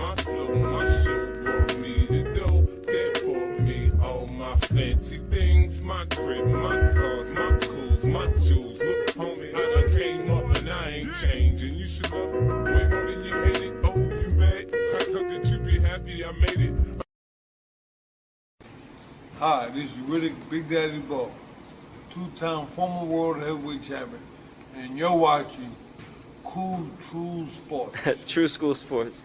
my flow, my show brought me the dough that brought me all my fancy things, my grip, my cars, my clothes, my jewels. Look, homie, I came up and I ain't changing. You should love it way more than you hate it. Oh, you mad? I thought that you'd be happy I made it. Hi, this is Riddick Big Daddy Bo, two-time former world heavyweight champion, and you're watching True Sports. True School Sports.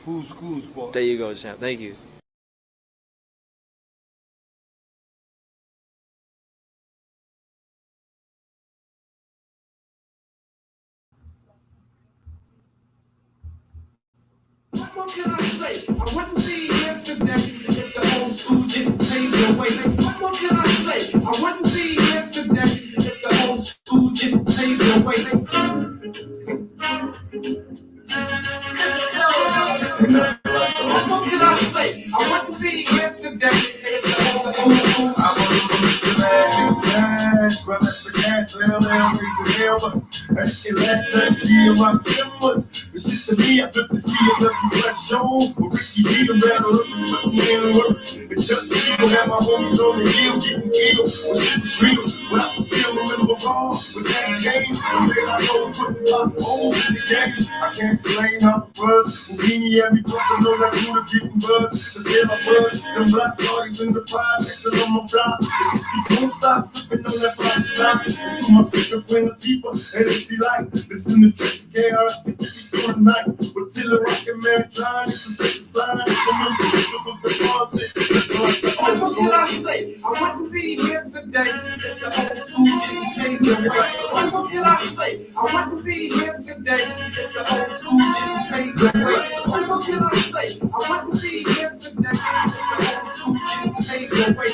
True School Sports. There you go, champ. Thank you. What can I say? I wouldn't be here today if the old school didn't pave the way. What can I say? I wouldn't be here today if the old school didn't pave the way. What can I say? I wouldn't be here today if the old school. I want to listen to flash, but that's the gas, little reason here, but let's year my members. The shit to me, I flip to see it looking fresh show. But Ricky D, the battle look is putting me in work. And Chuck D, will have my homies on the hill getting killed. Well, shit's real, but I can still remember all with that game. The red I was putting lock holes in the game. I can't explain how it was. Houdini had me fucking on that Buddha getting buzz. Instead I buzz, them black parties in the projects and on my block. Don't stop sipping on that body stop. Put my sticker in the Tifa and AC light. Listen to Texas KRS, we keep it going night. But till the rocket man trying, it's a straight sign. Remember, this was the project. What can I say? I wouldn't be here today if the old school didn't pave the way. What can I say? I wouldn't be here today if the old school didn't pave the way. What can I say? I wouldn't be here today if the old school didn't pave the way.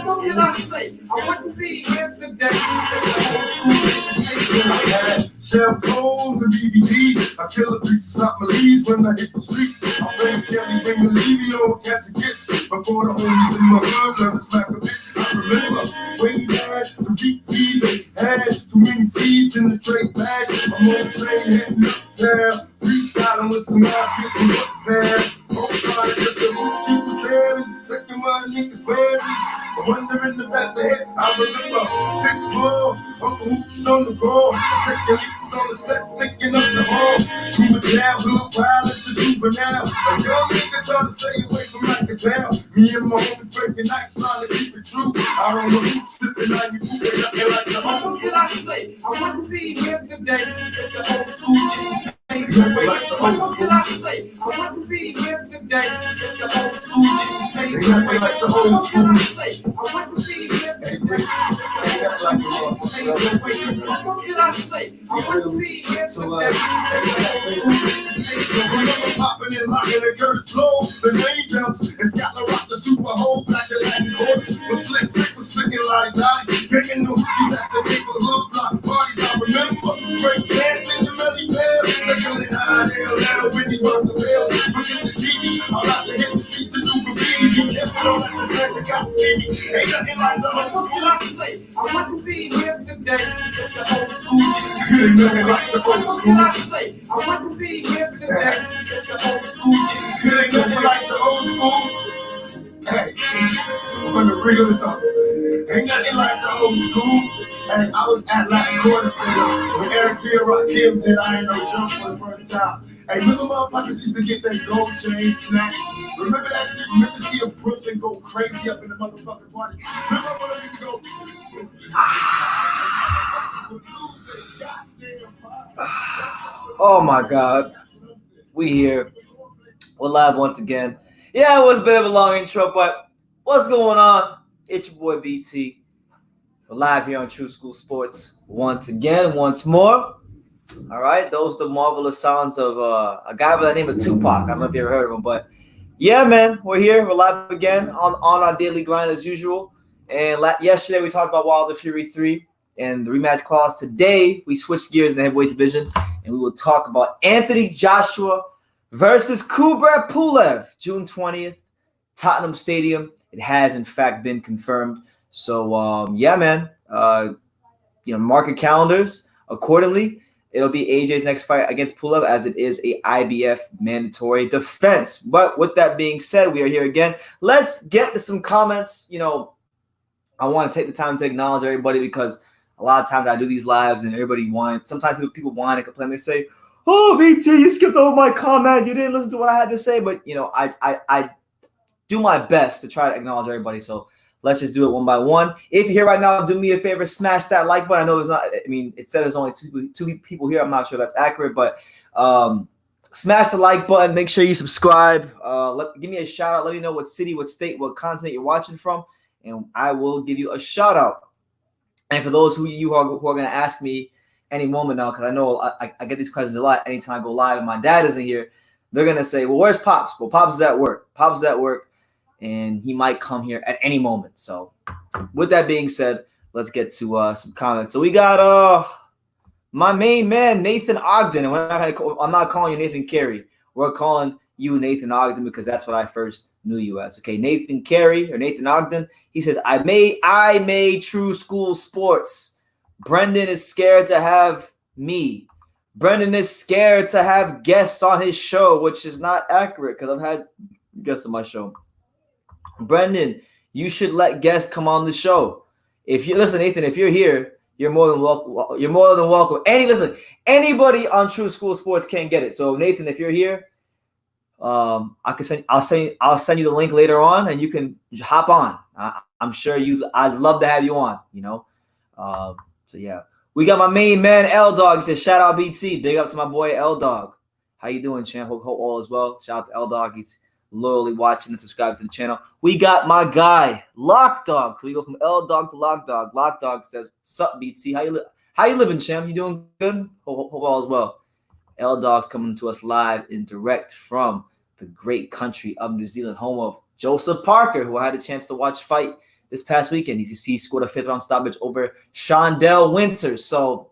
What can I say? I wouldn't be here today if the old school didn't pave the way. Shampoos and DVDs, I kill the pieces off my leaves when I hit the streets. My friends get me bring the Levio and catch a kiss. Before the homies in my hood, let me smack a bitch. I remember way back, the beat they had too many seeds in the trade bag. I'm on the train heading uptown, freestyling with some outfits from uptown. Everybody just the hoop keep staring, taking my niggas wearing. I'm wondering if that's ahead. I remember stick ball, Uncle Hoops on the ball, taking leaks on the steps, sticking up the hall. From a childhood violence to juvenile, a young nigga trying to stay away from like as hell. Me and my homies breaking nights trying to keep it true. I don't know who's sipping on you, pooping nothing like the What homies. can I say? I wouldn't be here today if the old school didn't pave the way. What can I say? I wouldn't be here today if the old school didn't pave the way. What can I say? I wouldn't be here today if the old school didn't pave the way. What can I say? I wouldn't be here today if the old school didn't pave the way. Popping and locking the curse flow, the name jumps, and Scotland rock the super hole, black and Latin court. Was slick, quick, was slicking lottie dottie, getting no hoochies at the neighborhood block parties. I remember break dancing the Melly Bells, taking it high down, when he was the bells. Forget the TV, I'm about to hit the streets and do graffiti. Be careful on that the friends that got to see me. Ain't nothing like the old What school. can I say? I wouldn't be here today if the old school didn't pave Ain't the nothing way. like the old What can school. I say? I wouldn't be here today if the old school didn't pave Ain't the nothing way. like the old school. Hey, I'm gonna reel it up. Ain't nothing like the old school. Hey, I was at Latin Quarter Center when Eric B. Rock Kim did I Ain't No Jump for the first time. Hey, remember motherfuckers used to get that gold chain snatched? Remember that shit? Remember seeing Brooklyn go crazy up in the motherfucking party? Remember when used to go? Oh my God. We here. We're live once again. Yeah, it was a bit of a long intro, but what's going on? It's your boy BT. We're live here on True School Sports once again, once more. All right, those are the marvelous sounds of a guy by the name of Tupac. I don't know if you ever heard of him, but yeah, man, we're here. We're live again on our daily grind as usual. And yesterday we talked about Wilder Fury 3 and the rematch clause. Today we switched gears in the heavyweight division, and we will talk about Anthony Joshua versus Kubrat Pulev, June 20th, Tottenham Stadium. It has in fact been confirmed. So yeah, man, mark your calendars accordingly. It'll be AJ's next fight against Pulev, as it is a IBF mandatory defense. But with that being said, we are here again. Let's get to some comments. You know, I want to take the time to acknowledge everybody, because a lot of times I do these lives and everybody whines. Sometimes people whine and complain. They say, "Oh, BT, you skipped over my comment. You didn't listen to what I had to say." But, you know, I do my best to try to acknowledge everybody. So let's just do it one by one. If you're here right now, do me a favor, smash that like button. I know there's not, I mean, it said there's only two people here. I'm not sure that's accurate, but smash the like button. Make sure you subscribe. Give me a shout out. Let me know what city, what state, what continent you're watching from, and I will give you a shout out. And for those who are going to ask me any moment now, because I know I get these questions a lot anytime I go live and my dad isn't here, they're going to say, well, where's Pops? Well, Pops is at work. Pops is at work, and he might come here at any moment. So with that being said, let's get to some comments. So we got my main man, Nathan Ogden. And I'm not calling you Nathan Carey. We're calling you Nathan Ogden because that's what I first knew you as. Okay, Nathan Carey or Nathan Ogden. He says, I made True School Sports. Brendan is scared to have me. Brendan is scared to have guests on his show, which is not accurate because I've had guests on my show. Brendan, you should let guests come on the show. If you listen, Nathan, if you're here, you're more than welcome. You're more than welcome. Anybody on True School Sports can get it. So Nathan, if you're here, I'll send you the link later on, and you can hop on. I'm sure I'd love to have you on. You know, so yeah. We got my main man, L Dog. He says, shout out BT. Big up to my boy, L Dog. How you doing, champ? Hope all is well. Shout out to L Dog. He's loyally watching and subscribing to the channel. We got my guy, Lock Dog. So we go from L Dog to Lock Dog. Lock Dog says, sup, BT? How you living, champ? You doing good? Hope all is well. L Dog's coming to us live and direct from the great country of New Zealand, home of Joseph Parker, who I had a chance to watch fight this past weekend. He scored a 5th-round stoppage over Shondell Winters. So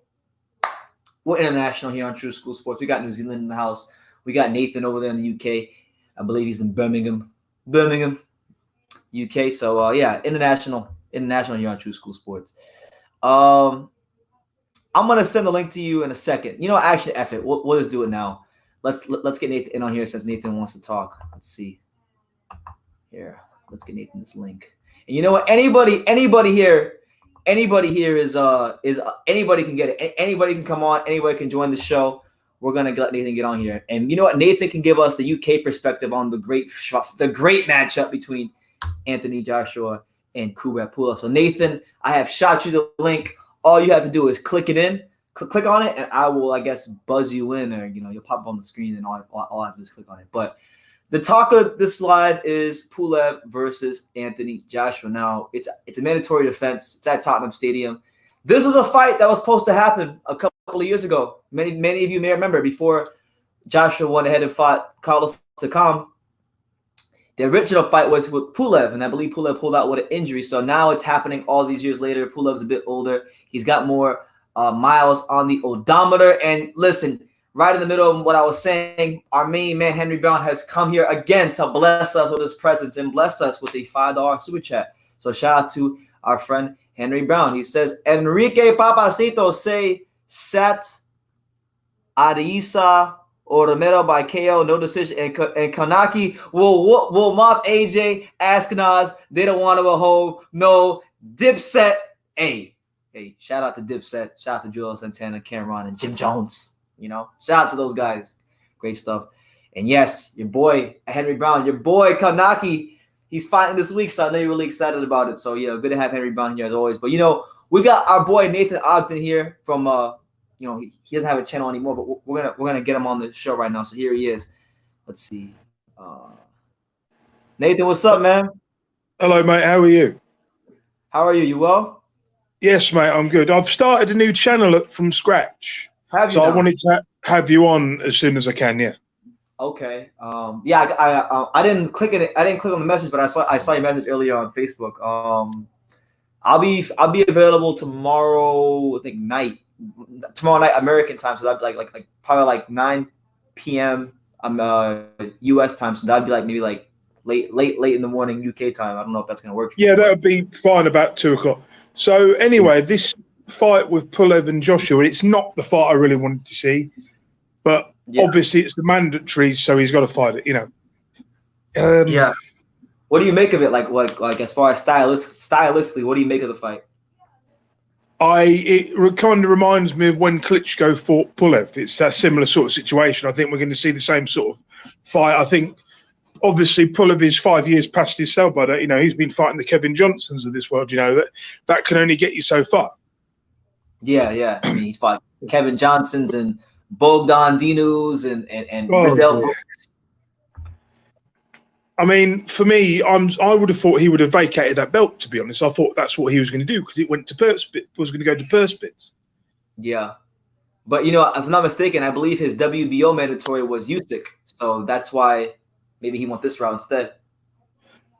we're international here on True School Sports. We got New Zealand in the house. We got Nathan over there in the UK. I believe he's in Birmingham, UK. So yeah, international here on True School Sports. I'm gonna send the link to you in a second. You know, actually, F it. We'll just do it now. Let's get Nathan in on here since Nathan wants to talk. Let's see. Here, let's get Nathan this link. And you know what? Anybody here is anybody can get it. Anybody can come on. Anybody can join the show. We're gonna let Nathan get on here. And you know what? Nathan can give us the UK perspective on the great matchup between Anthony Joshua and Kubrat Pulev. So Nathan, I have shot you the link. All you have to do is click it in. Click on it, and I will, I guess, buzz you in, or you'll pop up on the screen, and all I have to do is click on it. But the talk of this live is Pulev versus Anthony Joshua. Now, it's a mandatory defense. It's at Tottenham Stadium. This was a fight that was supposed to happen a couple of years ago. Many of you may remember, before Joshua went ahead and fought Carlos Takam. The original fight was with Pulev, and I believe Pulev pulled out with an injury. So now it's happening all these years later. Pulev's a bit older. He's got more miles on the odometer. And listen, right in the middle of what I was saying, our main man, Henry Brown, has come here again to bless us with his presence and bless us with a $5 super chat. So shout out to our friend Henry Brown. He says, Enrique Papacito say Sat Adisa or Romero by KO, no decision. And Kanaki will mop AJ, ask Nas. They don't want to hold no Dipset. Hey, shout out to Dipset. Shout out to Joel Santana, Cameron, and Jim Jones. Shout out to those guys. Great stuff. And yes, your boy, Henry Brown, your boy, Kanaki, he's fighting this week, so I know you're really excited about it. So, yeah, good to have Henry Brown here as always. But, we got our boy Nathan Ogden here from, he doesn't have a channel anymore, but we're gonna get him on the show right now. So here he is. Let's see. Nathan, what's up, man? Hello, mate. How are you? How are you? You well? Yes, mate. I'm good. I've started a new channel from scratch. Have you? So now? I wanted to have you on as soon as I can. Yeah. Okay. I didn't click it. I didn't click on the message, but I saw your message earlier on Facebook. I'll be available tomorrow. I think tomorrow night American time. So that'd be like probably like 9 p.m. U.S. time. So that'd be like maybe like late in the morning UK time. I don't know if that's gonna work. Yeah, that would be fine. About 2 o'clock. So anyway, this fight with Pulev and Joshua, it's not the fight I really wanted to see. But obviously it's the mandatory, so he's got to fight it, you know. Yeah. What do you make of it? Like as far as stylistically, what do you make of the fight? It kind of reminds me of when Klitschko fought Pulev. It's a similar sort of situation. I think we're going to see the same sort of fight. I think, obviously, Pulev is 5 years past his sell-by date. You know, he's been fighting the Kevin Johnsons of this world. You know, that can only get you so far. Yeah. I mean, he's fought Kevin Johnsons and Bogdan Dinus and Riddell. I mean, for me, I would have thought he would have vacated that belt. To be honest, I thought that's what he was going to do because it went to was going to go to purse bids. Yeah, but you know, if I'm not mistaken, I believe his WBO mandatory was Usyk, so that's why maybe he went this route instead.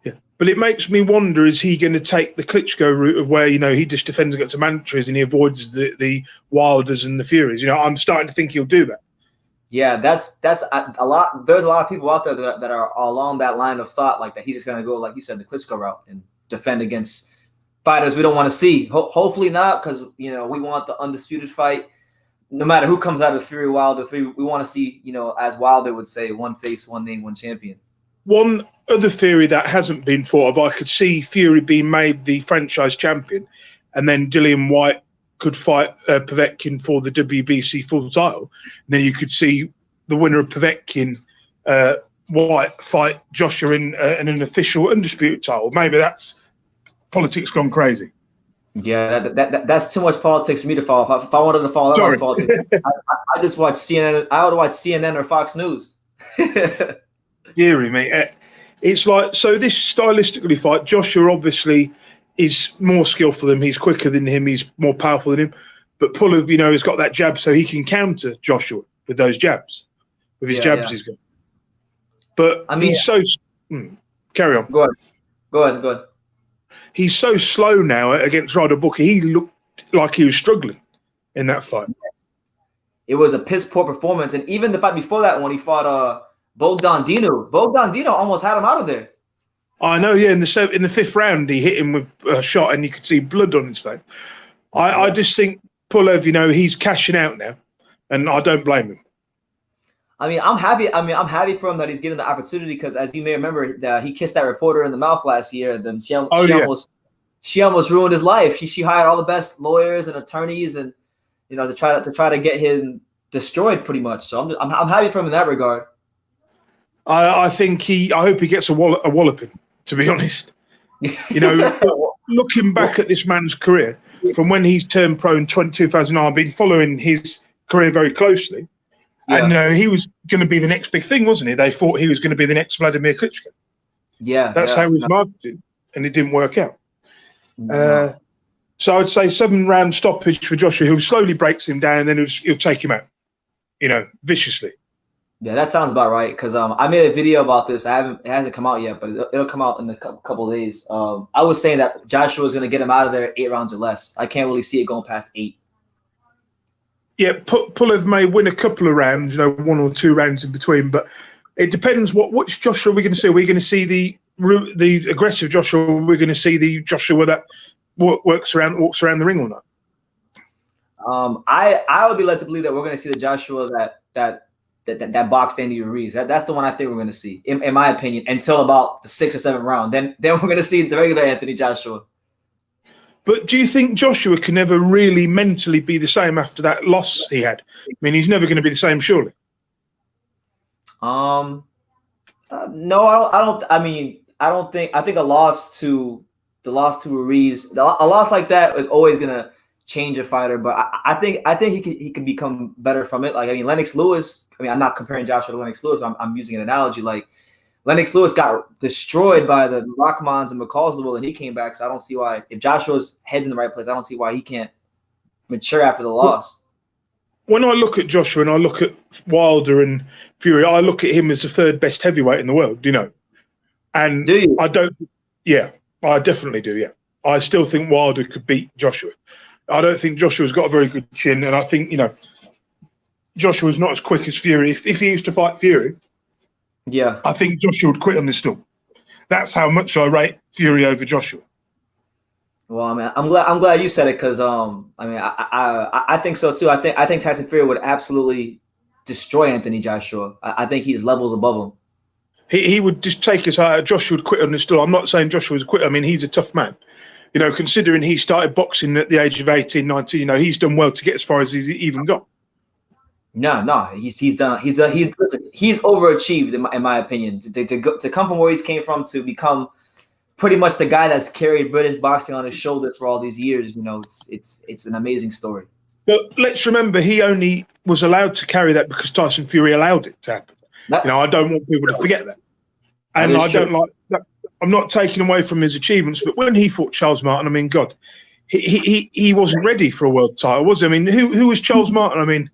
Yeah, but it makes me wonder: is he going to take the Klitschko route of where he just defends against the mandatories and he avoids the Wilders and the Furies? You know, I'm starting to think he'll do that. Yeah, that's a lot. There's a lot of people out there that are along that line of thought, like that he's just going to go, like you said, the Klitschko route and defend against fighters we don't want to see. Hopefully not, because we want the undisputed fight. No matter who comes out of Fury, Wilder, we want to see, as Wilder would say, one face, one name, one champion. One other theory that hasn't been thought of, I could see Fury being made the franchise champion, and then Dillian Whyte could fight Povetkin for the WBC full title. And then you could see the winner of Povetkin, Whyte, fight Joshua in an official undisputed title. Maybe that's politics gone crazy. Yeah, that's too much politics for me to follow. If I wanted to follow that much politics, I just watch CNN. I would watch CNN or Fox News. Deary me. It's like, so this stylistically fight, Joshua obviously is more skillful than him. He's quicker than him. He's more powerful than him. But Pulev, has got that jab, so he can counter Joshua with those jabs. With his jabs, he's got. But I mean, he's so. Carry on. Go ahead. He's so slow now against Ryder Booker. He looked like he was struggling in that fight. It was a piss poor performance, and even the fight before that, when he fought Bogdan Dinu almost had him out of there. I know, yeah. In the fifth round, he hit him with a shot, and you could see blood on his face. I just think Pulev, he's cashing out now, and I don't blame him. I mean, I'm happy. I'm happy for him that he's getting the opportunity because, as you may remember, he kissed that reporter in the mouth last year. And then she almost ruined his life. She hired all the best lawyers and attorneys, and to try to get him destroyed, pretty much. So I'm happy for him in that regard. I hope he gets a walloping. To be honest, looking back at this man's career from when he's turned pro in 2009, I've been following his career very closely. Yeah. And he was going to be the next big thing, wasn't he? They thought he was going to be the next Vladimir Klitschko. Yeah, that's how he was marketed, and it didn't work out. No. So I'd say 7-round stoppage for Joshua, who slowly breaks him down, and then he'll take him out, viciously. Yeah, that sounds about right. Because I made a video about this. It hasn't come out yet, but it'll come out in a couple of days. I was saying that Joshua is going to get him out of there 8 rounds or less. I can't really see it going past 8. Yeah, Pulev may win a couple of rounds, 1 or 2 rounds in between, but it depends which Joshua we're going to see. Are we going to see the aggressive Joshua, or we're going to see the Joshua that walks around the ring or not? I would be led to believe that we're going to see the Joshua that boxed Andy Ruiz. That's the one I think we're going to see, in my opinion, until about the 6th or 7th round. Then we're going to see the regular Anthony Joshua. But do you think Joshua can ever really mentally be the same after that loss he had? I mean, he's never going to be the same, surely. No, I don't. I mean, I don't think. I think a loss to Ruiz, a loss like that is always going to change a fighter. But I think he could become better from it. Like, I mean, Lennox Lewis. I mean, I'm not comparing Joshua to Lennox Lewis. But I'm using an analogy. Like, Lennox Lewis got destroyed by the Rockmans and McCalls of the world, and he came back. So I don't see why, if Joshua's head's in the right place, I don't see why he can't mature after the loss. When I look at Joshua and I look at Wilder and Fury, I look at him as the 3rd best heavyweight in the world, And do you? I don't. Yeah, I definitely do. Yeah, I still think Wilder could beat Joshua. I don't think Joshua's got a very good chin, and I think Joshua's not as quick as Fury. If he used to fight Fury. Yeah, I think Joshua would quit on this stool. That's how much I rate Fury over Joshua. Well, I mean, I'm glad you said it because I mean, I think so too. I think Tyson Fury would absolutely destroy Anthony Joshua. I think he's levels above him. He would just take us out. Joshua would quit on this still. I'm not saying Joshua's a quitter. I mean, he's a tough man. You know, considering he started boxing at the age of 18, 19, you know, he's done well to get as far as he's even got. No, he's overachieved in my opinion to come from where he came from to become pretty much the guy that's carried British boxing on his shoulders for all these years. You know, it's an amazing story. But let's remember, he only was allowed to carry that because Tyson Fury allowed it to happen. You know, I don't want people to forget that. And I don't like that. I'm not taking away from his achievements, but when he fought Charles Martin, I mean, God, he wasn't ready for a world title, was he? I mean, who was Charles Martin?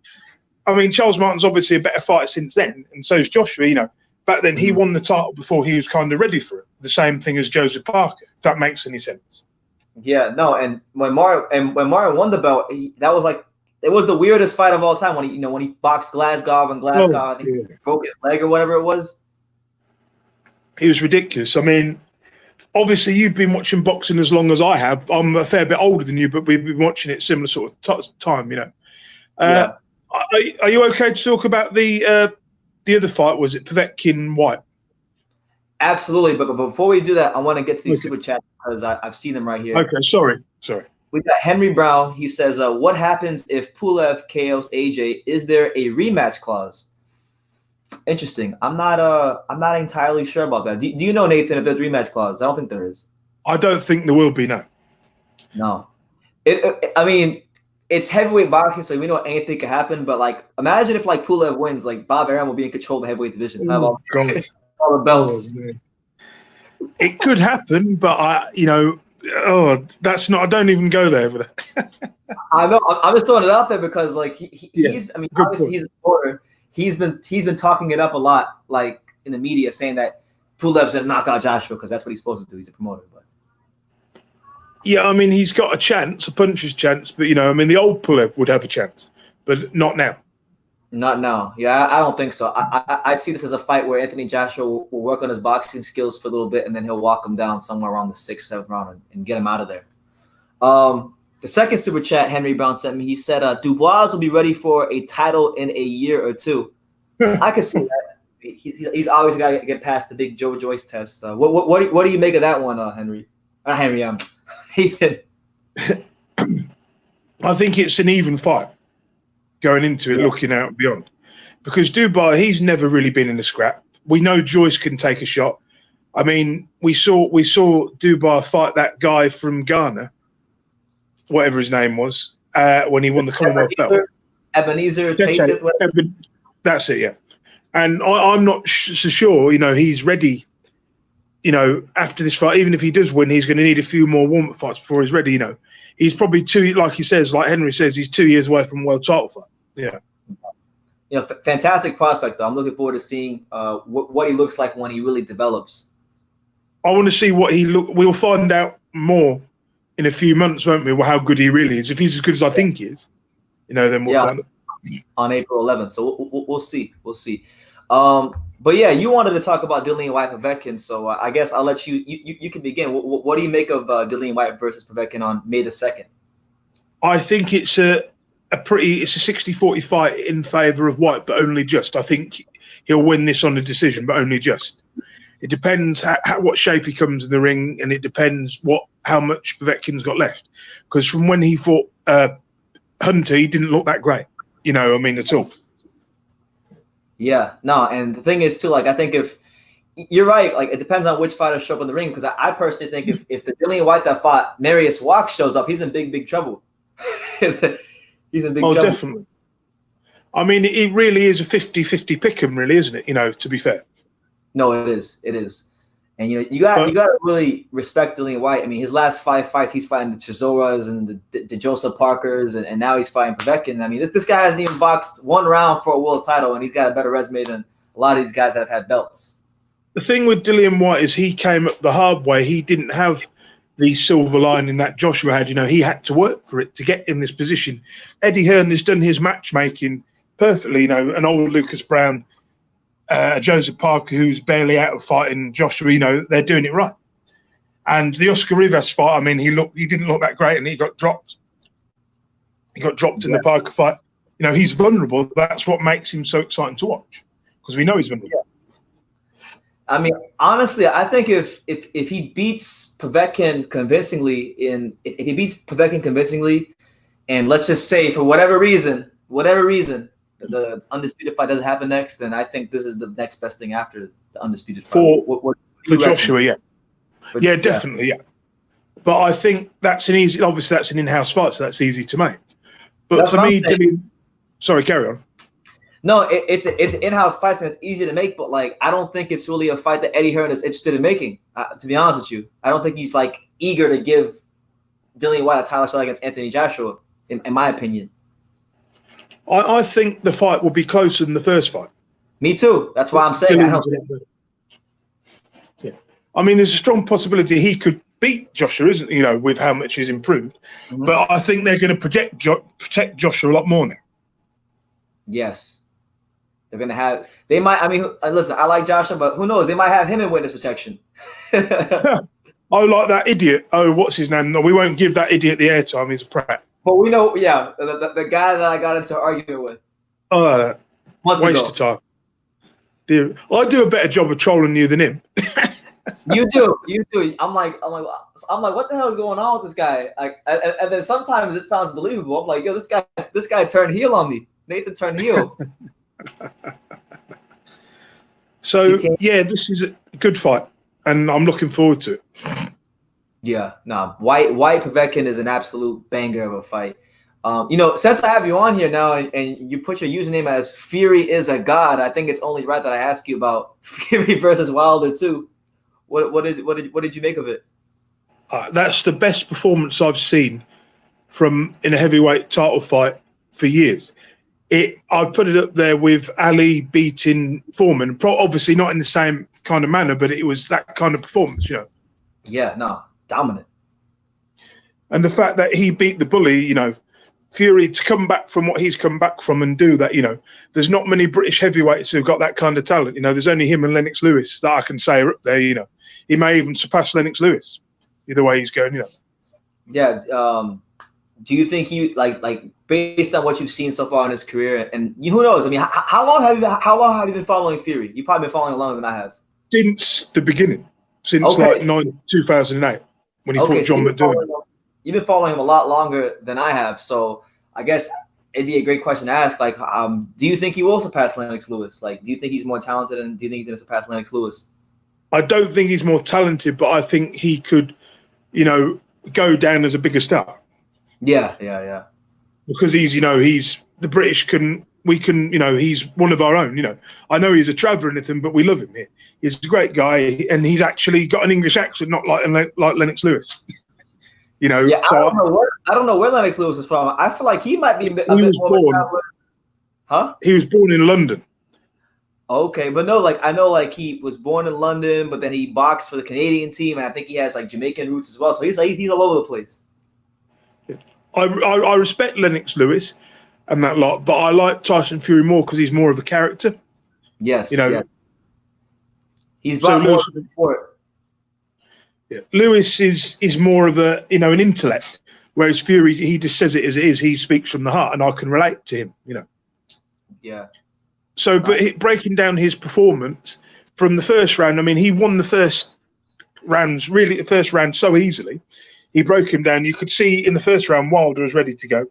I mean, Charles Martin's obviously a better fighter since then, and so is Joshua. You know, back then he won the title before he was kind of ready for it. The same thing as Joseph Parker, if that makes any sense. Yeah, no, and when Martin won the belt, that was like it was the weirdest fight of all time when he boxed Glasgow and I think he broke his leg or whatever it was. He was ridiculous. I mean, obviously you've been watching boxing as long as I have. I'm a fair bit older than you, but we've been watching it similar sort of time. You know. Yeah. Are you okay to talk about the other fight? Was it Povetkin Whyte? Absolutely, but before we do that, I want to get to these super chats because I've seen them right here. Okay, sorry. We got Henry Brown. He says, "What happens if Pulev KOs AJ? Is there a rematch clause?" Interesting. I'm not entirely sure about that. Do you know, Nathan, if there's a rematch clause? I don't think there is. I don't think there will be. No. I mean, it's heavyweight boxing, so we know anything could happen. But like, imagine if like Pulev wins, like Bob Arum will be in control of the heavyweight division. Have all the belts. It could happen, but that's not. I don't even go there with it. I know. I'm just throwing it out there because like he's. I mean, obviously he's a supporter. He's been talking it up a lot, like in the media, saying that Pulev's gonna knock out Joshua because that's what he's supposed to do. He's a promoter, but yeah, I mean, he's got a chance, a puncher's chance, but I mean, the old Pulev would have a chance, but not now. Not now. Yeah, I don't think so. I see this as a fight where Anthony Joshua will work on his boxing skills for a little bit, and then he'll walk him down somewhere around the 6th, 7th round and get him out of there. The second super chat Henry Brown sent me, he said, Dubois will be ready for a title in a year or two. I could see that. He's always got to get past the big Joe Joyce test. What do you make of that one, Henry? Nathan. I think it's an even fight going into it, looking out and beyond. Because Dubois, he's never really been in a scrap. We know Joyce can take a shot. I mean, we saw Dubois fight that guy from Ghana, whatever his name was, when he won the Commonwealth belt. Ebenezer Tate. That's it, yeah. And I'm not so sure, he's ready, after this fight. Even if he does win, he's going to need a few more warm-up fights before he's ready, He's probably like he says, like Henry says, he's 2 years away from a world title fight. Yeah. Fantastic prospect, though. I'm looking forward to seeing what he looks like when he really develops. I want to see what he look. We'll find out more in a few months, won't we? How good he really is. If he's as good as I think he is, then we'll find out. On April 11th. So we'll see. We'll see. But yeah, you wanted to talk about Dillian Whyte Povetkin, so I guess I'll let you can begin. What do you make of Dillian Whyte versus Povetkin on May the 2nd? I think it's a 60-40 fight in favor of Whyte, but only just. I think he'll win this on a decision, but only just. It depends what shape he comes in the ring, and it depends how much Povetkin's got left. Because from when he fought Hunter, he didn't look that great, at all. Yeah, no, and the thing is too, like I think if you're right, like it depends on which fighter show up in the ring. Because I personally think if the Dillian Whyte that fought Marius Walk shows up, he's in big trouble. He's in big trouble. Definitely. I mean, it really is a 50-50 pick'em, really, isn't it? To be fair. No, it is. It is. And you got to really respect Dillian Whyte. I mean, his last 5 fights, he's fighting the Chizoras and the Joseph Parkers, and now he's fighting Povetkin. I mean, this guy hasn't even boxed one round for a world title, and he's got a better resume than a lot of these guys that have had belts. The thing with Dillian Whyte is he came up the hard way. He didn't have the silver lining that Joshua had. He had to work for it to get in this position. Eddie Hearn has done his matchmaking perfectly. An old Lucas Brown, Joseph Parker, who's barely out of fighting Joshua, they're doing it right. And the Oscar Rivas fight, I mean, he didn't look that great, and he got dropped. He got dropped in the Parker fight. You know, he's vulnerable. That's what makes him so exciting to watch, because we know he's vulnerable. Yeah. I mean, honestly, I think if he beats Povetkin convincingly, and let's just say for whatever reason, the undisputed fight doesn't happen next, then I think this is the next best thing after the undisputed fight. For Joshua, yeah. Yeah, definitely, yeah. But I think that's obviously that's an in-house fight, so that's easy to make. But that's for me, Dillian, sorry, carry on. No, it's an in-house fight, and it's easy to make, but like I don't think it's really a fight that Eddie Hearn is interested in making. To be honest with you, I don't think he's like eager to give Dillian Whyte a title shot against Anthony Joshua, in my opinion. I think the fight will be closer than the first fight. Me too. That's why I'm saying I don't. Yeah, I mean, there's a strong possibility he could beat Joshua, isn't you know, with how much he's improved. Mm-hmm. But I think they're going to protect Joshua a lot more now. Yes. They're going to have – they might – I mean, listen, I like Joshua, but who knows? They might have him in witness protection. I like that idiot. Oh, what's his name? No, we won't give that idiot the airtime. He's a prat. But we know – yeah, the guy that I got into an argument with. Waste of time. Dude, I do a better job of trolling you than him. You do. I'm like, what the hell is going on with this guy? Like, and then sometimes it sounds believable. I'm like, yo, this guy turned heel on me. Nathan turned heel. So yeah, this is a good fight, and I'm looking forward to it. Yeah, Whyte Povetkin is an absolute banger of a fight. You know, since I have you on here now, and you put your username as Fury is a God, I think it's only right that I ask you about Fury versus Wilder too. What did you make of it? That's the best performance I've seen in a heavyweight title fight for years. I put it up there with Ali beating Foreman. Obviously not in the same kind of manner, but it was that kind of performance, you know. Yeah, dominant. And the fact that he beat the bully, you know, Fury to come back from what he's come back from and do that, you know, there's not many British heavyweights who've got that kind of talent. You know, there's only him and Lennox Lewis that I can say are up there, you know. He may even surpass Lennox Lewis, either way he's going, you know. Yeah. Do you think he like based on what you've seen so far in his career, and who knows? I mean, how long have you been following Fury? You've probably been following longer than I have. Since the beginning, since 2008 when he fought John McDonough. You've been following him a lot longer than I have, so I guess it'd be a great question to ask. Like, do you think he will surpass Lennox Lewis? Like, do you think he's more talented, and do you think he's going to surpass Lennox Lewis? I don't think he's more talented, but I think he could, you know, go down as a bigger star. Yeah. Because he's the British we can, you know, he's one of our own, you know. I know he's a traveller and anything, but we love him here. He's a great guy, and he's actually got an English accent, not like Lennox Lewis. You know, yeah, so I don't know where Lennox Lewis is from. I feel like he might be a bit more traveler. Huh? He was born in London. Okay, but no, like I know, like he was born in London, but then he boxed for the Canadian team, and I think he has like Jamaican roots as well. So he's all over the place. I respect Lennox Lewis and that lot, but I like Tyson Fury more because he's more of a character. Yes, you know, yeah. He's brought more to the sport. Yeah. Lewis is more of an intellect, whereas Fury, he just says it as it is. He speaks from the heart, and I can relate to him. You know. Yeah. So, but breaking down his performance from the first round, I mean, he won the first round so easily. He broke him down. You could see in the first round, Wilder was ready to go.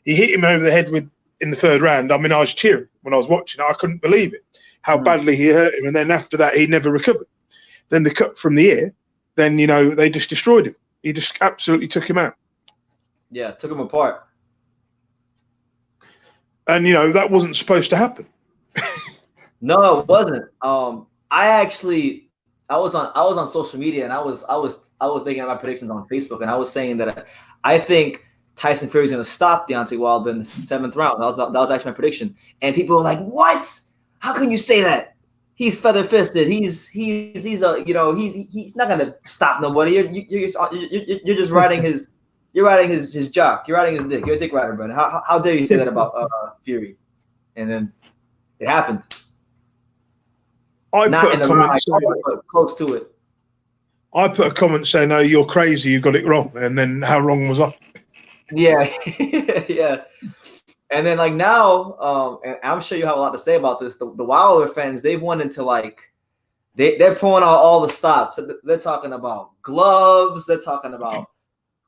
He hit him over the head in the third round. I mean, I was cheering when I was watching it. I couldn't believe it, how badly he hurt him. And then after that, he never recovered. Then the cut from the ear, then, you know, they just destroyed him. He just absolutely took him out. Yeah, took him apart. And, you know, that wasn't supposed to happen. No, it wasn't. I was on social media, and I was making my predictions on Facebook, and I was saying that I think Tyson Fury is going to stop Deontay Wilder in the 7th round. That was actually my prediction, and people were like, "What? How can you say that? He's feather fisted. He's not going to stop nobody. You're just riding his jock. You're riding his dick. You're a dick rider, brother. How dare you say that about Fury?" And then it happened. I put a comment close to it. I put a comment saying, "No, you're crazy. You got it wrong." And then how wrong was I? Yeah, yeah. And then like now, and I'm sure you have a lot to say about this. The Wilder fans, they've went into like they're pulling out all the stops. They're talking about gloves. They're talking about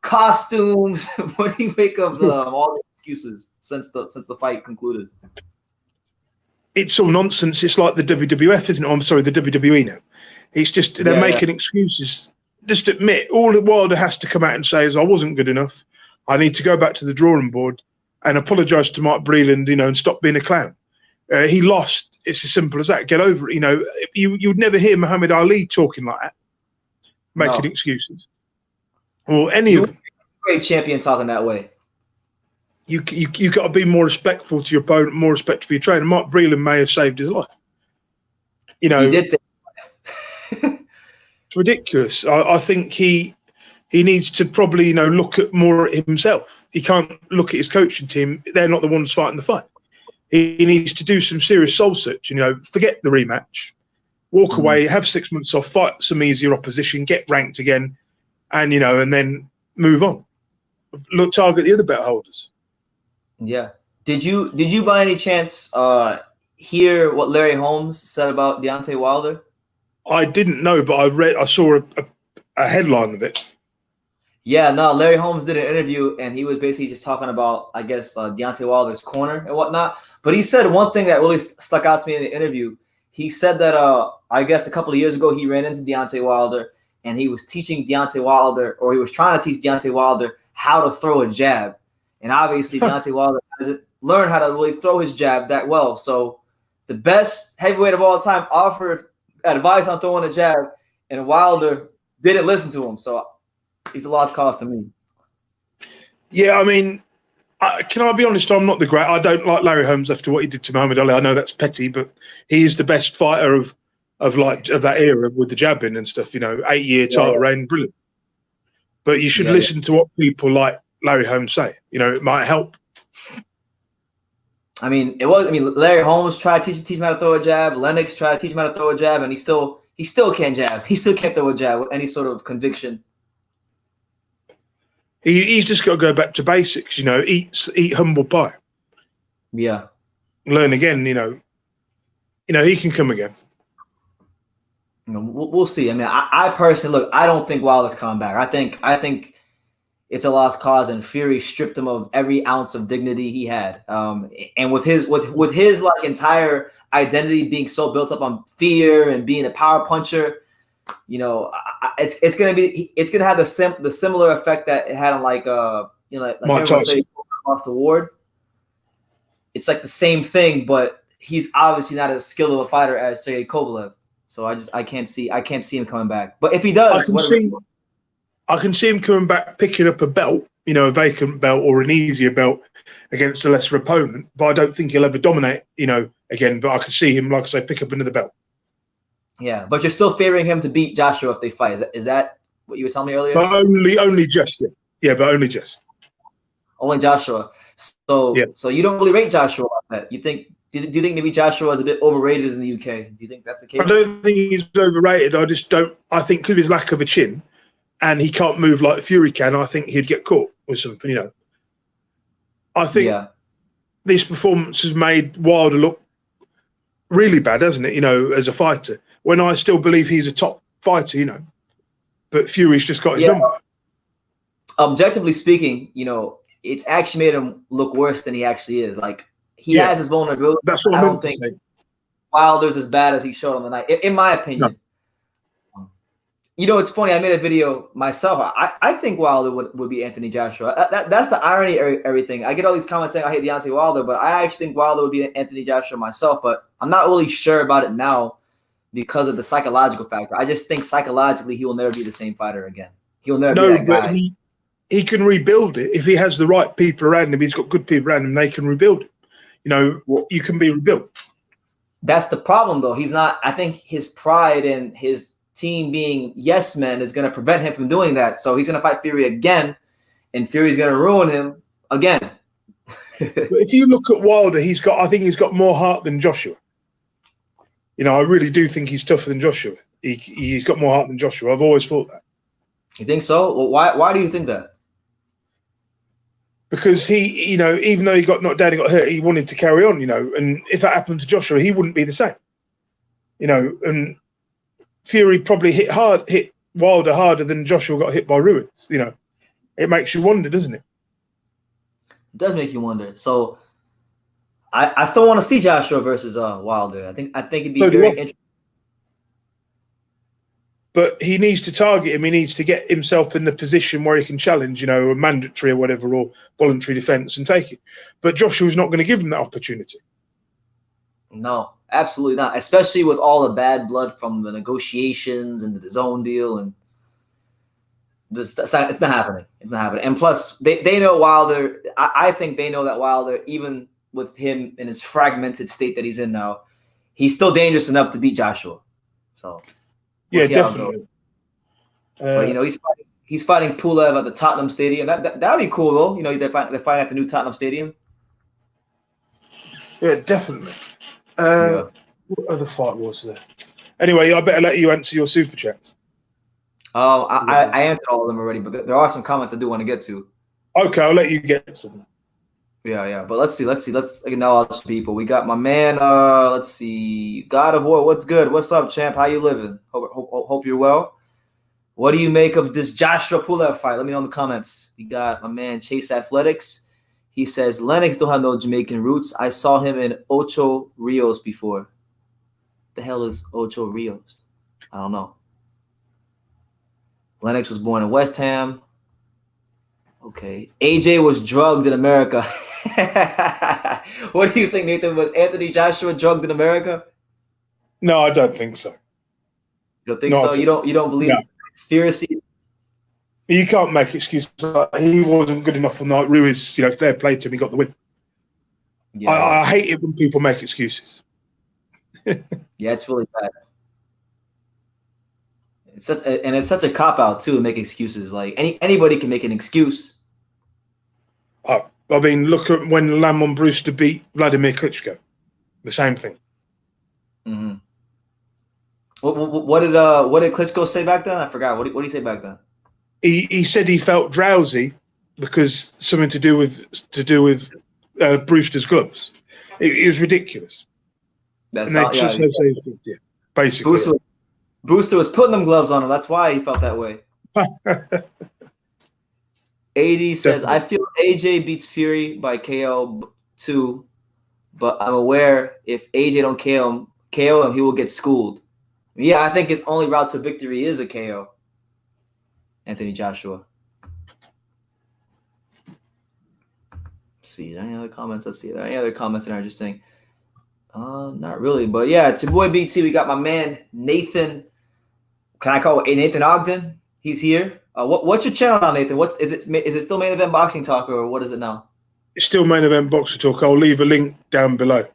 costumes. What do you make of all the excuses since the fight concluded? It's all nonsense. It's like the WWF, isn't it? I'm sorry, the WWE now. It's just they're making excuses. Just admit all that Wilder has to come out and say is, "I wasn't good enough. I need to go back to the drawing board and apologise to Mike Breland, and stop being a clown. He lost. It's as simple as that. Get over it. You would never hear Muhammad Ali talking like that, making excuses, or any of them. Great champion talking that way. You got to be more respectful to your opponent, more respect for your trainer. Mike Breland may have saved his life. He did save his life. It's ridiculous. I think he needs to probably look at more at himself. He can't look at his coaching team. They're not the ones fighting the fight. He needs to do some serious soul search. Forget the rematch, walk away, have 6 months off, fight some easier opposition, get ranked again, and then move on. Target the other belt holders. Yeah. Did you by any chance hear what Larry Holmes said about Deontay Wilder? I didn't know, but I saw a headline of it. Yeah, no, Larry Holmes did an interview, and he was basically just talking about, I guess, Deontay Wilder's corner and whatnot. But he said one thing that really stuck out to me in the interview. He said that, I guess a couple of years ago, he ran into Deontay Wilder, and he was teaching Deontay Wilder, or he was trying to teach Deontay Wilder how to throw a jab. And obviously, Deontay Wilder hasn't learned how to really throw his jab that well. So the best heavyweight of all time offered advice on throwing a jab, and Wilder didn't listen to him. So he's a lost cause to me. Yeah, I mean, can I be honest? I'm not the great. I don't like Larry Holmes after what he did to Muhammad Ali. I know that's petty, but he is the best fighter of that era with the jabbing and stuff. 8-year title reign, brilliant. But you should listen to what people like Larry Holmes say. It might help. I mean, Larry Holmes tried to teach him how to throw a jab. Lennox tried to teach him how to throw a jab, and he still can't jab. He still can't throw a jab with any sort of conviction. He's just got to go back to basics. Eat humble pie. Yeah. Learn again. He can come again. We'll see. I mean, I personally look. I don't think Wilder's coming back. I think it's a lost cause, and Fury stripped him of every ounce of dignity he had. And with his like entire identity being so built up on fear and being a power puncher, it's gonna have the similar effect that it had on like Mike Tyson lost the award. It's like the same thing, but he's obviously not as skilled of a fighter as Sergey Kovalev. So I can't see him coming back. But if he does, I can see him coming back, picking up a belt, a vacant belt or an easier belt against a lesser opponent. But I don't think he'll ever dominate, again. But I can see him, like I say, pick up another belt. Yeah, but you're still favoring him to beat Joshua if they fight. Is that what you were telling me earlier? But only just. Yeah, but only just. Only Joshua. So you don't really rate Joshua like that. Do you think maybe Joshua is a bit overrated in the UK? Do you think that's the case? I don't think he's overrated. I just don't. I think because of his lack of a chin, and he can't move like Fury can, I think he'd get caught with something. I think this performance has made Wilder look really bad, hasn't it? As a fighter, when I still believe he's a top fighter, but Fury's just got his number. Objectively speaking, it's actually made him look worse than he actually is. Like, he has his vulnerability. That's what I don't think Wilder's as bad as he showed on the night, in my opinion. No. It's funny. I made a video myself. I think Wilder would be Anthony Joshua. That's the irony of everything. I get all these comments saying I hate Deontay Wilder, but I actually think Wilder would be Anthony Joshua myself. But I'm not really sure about it now because of the psychological factor. I just think psychologically he will never be the same fighter again. He'll never be that guy. But he can rebuild it if he has the right people around him. He's got good people around him. They can rebuild it. You can be rebuilt. That's the problem, though. He's not. I think his pride and his team being yes men is going to prevent him from doing that. So he's going to fight Fury again, and Fury's going to ruin him again. But if you look at Wilder, I think he's got more heart than Joshua. I really do think he's tougher than Joshua. He's got more heart than Joshua. I've always thought that. You think so? Well, why do you think that? Because he, even though he got knocked down, he got hurt, he wanted to carry on, and if that happened to Joshua, he wouldn't be the same, and Fury probably hit Wilder harder than Joshua got hit by Ruiz, It makes you wonder, doesn't it? It does make you wonder. So I still want to see Joshua versus Wilder. I think it'd be very interesting. But he needs to target him. He needs to get himself in the position where he can challenge, a mandatory or whatever, or voluntary defense and take it. But Joshua's not going to give him that opportunity. No, absolutely not. Especially with all the bad blood from the negotiations and the DAZN deal, and it's not happening. It's not happening. And plus, they know Wilder. I think they know that Wilder, even with him in his fragmented state that he's in now, he's still dangerous enough to beat Joshua. So. Yeah, definitely. But he's fighting Pulev at the Tottenham Stadium. That'd be cool though. They're fighting at the new Tottenham Stadium. Yeah, definitely. What other fight was there? Anyway, I better let you answer your super chats. I answered all of them already, but there are some comments I do want to get to. Okay, I'll let you get to them. Yeah. But let's see. Let's acknowledge people. We got my man. Let's see. God of War. What's good? What's up, champ? How you living? Hope you're well. What do you make of this Joshua Pulev fight? Let me know in the comments. We got my man Chase Athletics. He says Lennox don't have no Jamaican roots. I saw him in Ocho Rios before. The hell is Ocho Rios? I don't know. Lennox was born in West Ham. Okay. AJ was drugged in America. What do you think, Nathan? Was Anthony Joshua drugged in America? No, I don't think so. You don't think so? You don't believe in conspiracy? You can't make excuses. He wasn't good enough on night. Ruiz, fair play to him. He got the win. Yeah. I hate it when people make excuses. Yeah, it's really bad. It's such a cop out too to make excuses. Like anybody can make an excuse. I mean, look at when Lamont Brewster beat Vladimir Klitschko. The same thing. Mm-hmm. What did Klitschko say back then? I forgot. What did he say back then? He said he felt drowsy because something to do with Brewster's gloves. It was ridiculous. Basically. Brewster was putting them gloves on him. That's why he felt that way. 80 says, I feel AJ beats Fury by KO 2, but I'm aware if AJ don't KO him, he will get schooled. Yeah, I think his only route to victory is a KO. Anthony Joshua. Let's see, any other comments? Let's see. Are there any other comments that are interesting? Not really, but yeah, it's your boy BT. We got my man Nathan. Can I call it Nathan Ogden? He's here. What's your channel now, Nathan? Is it still Main Event Boxing Talk, or what is it now? It's still Main Event Boxing Talk. I'll leave a link down below.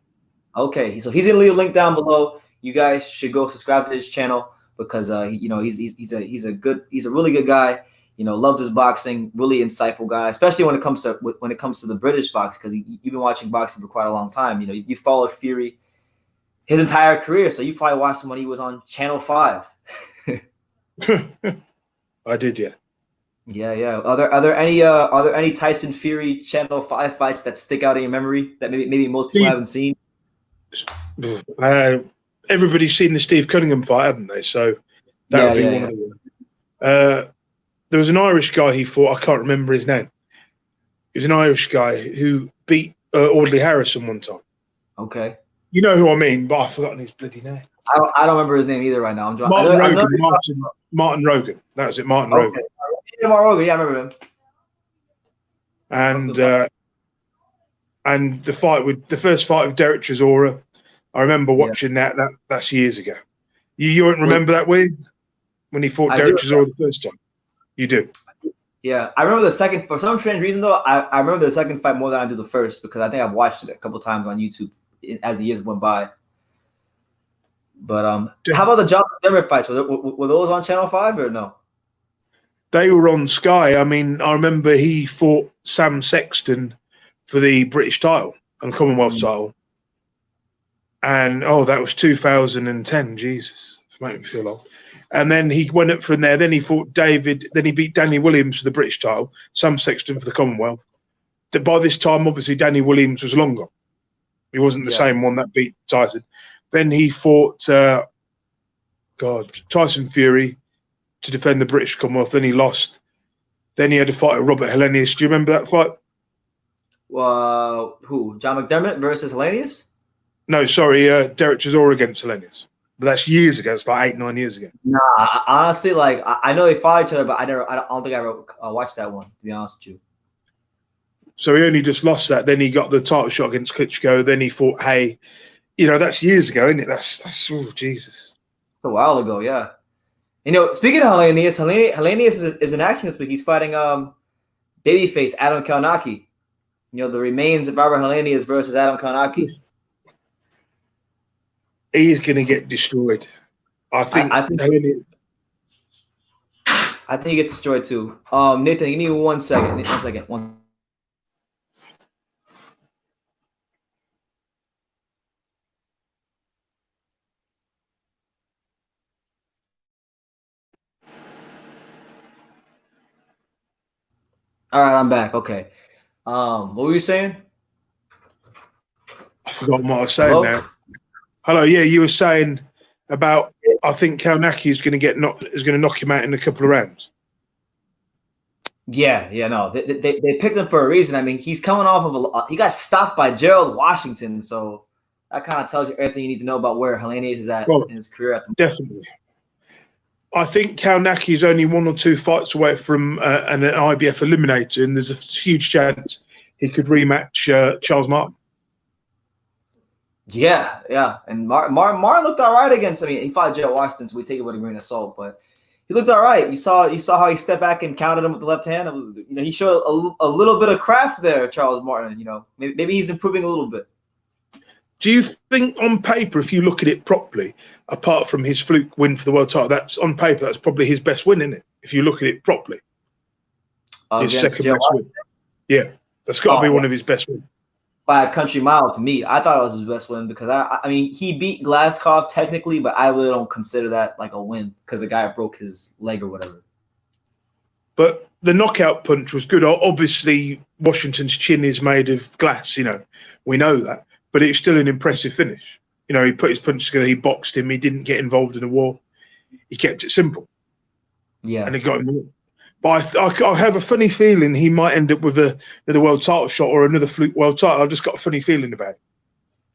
Okay, so he's gonna leave a link down below. You guys should go subscribe to his channel because he's a really good guy. Loves his boxing, really insightful guy, especially when it comes to the British box, because you've been watching boxing for quite a long time. You followed Fury his entire career, so you probably watched him when he was on Channel 5. I did, yeah. Yeah. Are there any Tyson Fury Channel 5 fights that stick out in your memory that maybe most people haven't seen? Everybody's seen the Steve Cunningham fight, haven't they? So that would be one of them. There was an Irish guy he fought. I can't remember his name. He was an Irish guy who beat Audley Harrison one time. Okay. You know who I mean, but I've forgotten his bloody name. I don't remember his name either right now. Martin Rogan. That was it, Martin Rogan. Martin Rogan, yeah, I remember him. And the first fight with Derek Chisora, I remember watching that. That's years ago. You won't remember that way when he fought Derek Chisora the first time. You do. Yeah, I remember the second. For some strange reason, though, I remember the second fight more than I do the first because I think I've watched it a couple times on YouTube as the years went by. But how about the John Denver fights? Were those on Channel 5 or no? They were on Sky. I mean, I remember he fought Sam Sexton for the British title and Commonwealth title. And, that was 2010. Jesus. Make me feel old. And then he went up from there. Then he fought David. Then he beat Danny Williams for the British title. Sam Sexton for the Commonwealth. By this time, obviously, Danny Williams was long gone. He wasn't the same one that beat Tyson. Then he fought, Tyson Fury to defend the British Commonwealth. Then he lost. Then he had a fight with Robert Helenius. Do you remember that fight? Who? John McDermott versus Helenius? No, sorry, Derek Chisora against Helenius. But that's years ago. It's like 8-9 years ago. Nah, honestly, like I know they fought each other, but I don't think I ever watched that one. To be honest with you. So he only just lost that. Then he got the title shot against Klitschko. Then he fought Hay. You know, that's years ago, isn't it? That's oh Jesus. A while ago, yeah. You know, speaking of Helenius is in action this week. He's fighting babyface Adam Kaunaki. You know, the remains of Robert Helenius versus Adam Kaunaki. He's going to get destroyed. I think he gets destroyed too. Nathan, give me 1 second. 1 second. All right, I'm back. Okay. What were you saying? I forgot what I was saying now. Hello, yeah, you were saying about I think Kaunaki is going to knock him out in a couple of rounds. Yeah, no, they picked him for a reason. I mean, he's coming off of he got stopped by Gerald Washington, so that kind of tells you everything you need to know about where Helenius is at in his career. At the definitely. I think Kaunaki is only 1 or 2 fights away from an IBF eliminator, and there's a huge chance he could rematch Charles Martin. Yeah, and Martin looked all right against. I mean, he fought Gerald Washington, so we take it with a grain of salt, but he looked all right. You saw how he stepped back and counted him with the left hand. You know, he showed a little bit of craft there, Charles Martin. You know, maybe he's improving a little bit. Do you think on paper, if you look at it properly, apart from his fluke win for the world title, that's on paper, that's probably his best win, isn't it? If you look at it properly. His second best win. Yeah, that's got to be one of his best wins. By a country mile to me. I thought it was his best win because I mean, he beat Glaskov technically, but I really don't consider that like a win because the guy broke his leg or whatever. But the knockout punch was good. Obviously, Washington's chin is made of glass, you know. We know that. But it's still an impressive finish. You know, he put his punch together, he boxed him, he didn't get involved in a war. He kept it simple. Yeah. And he got him. But I have a funny feeling he might end up with another world title shot or another fluke world title. I've just got a funny feeling about it.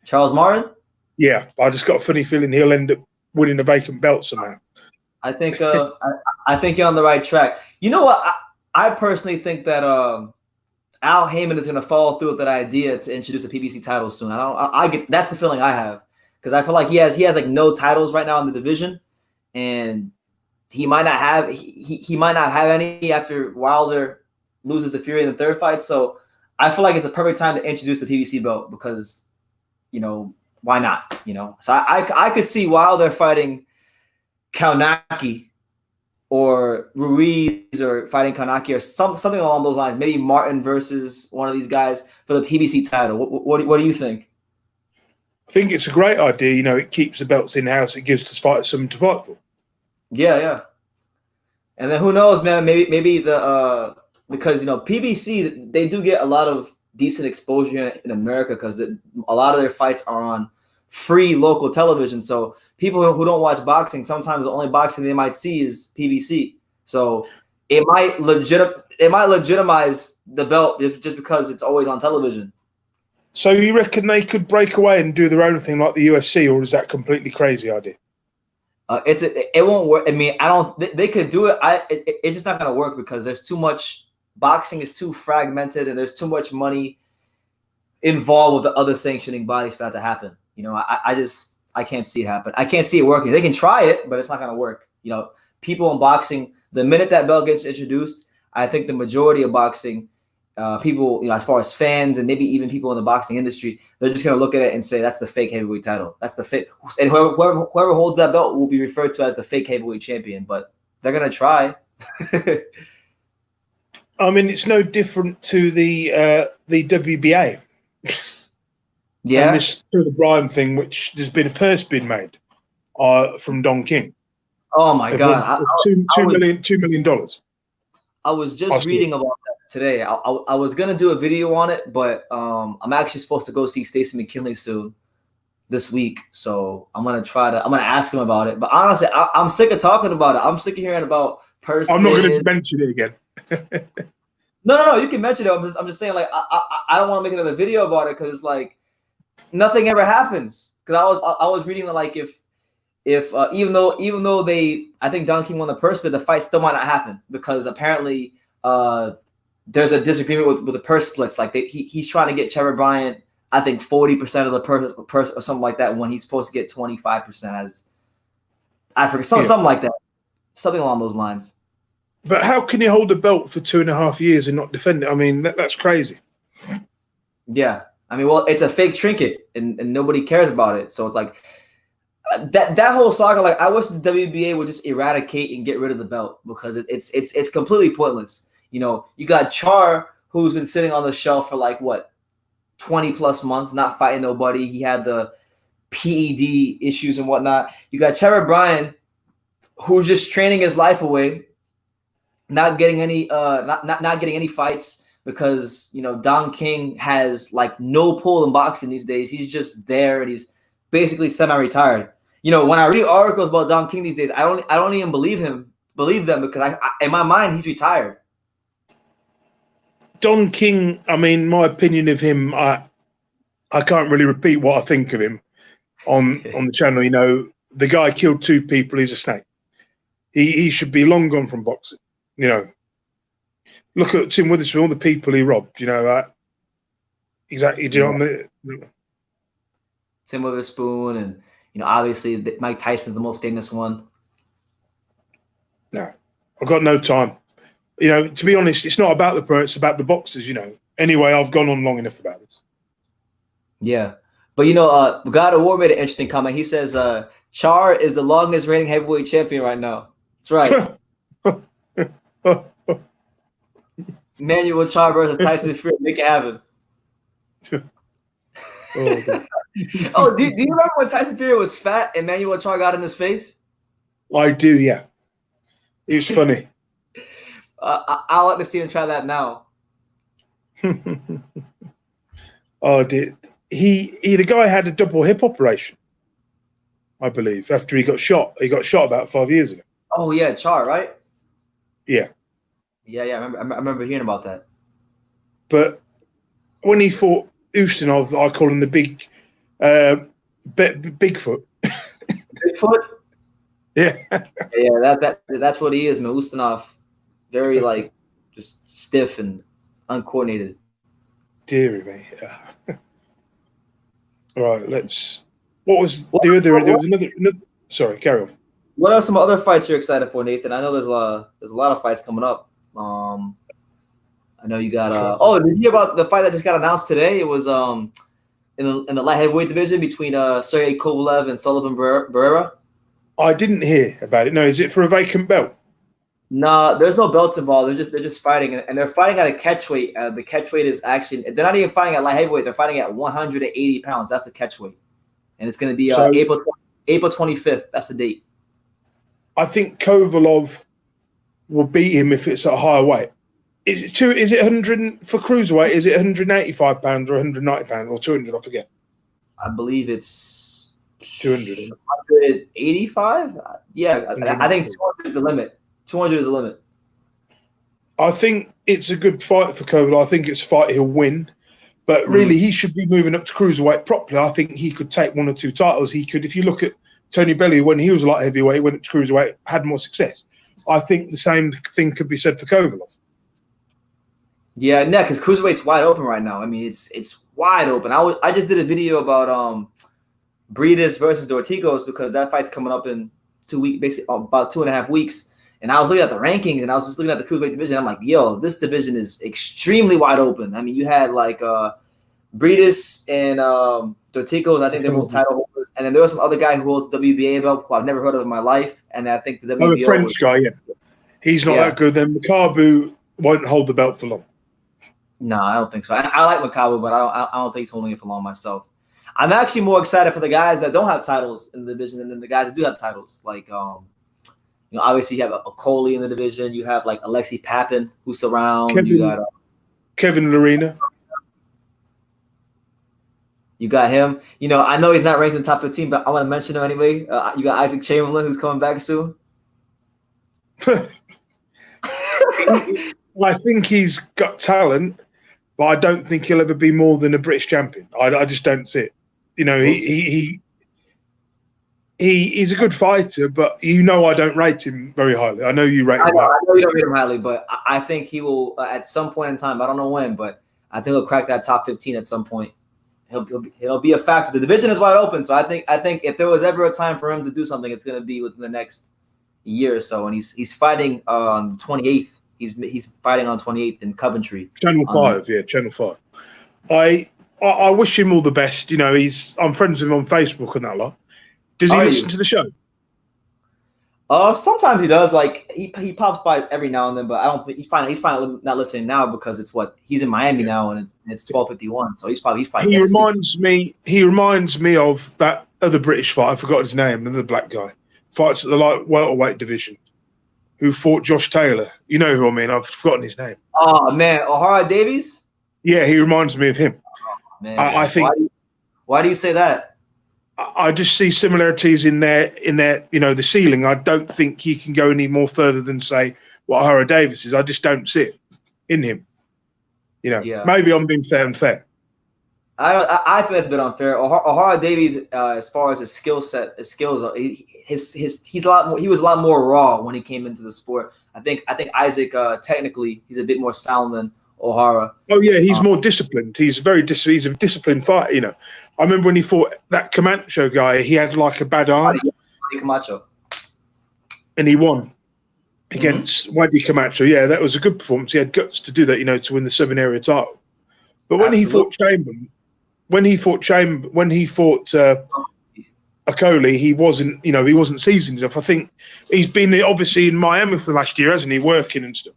Charles Martin? Yeah, I just got a funny feeling he'll end up winning a vacant belt somehow. I think I think you're on the right track. You know what? I personally think that Al Heyman is going to follow through with that idea to introduce a PBC title soon. I get that's the feeling I have because I feel like he has like no titles right now in the division, and he might not have any after Wilder loses to Fury in the third fight. So I feel like it's the perfect time to introduce the PBC belt because, you know, why not? You know, so I could see Wilder fighting Kaunaki or Ruiz or fighting Kaunaki or something along those lines. Maybe Martin versus one of these guys for the PBC title. What do you think? I think it's a great idea. You know, it keeps the belts in-house. It gives the fighters something to fight for. Yeah. And then who knows, man? Maybe the because you know PBC they do get a lot of decent exposure in America because a lot of their fights are on free local television. So people who don't watch boxing, sometimes the only boxing they might see is PBC. So it might legitimize the belt just because it's always on television. So you reckon they could break away and do their own thing like the UFC, or is that a completely crazy idea? It won't work. I mean, they could do it. It's just not going to work because there's too much. Boxing is too fragmented, and there's too much money involved with the other sanctioning bodies for that to happen. You know, I can't see it happen. I can't see it working. They can try it, but it's not going to work. You know, people in boxing, the minute that belt gets introduced, I think the majority of boxing people, you know, as far as fans and maybe even people in the boxing industry, they're just going to look at it and say that's the fake heavyweight title. That's the fake, and whoever holds that belt will be referred to as the fake heavyweight champion. But they're going to try. I mean, it's no different to the WBA. Yeah, and this Bryan thing, which there's been a purse been made from Don King. Oh my God! $2 million. I was just reading about that today. I was gonna do a video on it, but I'm actually supposed to go see Stacey McKinley soon this week, so I'm gonna ask him about it. But honestly, I'm sick of talking about it. I'm sick of hearing about person. I'm not going to mention it again. No, you can mention it. I'm just saying, like, I don't want to make another video about it because it's like nothing ever happens. Because I was reading that, like, if even though I think Don King won the purse, but the fight still might not happen because apparently there's a disagreement with the purse splits. Like he's trying to get Trevor Bryant, I think 40% of the purse or something like that, when he's supposed to get 25%. As I forget something like that, something along those lines. But how can you hold the belt for 2.5 years and not defend it? I mean, that's crazy. Yeah, I mean, well, it's a fake trinket, and nobody cares about it. So it's like that whole saga. Like, I wish the WBA would just eradicate and get rid of the belt because it's completely pointless. You know, you got Char, who's been sitting on the shelf for like what 20+ months, not fighting nobody. He had the PED issues and whatnot. You got Trevor Bryant, who's just training his life away, not getting any not getting any fights because, you know, Don King has like no pull in boxing these days. He's just there and he's basically semi-retired. You know, when I read articles about Don King these days, I don't even believe them because I in my mind he's retired. Don King, I mean, my opinion of him, I can't really repeat what I think of him on the channel. You know, the guy killed 2 people. He's a snake. He should be long gone from boxing. You know, look at Tim Witherspoon, all the people he robbed. You know, exactly. Do you know what I mean? Tim Witherspoon, and you know, obviously Mike Tyson's the most famous one. No, I've got no time. You know, to be honest, it's not about the pro, it's about the boxers. You know. Anyway, I've gone on long enough about this. Yeah, but you know, God of War made an interesting comment. He says, "Char is the longest reigning heavyweight champion right now." That's right. Manuel Char versus Tyson Fury. Make it happen. Oh, do you remember when Tyson Fury was fat and Manuel Char got in his face? I do, yeah. It was funny. I like to see him try that now. Oh, the guy had a double hip operation, I believe, after he got shot. He got shot about 5 years ago. Oh yeah, Char, right? Yeah. Yeah. I remember hearing about that. But when he fought Ustinov, I call him the big Bigfoot. Bigfoot? Yeah. Yeah, that's what he is, man. Ustinov. Very like just stiff and uncoordinated. Deary me. Yeah. Right, what was the other? There was another. Sorry, carry on. What are some other fights you're excited for, Nathan? I know there's a lot of fights coming up. I know you got. Oh, did you hear about the fight that just got announced today? It was in the light heavyweight division between Sergey Kovalev and Sullivan Barrera. I didn't hear about it. No, is it for a vacant belt? No, there's no belts involved. They're just fighting, and they're fighting at a catchweight. The catchweight is actually they're not even fighting at light heavyweight. They're fighting at 180 pounds. That's the catchweight, and it's going to be April 25th. That's the date. I think Kovalev will beat him if it's at a higher weight. Is it 100 for cruiserweight? Is it 185 pounds or 190 pounds or 200? I forget. I believe it's 200. 185. Yeah, I think 200 is the limit. 200 is the limit. I think it's a good fight for Kovalev. I think it's a fight he'll win. But really, he should be moving up to cruiserweight properly. I think he could take 1 or 2 titles. He could, if you look at Tony Bellew, when he was a light heavyweight, went to cruiserweight, had more success. I think the same thing could be said for Kovalev. Yeah, no, because cruiserweight's wide open right now. I mean, it's wide open. I just did a video about Breedis versus Dorticos because that fight's coming up in 2 weeks, basically about 2.5 weeks. And I was looking at the rankings, and I was just looking at the cruiserweight division. I'm like, yo, this division is extremely wide open. I mean, you had like Breedis and Dorticos. I think they're both title holders. And then there was some other guy who holds the WBA belt who I've never heard of in my life. And I think the WBA. A French guy, yeah. He's not that good. Then Makabu won't hold the belt for long. No, I don't think so. I like Makabu, but I don't think he's holding it for long myself. I'm actually more excited for the guys that don't have titles in the division than the guys that do have titles. Like You know, obviously you have a Coley in the division. You have like Alexei Papin who's around. Kevin Lorena. You got him. You know, I know he's not ranked in the top 15, but I want to mention him anyway. You got Isaac Chamberlain who's coming back soon. I think he's got talent, but I don't think he'll ever be more than a British champion. I just don't see it. You know, he's a good fighter, but you know I don't rate him very highly. I know you rate him highly. I know you don't rate him highly, but I think he will at some point in time. I don't know when, but I think he'll crack that top 15 at some point. He'll be a factor. The division is wide open, so I think if there was ever a time for him to do something, it's going to be within the next year or so. And he's fighting on 28th. He's fighting on 28th in Coventry. Channel 5, Channel 5. I wish him all the best. You know, I'm friends with him on Facebook and that lot. Does he listen to the show? Sometimes he does. Like he pops by every now and then, but I don't think he's finally not listening now because he's in Miami now and it's 12:51. So he's probably. He reminds me of that other British fighter. I forgot his name. Another black guy fights at the light welterweight division, who fought Josh Taylor. You know who I mean? I've forgotten his name. Oh man, O'Hara Davies. Yeah, he reminds me of him. Oh, man, I think. Why do you say that? I just see similarities in their, you know, the ceiling. I don't think he can go any more further than say what O'Hara Davis is. I just don't see it in him. You know, maybe I'm being fair and fair. I think that's a bit unfair. O'Hara Davies, as far as his skill set, his skills, he was a lot more raw when he came into the sport. I think Isaac technically he's a bit more sound than O'Hara. Oh yeah, he's more disciplined. He's he's a disciplined fighter. You know, I remember when he fought that Camacho guy. He had like a bad arm. Camacho, and he won against Whyte Camacho. Yeah, that was a good performance. He had guts to do that. You know, to win the Southern Area title. But when he fought Chamberlain, when he fought Akoli, he wasn't seasoned enough. I think he's been obviously in Miami for the last year, hasn't he? Working and stuff.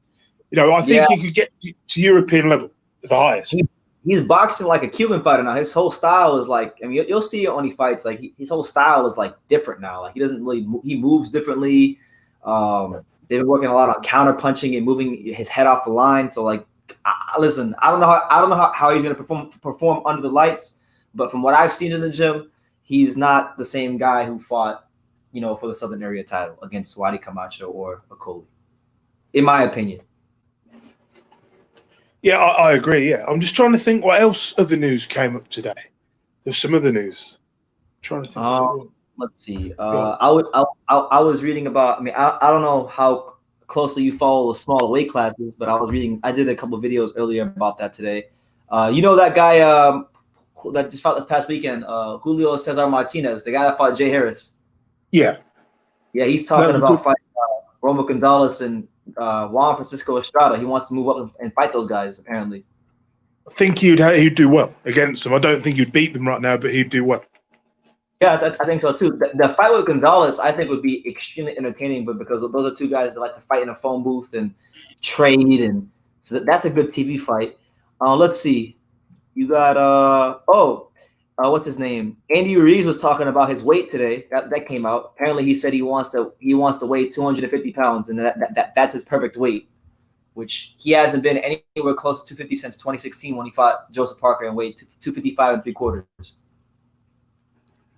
You know, I think he could get to European level at the highest. He's boxing like a Cuban fighter now. His whole style is like, I mean, you'll see it when he fights. Like his whole style is like different now. Like he moves differently. They've been working a lot on counter punching and moving his head off the line. So like, listen, I don't know how he's going to perform under the lights, but from what I've seen in the gym, he's not the same guy who fought, you know, for the Southern Area title against Whyte Camacho or Akoli, in my opinion. Yeah, I agree. Yeah, I'm just trying to think what else other news came up today. There's some other news. I'm trying to think. Let's see. I was reading about. I mean, I don't know how closely you follow the smaller weight classes, but I did a couple of videos earlier about that today. You know that guy that just fought this past weekend, Julio Cesar Martinez, the guy that fought Jay Harris. Yeah. Yeah, he's talking about fighting Romo Gonzalez and Juan Francisco Estrada. He wants to move up and fight those guys, apparently. I think he'd do well against them. I don't think he'd beat them right now, but he'd do well. Yeah, I think so too. The fight with Gonzalez, I think, would be extremely entertaining, but because those are two guys that like to fight in a phone booth and trade, and so that's a good TV fight. Let's see. You got what's his name? Andy Ruiz was talking about his weight today. That came out. Apparently, he said he wants to weigh 250 pounds, and that's his perfect weight, which he hasn't been anywhere close to 250 since 2016 when he fought Joseph Parker and weighed 255 3/4.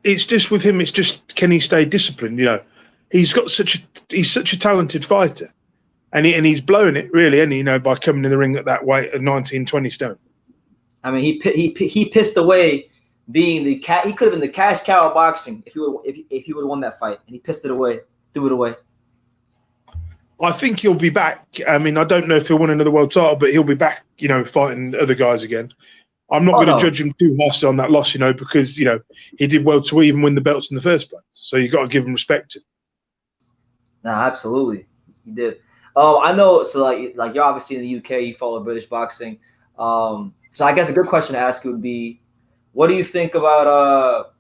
It's just with him. It's just, can he stay disciplined? You know, he's such a talented fighter, and he's blowing it really, and you know, by coming in the ring at that weight of 19, 20 stone. I mean, he pissed away being the cat. He could have been the cash cow of boxing if he would have won that fight, and he pissed it away, threw it away. I think he'll be back. I mean, I don't know if he'll win another world title, but he'll be back. You know, fighting other guys again. I'm not going to judge him too harshly on that loss, you know, because, you know, he did well to even win the belts in the first place. So you got to give him respect. No, absolutely. He did. I know. So like you're obviously in the UK, you follow British boxing. So I guess a good question to ask you would be, what do you think about,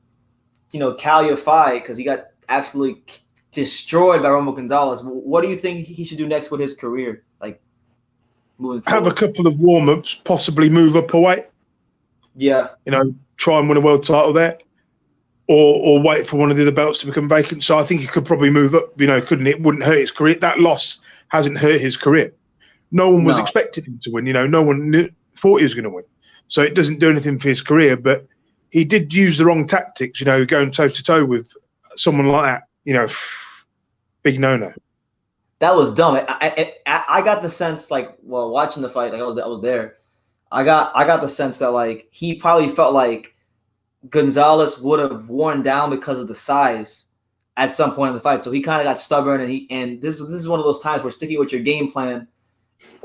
Kell fight? Because he got absolutely destroyed by Romo Gonzalez. What do you think he should do next with his career? Like moving forward? Have a couple of warm-ups, possibly move up a weight. Yeah. You know, try and win a world title there. or wait for one of the other belts to become vacant. So I think he could probably move up, couldn't it? It wouldn't hurt his career. That loss hasn't hurt his career. No one was expecting him to win, no one thought he was going to win. So it doesn't do anything for his career, but he did use the wrong tactics, going toe-to-toe with someone like that, big no-no. That was dumb. I got the sense, watching the fight, I was there. I got the sense that, he probably felt like Gonzalez would have worn down because of the size at some point in the fight. So he kind of got stubborn, and this is one of those times where sticking with your game plan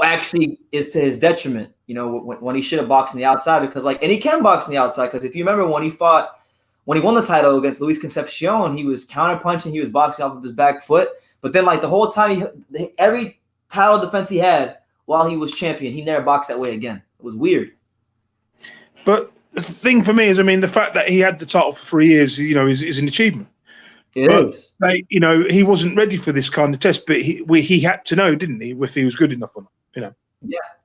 actually is to his detriment, when he should have boxed on the outside, because and he can box on the outside, because if you remember when he won the title against Luis Concepcion, he was counter punching, he was boxing off of his back foot, but then the whole time, every title defense he had while he was champion, he never boxed that way again. It was weird. But the thing for me is, the fact that he had the title for 3 years, is an achievement. It is. He wasn't ready for this kind of test, but he had to know, didn't he, if he was good enough or not,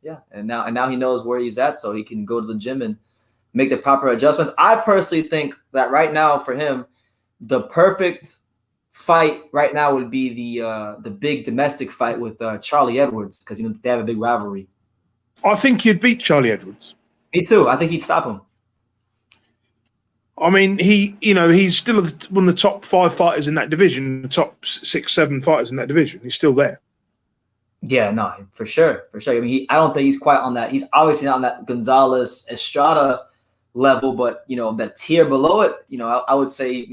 Yeah. And now he knows where he's at, so he can go to the gym and make the proper adjustments. I personally think that right now for him, the perfect fight right now would be the big domestic fight with Charlie Edwards, because they have a big rivalry. I think he'd beat Charlie Edwards. Me too. I think he'd stop him. He's still one of the top 5 fighters in that division, the top 6, 7 fighters in that division. He's still there. Yeah, no, for sure. I don't think he's quite on that. He's obviously not on that Gonzalez Estrada level, but that tier below it, I would say,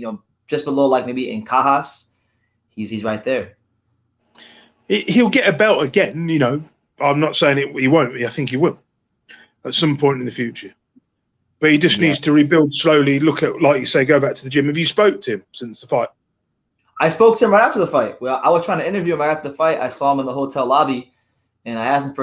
just below maybe in Cajas, he's right there. He'll get a belt again, I'm not saying he won't. I think he will at some point in the future. But he just needs to rebuild slowly, look at, like you say, go back to the gym. Have you spoke to him since the fight? I spoke to him right after the fight. Well, I was trying to interview him right after the fight. I saw him in the hotel lobby, and I asked him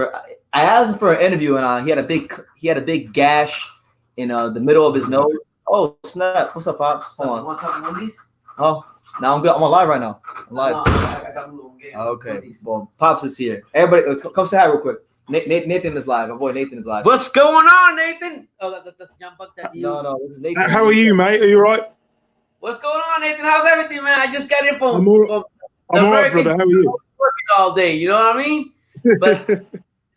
for an interview, and he had a big gash in the middle of his nose. Oh snap! What's up, Pop? Hold on. Want to talk Wendy's? Oh, no, I'm good. I'm on live right now. I'm live. No, I got a little game. Okay. Well, Pops is here. Everybody, come say hi real quick. Nathan is live. My boy Nathan is live. What's going on, Nathan? Oh, that's Young Buck. That you. No, this is Nathan. How are you, mate? Are you all right? What's going on, Nathan? How's everything, man? I just got in from. I'm all right, brother. How are you? Working all day, you know what I mean? But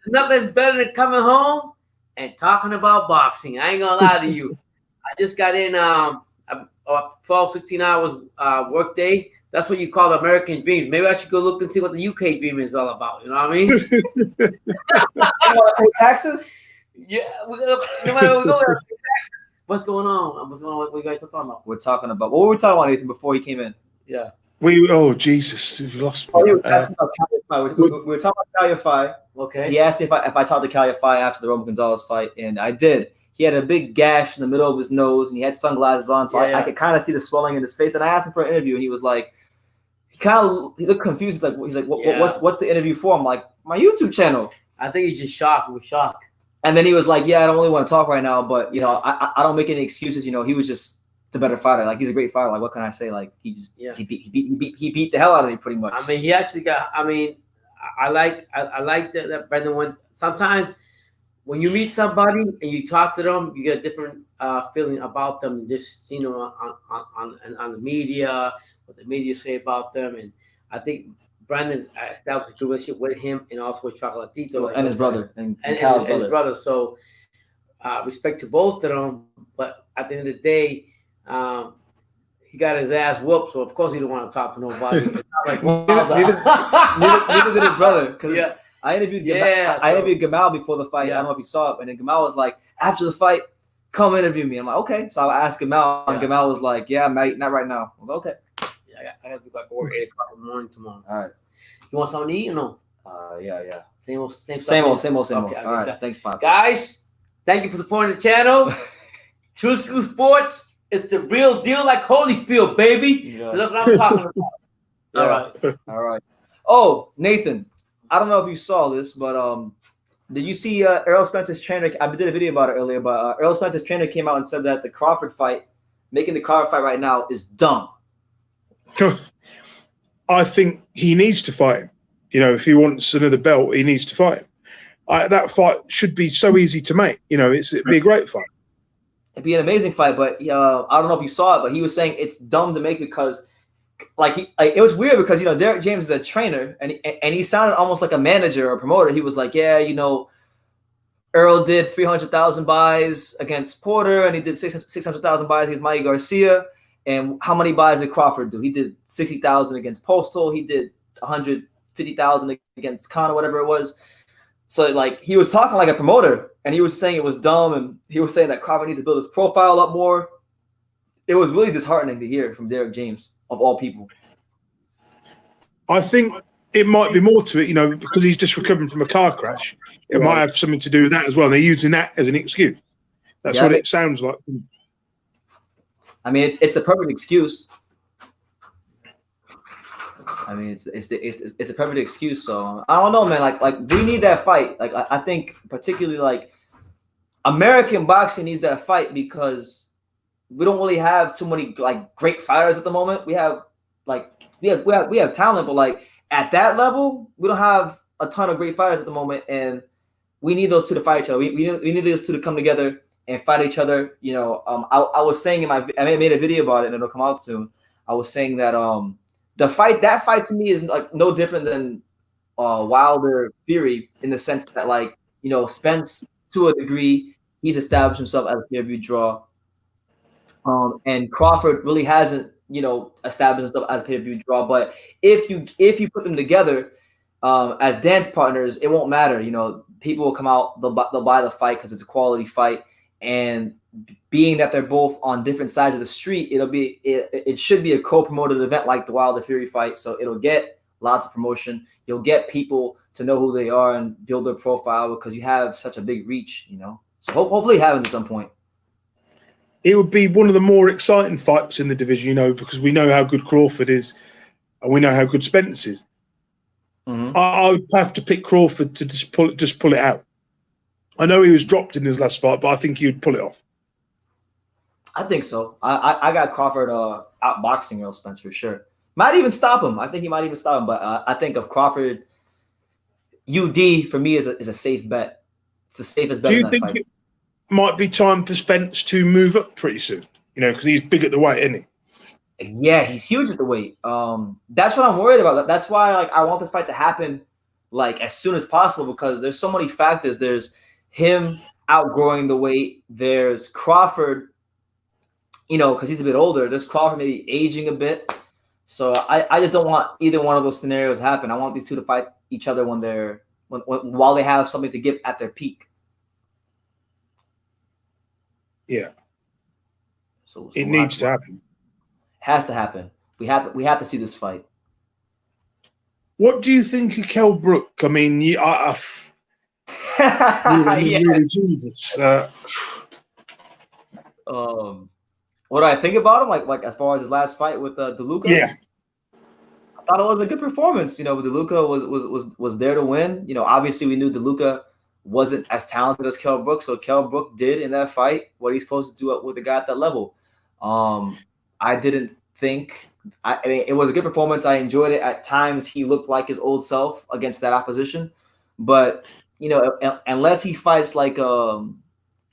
nothing better than coming home and talking about boxing. I ain't gonna lie to you. I just got in 12, 16 hours work day. That's what you call the American dream. Maybe I should go look and see what the UK dream is all about. You know what I mean? You want to pay taxes? Yeah. No matter what, what's going on? What you guys are talking about? What were we talking about, Nathan, before he came in? Yeah. Oh Jesus, we've lost. We were talking about Calify. Okay. He asked me if I talked to Calify after the Roman Gonzalez fight, and I did. He had a big gash in the middle of his nose, and he had sunglasses on, so I could kind of see the swelling in his face. And I asked him for an interview, and he was like, he looked confused. He's like, what's the interview for? I'm like, my YouTube channel. I think he's just shocked. With shock. And then he was like, yeah, I don't really want to talk right now, but I don't make any excuses. He was just a better fighter. He's a great fighter. What can I say? He just he beat the hell out of me pretty much. He actually got. I like that Brendan went. Sometimes when you meet somebody and you talk to them, you get a different feeling about them. Just on the media, what the media say about them, and I think Brandon established a good relationship with him and also with Chocolatito and his brother and his brother. So respect to both of them, but at the end of the day, he got his ass whooped. So of course he don't want to talk to nobody. Neither did his brother. Because I interviewed Gamal before the fight. I don't know if you saw it, and then Gamal was like, after the fight, come interview me. I'm like, okay. So I asked Gamal, and Gamal was like, yeah, mate, not right now. I was like, okay. I got to be back at work 8 o'clock in the morning tomorrow. All right. You want something to eat or no? Yeah. Same old. Okay, All right. Thanks, Pop. Guys, thank you for supporting the channel. True School Sports, it's the real deal, like Holyfield, baby. Yeah. So that's what I'm talking about. All right. Oh, Nathan, I don't know if you saw this, but did you see Errol Spence's trainer? I did a video about it earlier, but Errol Spence's trainer came out and said that the Crawford fight, making the Crawford fight right now, is dumb. I think he needs to fight him. If he wants another belt, he needs to fight him. That fight should be so easy to make. It'd be a great fight. it'd be an amazing fight. But I don't know if you saw it, but he was saying it's dumb to make because it was weird because Derek James is a trainer and he sounded almost like a manager or a promoter. He was like, yeah, Earl did 300,000 buys against Porter, and he did 600,000 buys against Mikey Garcia. And how many buys did Crawford do? He did 60,000 against Postal. He did 150,000 against Conor, whatever it was. So he was talking like a promoter, and he was saying it was dumb, and he was saying that Crawford needs to build his profile up more. It was really disheartening to hear from Derek James, of all people. I think it might be more to it, because he's just recovering from a car crash. It might have something to do with that as well. They're using that as an excuse. That's what it sounds like. I mean, it's the perfect excuse. I mean, it's a perfect excuse. So I don't know, man. Like we need that fight. Like I think particularly American boxing needs that fight because we don't really have too many great fighters at the moment. We have we have talent, but at that level, we don't have a ton of great fighters at the moment, and we need those two to fight each other. We need those two to come together and fight each other. I was saying I made a video about it, and it'll come out soon. I was saying that that fight to me is no different than Wilder Fury in the sense that Spence to a degree he's established himself as a pay-per-view draw, and Crawford really hasn't established himself as a pay-per-view draw. But if you put them together as dance partners, it won't matter. People will come out, they'll buy the fight because it's a quality fight, and being that they're both on different sides of the street, it should be a co-promoted event like the Wilder Fury fight. So it'll get lots of promotion. You'll get people to know who they are and build their profile because you have such a big reach. So hopefully it happens at some point. It would be one of the more exciting fights in the division, because we know how good Crawford is, and we know how good Spence is. Mm-hmm. I would have to pick Crawford to just pull it out. I know he was dropped in his last fight, but I think he would pull it off. I think so. I got Crawford outboxing Earl Spence for sure. Might even stop him. I think he might even stop him. But I think of Crawford, UD for me is a safe bet. It's the safest bet. Do you think it might be time for Spence to move up pretty soon? Because he's big at the weight, isn't he? Yeah, he's huge at the weight. That's what I'm worried about. That's why I want this fight to happen as soon as possible because there's so many factors. There's him outgrowing the weight. There's Crawford, because he's a bit older. There's Crawford maybe aging a bit. So I just don't want either one of those scenarios to happen. I want these two to fight each other while they have something to give at their peak. Yeah. So it needs to happen. Has to happen. We have to see this fight. What do you think of Kell Brook? I mean, really, Jesus. What do I think about him? Like as far as his last fight with DeLuca? Yeah, I thought it was a good performance. DeLuca was there to win. Obviously we knew DeLuca wasn't as talented as Kell Brook, so Kell Brook did in that fight what he's supposed to do with a guy at that level. I didn't think. I mean, it was a good performance. I enjoyed it. At times, he looked like his old self against that opposition. But unless he fights I don't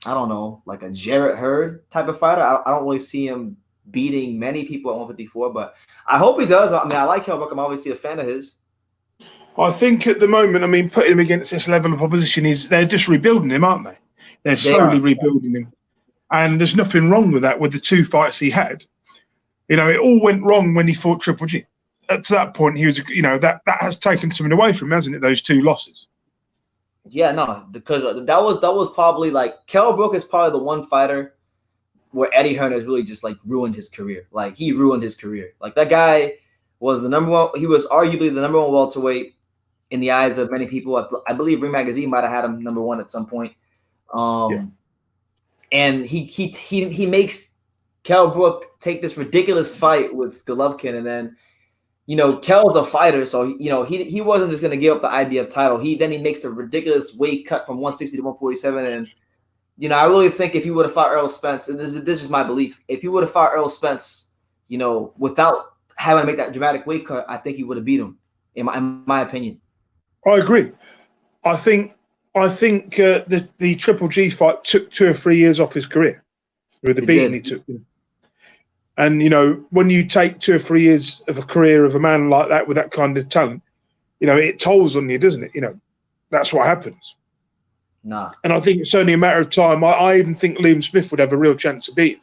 know, like a Jarrett Hurd type of fighter, I don't really see him beating many people at 154. But I hope he does. I mean, I like Kell Brook. I'm obviously a fan of his. I think at the moment, putting him against this level of opposition they're just rebuilding him, aren't they? They're slowly rebuilding him. And there's nothing wrong with that with the two fights he had. It all went wrong when he fought Triple G. At that point, he was, that has taken something away from him, hasn't it? Those two losses. Yeah, no, because that was probably Kell Brook is probably the one fighter where Eddie Hearn has really just ruined his career. He ruined his career. That guy was the number one. He was arguably the number one welterweight in the eyes of many people. I believe Ring Magazine might have had him number one at some point. And he makes Kell Brook take this ridiculous fight with Golovkin, and then Kell's a fighter, so he wasn't just gonna give up the IBF title. He makes the ridiculous weight cut from 160 to 147, and I really think if he would have fought Earl Spence, and this is my belief, if he would have fought Earl Spence, without having to make that dramatic weight cut, I think he would have beat him. In my opinion, I agree. I think the Triple G fight took 2 or 3 years off his career. with the He beating did. he took. And when you take 2 or 3 years of a career of a man like that with that kind of talent, it tolls on you, doesn't it? That's what happens. Nah. And I think it's only a matter of time. I even think Liam Smith would have a real chance of beating.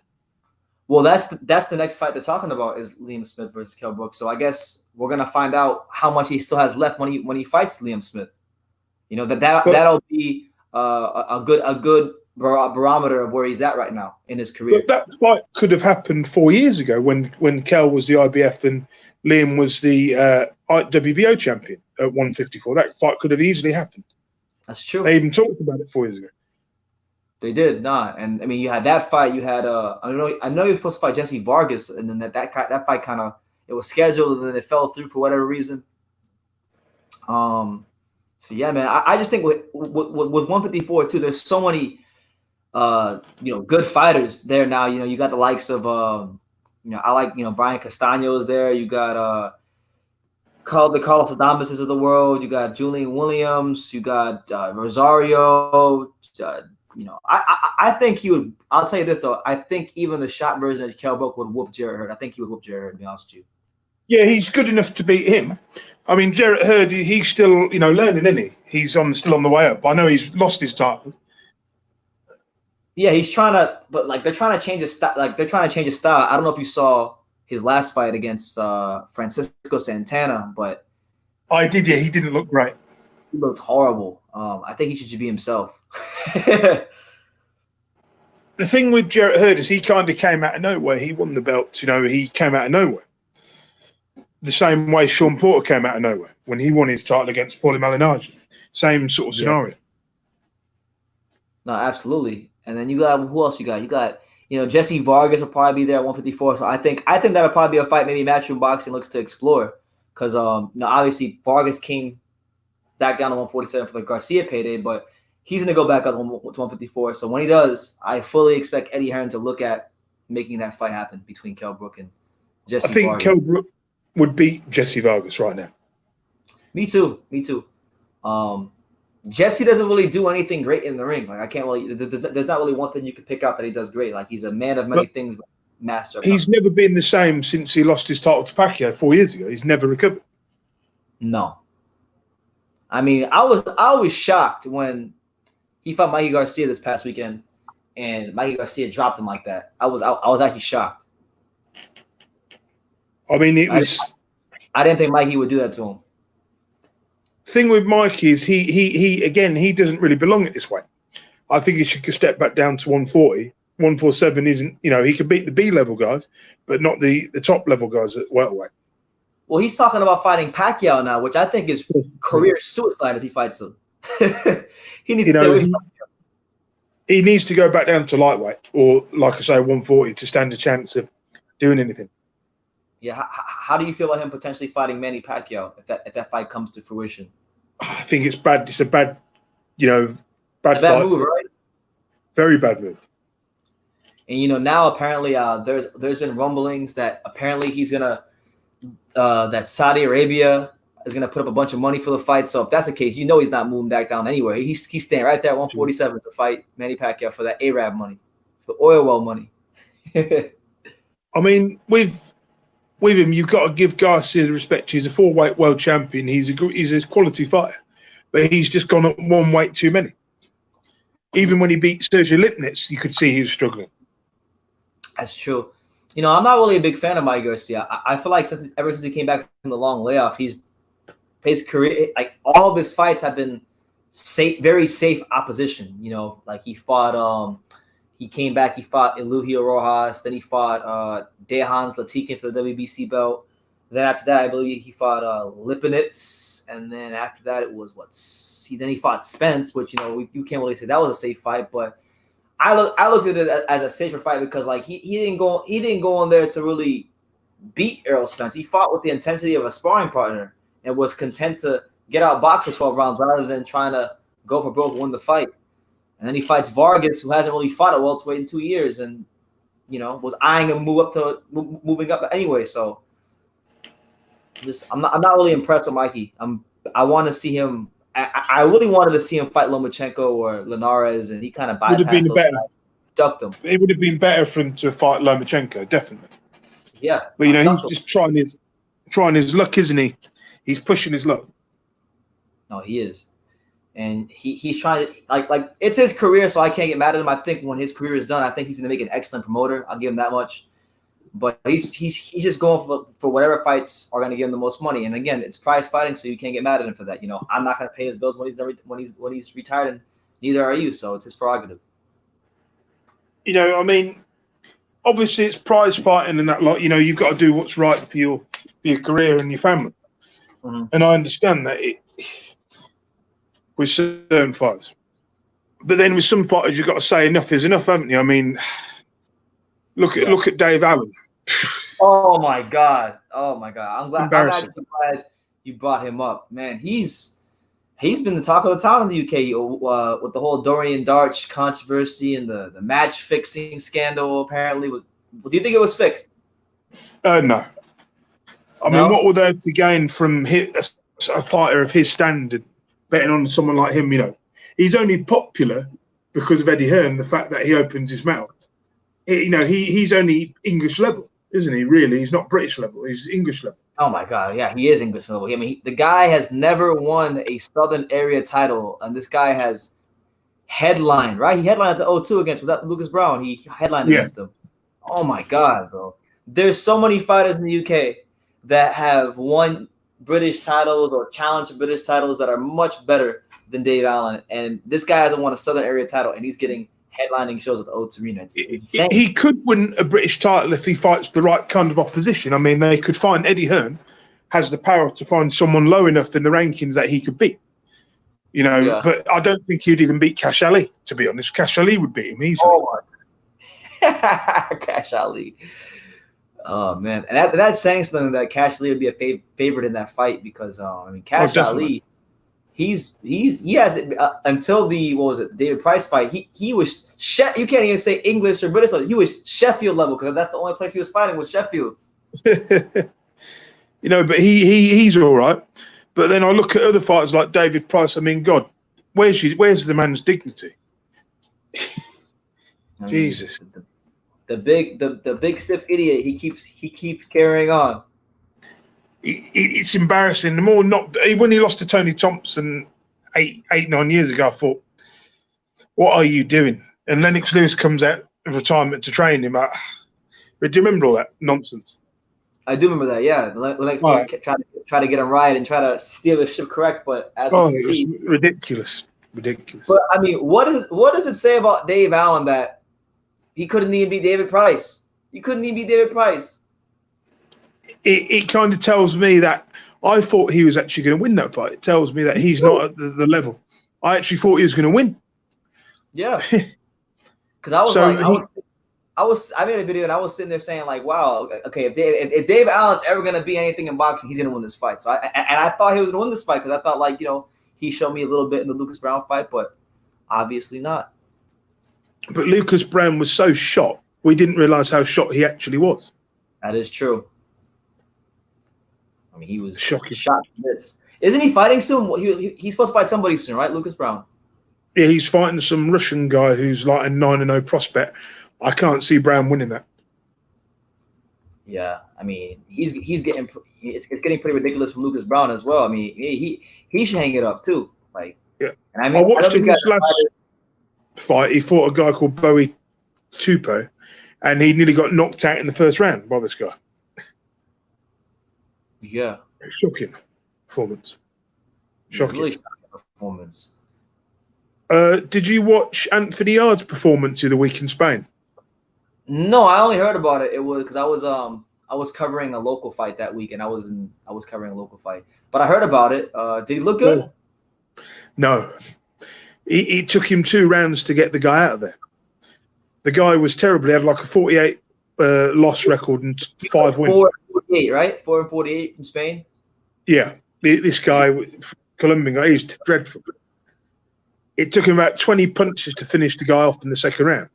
Well, that's the next fight they're talking about is Liam Smith versus Kell Brook. So I guess we're gonna find out how much he still has left when he fights Liam Smith. That'll be a good barometer of where he's at right now in his career. But that fight could have happened 4 years ago when Kell was the IBF and Liam was the WBO champion at 154. That fight could have easily happened. That's true. They even talked about it 4 years ago. They did not, and I mean, you had that fight. You had I know you were supposed to fight Jesse Vargas, and then that fight kind of it was scheduled, and then it fell through for whatever reason. So yeah, man, I just think with 154 too, there's so many good fighters there now. You got the likes of I like Brian Castano is there. You got the Carlos Adames of the world. You got Julian Williams. You got Rosario. I think he would. I'll tell you this though. I think even the shot version of Kell Brook would whoop Jarrett Hurd. I think he would whoop Jarrett Hurd. To be honest with you. Yeah, he's good enough to beat him. I mean, Jarrett Hurd, he's still learning, isn't he? He's still on the way up. I know he's lost his title. Yeah, he's trying to, but they're trying to change his style. They're trying to change his style. I don't know if you saw his last fight against Francisco Santana, but I did. Yeah, he didn't look great. He looked horrible. I think he should just be himself. The thing with Jarrett Hurd is he kind of came out of nowhere. He won the belt. He came out of nowhere. The same way Sean Porter came out of nowhere when he won his title against Paulie Malignaggi. Same sort of scenario. No, absolutely. And then you got who else you got? You got Jesse Vargas will probably be there at 154. So I think that'll probably be a fight maybe Matchroom Boxing looks to explore because obviously Vargas came back down to 147 for the Garcia payday, but he's gonna go back up to 154. So when he does, I fully expect Eddie Hearn to look at making that fight happen between Kell Brook and Jesse. I think Vargas. Kell Brook would beat Jesse Vargas right now. Me too. Jesse doesn't really do anything great in the ring. I can't really. There's not really one thing you can pick out that he does great. He's a man of many things, master. He's never been the same since he lost his title to Pacquiao 4 years ago. He's never recovered. No. I mean, I was shocked when he fought Mikey Garcia this past weekend, and Mikey Garcia dropped him like that. I was actually shocked. I mean, I didn't think Mikey would do that to him. Thing with Mikey is he doesn't really belong at this weight. I think he should step back down to 140. 147 isn't, he could beat the B level guys, but not the top level guys at welterweight. Well, he's talking about fighting Pacquiao now, which I think is career suicide if he fights him. He needs he needs to go back down to lightweight or, like I say, 140 to stand a chance of doing anything. Yeah, how do you feel about him potentially fighting Manny Pacquiao if that fight comes to fruition? I think it's bad. It's a bad, bad fight. Move, right? Very bad move. And now apparently there's been rumblings that apparently he's gonna that Saudi Arabia is gonna put up a bunch of money for the fight. So if that's the case, he's not moving back down anywhere. He's staying right there at 147 to fight Manny Pacquiao for that Arab money, for oil well money. I mean, with him, you've got to give Garcia the respect. He's a 4-weight world champion. He's a quality fighter, but he's just gone up 1 weight too many. Even when he beat Sergio Lipnitz, you could see he was struggling. That's true. I'm not really a big fan of Mikey Garcia. I feel like ever since he came back from the long layoff, his career, all of his fights have been safe, very safe opposition. He fought. He came back. He fought Eluhio Rojas. Then he fought Dehans Latikin for the WBC belt. Then after that, I believe he fought Lipinets. And then after that, it was then he fought Spence, which you can't really say that was a safe fight. But I looked at it as a safer fight because he didn't go in there to really beat Errol Spence. He fought with the intensity of a sparring partner and was content to get out boxed for 12 rounds rather than trying to go for broke, win the fight. And then he fights Vargas, who hasn't really fought at welterweight in 2 years, and was eyeing him moving up anyway. So, I'm not really impressed with Mikey. I want to see him. I really wanted to see him fight Lomachenko or Linares, and he kind of bypassed those guys. ducked him. It would have been better for him to fight Lomachenko, definitely. Yeah, But you know, ducked he's him. just trying his luck, isn't he? He's pushing his luck. No, he is, and he's trying to like it's his career, so I can't get mad at him. I think when his career is done, I think he's gonna make an excellent promoter. I'll give him that much. But he's just going for whatever fights are gonna give him the most money. And again, it's prize fighting, so you can't get mad at him for that. You know, I'm not gonna pay his bills when he's retired, and neither are you. So it's his prerogative. You know, I mean, obviously it's prize fighting and that lot. You know, you've got to do what's right for your career and your family. Mhm. And I understand that with certain fighters. But then with some fighters, you've got to say enough is enough, haven't you? I mean, look at Dave Allen. Oh my god! I'm glad. I'm Embarrassing. actually glad you brought him up, man. He's been the talk of the town in the UK with the whole Dorian Darch controversy and the match fixing scandal. Apparently, do you think it was fixed? No. I No? mean, what would they have to gain from a fighter of his standard betting on someone like him? You know, he's only popular because of Eddie Hearn, the fact that he opens his mouth. You know, he's only English level, isn't he? Really, he's not British level. He's English level. Oh my god, yeah, he is English level. I mean, the guy has never won a Southern area title, and this guy has headlined, right? He headlined at the O2 against without Lucas Brown. He headlined against him. Oh my god, bro. There's so many fighters in the UK that have won British titles or challenged British titles that are much better than Dave Allen, and this guy hasn't won a Southern area title, and he's getting headlining shows at the O2 Arena. It's insane. He could win a British title if he fights the right kind of opposition. I mean, they could find Eddie Hearn has the power to find someone low enough in the rankings that he could beat. You know, but I don't think he'd even beat Cash Ali, to be honest. Cash Ali would beat him easily. Oh my Cash Ali. Oh man, and that's saying something that Cash Ali would be a favorite in that fight because I mean Cash Ali, he has until the David Price fight. He was you can't even say English or British level. He was Sheffield level because that's the only place he was fighting was Sheffield. You know, but he's all right. But then I look at other fighters like David Price. I mean, God, where's the man's dignity? Jesus. The big stiff idiot. He keeps carrying on. It's embarrassing. The more when he lost to Tony Thompson 9 years ago, I thought, what are you doing? And Lennox Lewis comes out of retirement to train him. But do you remember all that nonsense? I do remember that. Yeah, Lennox Lewis try to get him right and try to steer the ship correct, but as we can see, it was ridiculous. But I mean, what does it say about Dave Allen that he couldn't even beat David Price? He couldn't even beat David Price. It kind of tells me that I thought he was actually going to win that fight. It tells me that he's not at the level. I actually thought he was going to win. Yeah, because I made a video and I was sitting there saying like, wow, okay, if Dave Allen's ever going to be anything in boxing, he's going to win this fight. So I thought he was going to win this fight because I thought like, you know, he showed me a little bit in the Lucas Brown fight, but obviously not. But Lucas Brown was so shot, we didn't realize how shot he actually was. That is true. I mean, he was shocking. Shot to bits. Isn't he fighting soon? He's supposed to fight somebody soon, right? Lucas Brown. Yeah, he's fighting some Russian guy who's like a 9-0 prospect. I can't see Brown winning that. Yeah, I mean, it's getting pretty ridiculous from Lucas Brown as well. I mean, he should hang it up too. Like, yeah. And I mean, I watched him this last fight. He fought a guy called Bowie Tupou, and he nearly got knocked out in the first round by this guy. Yeah, shocking performance. Shocking. Really shocking performance. Did you watch Anthony Yard's performance the other week in Spain? No, I only heard about it. It was because I was covering a local fight that week, and I was covering a local fight. But I heard about it. Did he look good? No. It took him 2 rounds to get the guy out of there. The guy was terrible. He had like a 48 loss record and 5 wins. 4-48, right? 4-48 from Spain. Yeah, this guy, Colombian guy, he's dreadful. It took him about 20 punches to finish the guy off in the second round.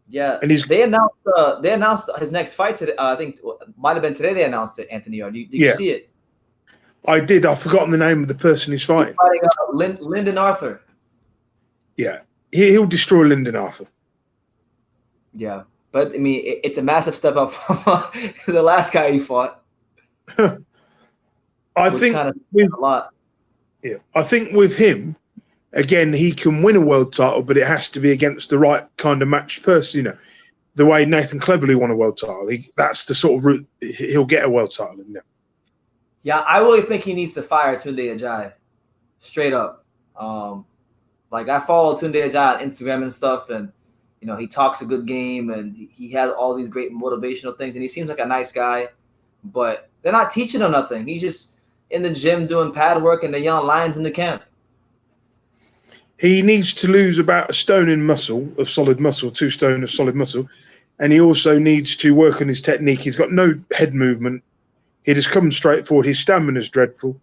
Yeah, and they announced his next fight today. I think might have been today. They announced it. Anthony Yard. Did you see it? I did. I've forgotten the name of the person he's fighting. Lyndon Arthur. Yeah, he'll destroy Lyndon Arthur. Yeah, but I mean, it's a massive step up from the last guy he fought. I which think kind of with a lot. yeah, I think with him, again, he can win a world title, but it has to be against the right kind of matched person. You know, the way Nathan Cleverly won a world title, that's the sort of route he'll get a world title. You know? Yeah, I really think he needs to fire Tunde Ajayi, straight up. Like I follow Tunde Ajayi on Instagram and stuff, and you know he talks a good game, and he has all these great motivational things, and he seems like a nice guy. But they're not teaching him nothing. He's just in the gym doing pad work, and the young lions in the camp. He needs to lose about a stone in muscle, of solid muscle, 2 stone of solid muscle, and he also needs to work on his technique. He's got no head movement. He just comes straight forward. His stamina's dreadful.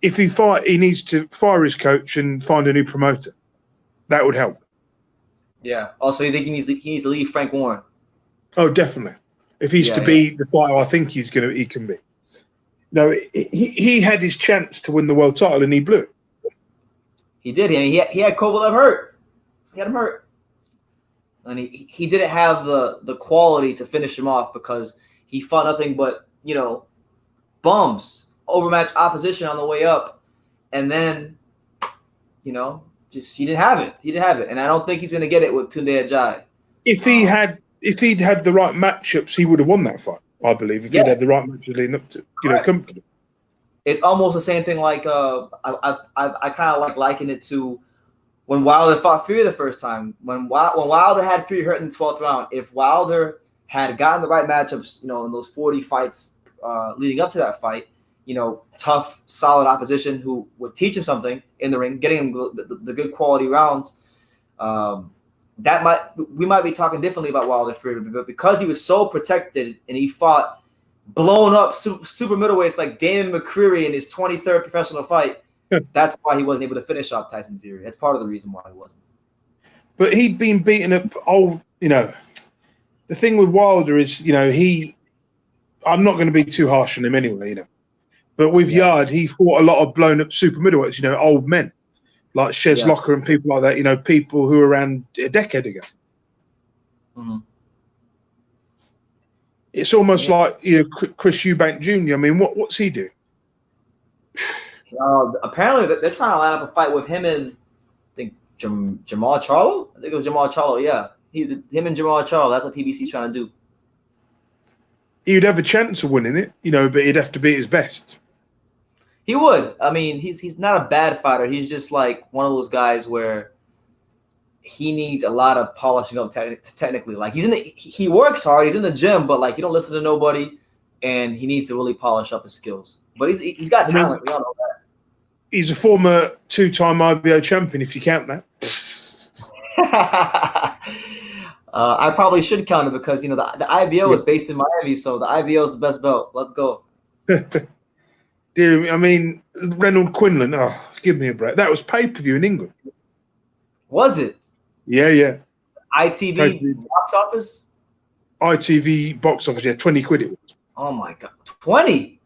If he needs to fire his coach and find a new promoter. That would help. Yeah. Also, you think he needs to leave Frank Warren? Oh, definitely. If he's to be the fighter, I think he can be. No, he had his chance to win the world title and he blew it. He did. I mean, he had Kovalev hurt. He had him hurt, and he didn't have the quality to finish him off because he fought nothing but bums, overmatched opposition on the way up, and then just he didn't have it. He didn't have it, and I don't think he's going to get it with Tunde Ajayi. If he'd had the right matchups, he would have won that fight. I believe if he'd had the right matchups leading up to comfortably. It's almost the same thing. Like I kind of liken it to when Wilder fought Fury the first time. When Wilder had Fury hurt in the 12th round, if Wilder had gotten the right matchups, in those 40 fights leading up to that fight, tough, solid opposition who would teach him something in the ring, getting him the good quality rounds. We might be talking differently about Wilder Fury, but because he was so protected and he fought blown up super middleweights like Damon McCreary in his 23rd professional fight, that's why he wasn't able to finish off Tyson Fury. That's part of the reason why he wasn't. But he'd been beaten up old, the thing with Wilder is, I'm not going to be too harsh on him anyway, But with Yard, he fought a lot of blown up super middleweights, old men like Shez Locker and people like that, people who were around a decade ago. Mm-hmm. It's almost like Chris Eubank Jr. I mean, what's he doing? Apparently, they're trying to line up a fight with him and I think Jamal Charlo. I think it was Jamal Charlo. Yeah, him and Jamal Charlo. That's what PBC's trying to do. He would have a chance of winning it, but he'd have to be at his best. He would. I mean, he's not a bad fighter. He's just like one of those guys where he needs a lot of polishing up technically. Like he works hard. He's in the gym, but like he don't listen to nobody, and he needs to really polish up his skills. But he's got talent. We all know that. He's a former 2-time IBO champion, if you count that. I probably should count it because the IBO is based in Miami, so the IBO is the best belt. Let's go. Dear me, I mean, Reynold Quinlan. Oh, give me a break. That was pay-per-view in England. Was it? Yeah. ITV box office? ITV box office, yeah, 20 quid it was. Oh my God. 20?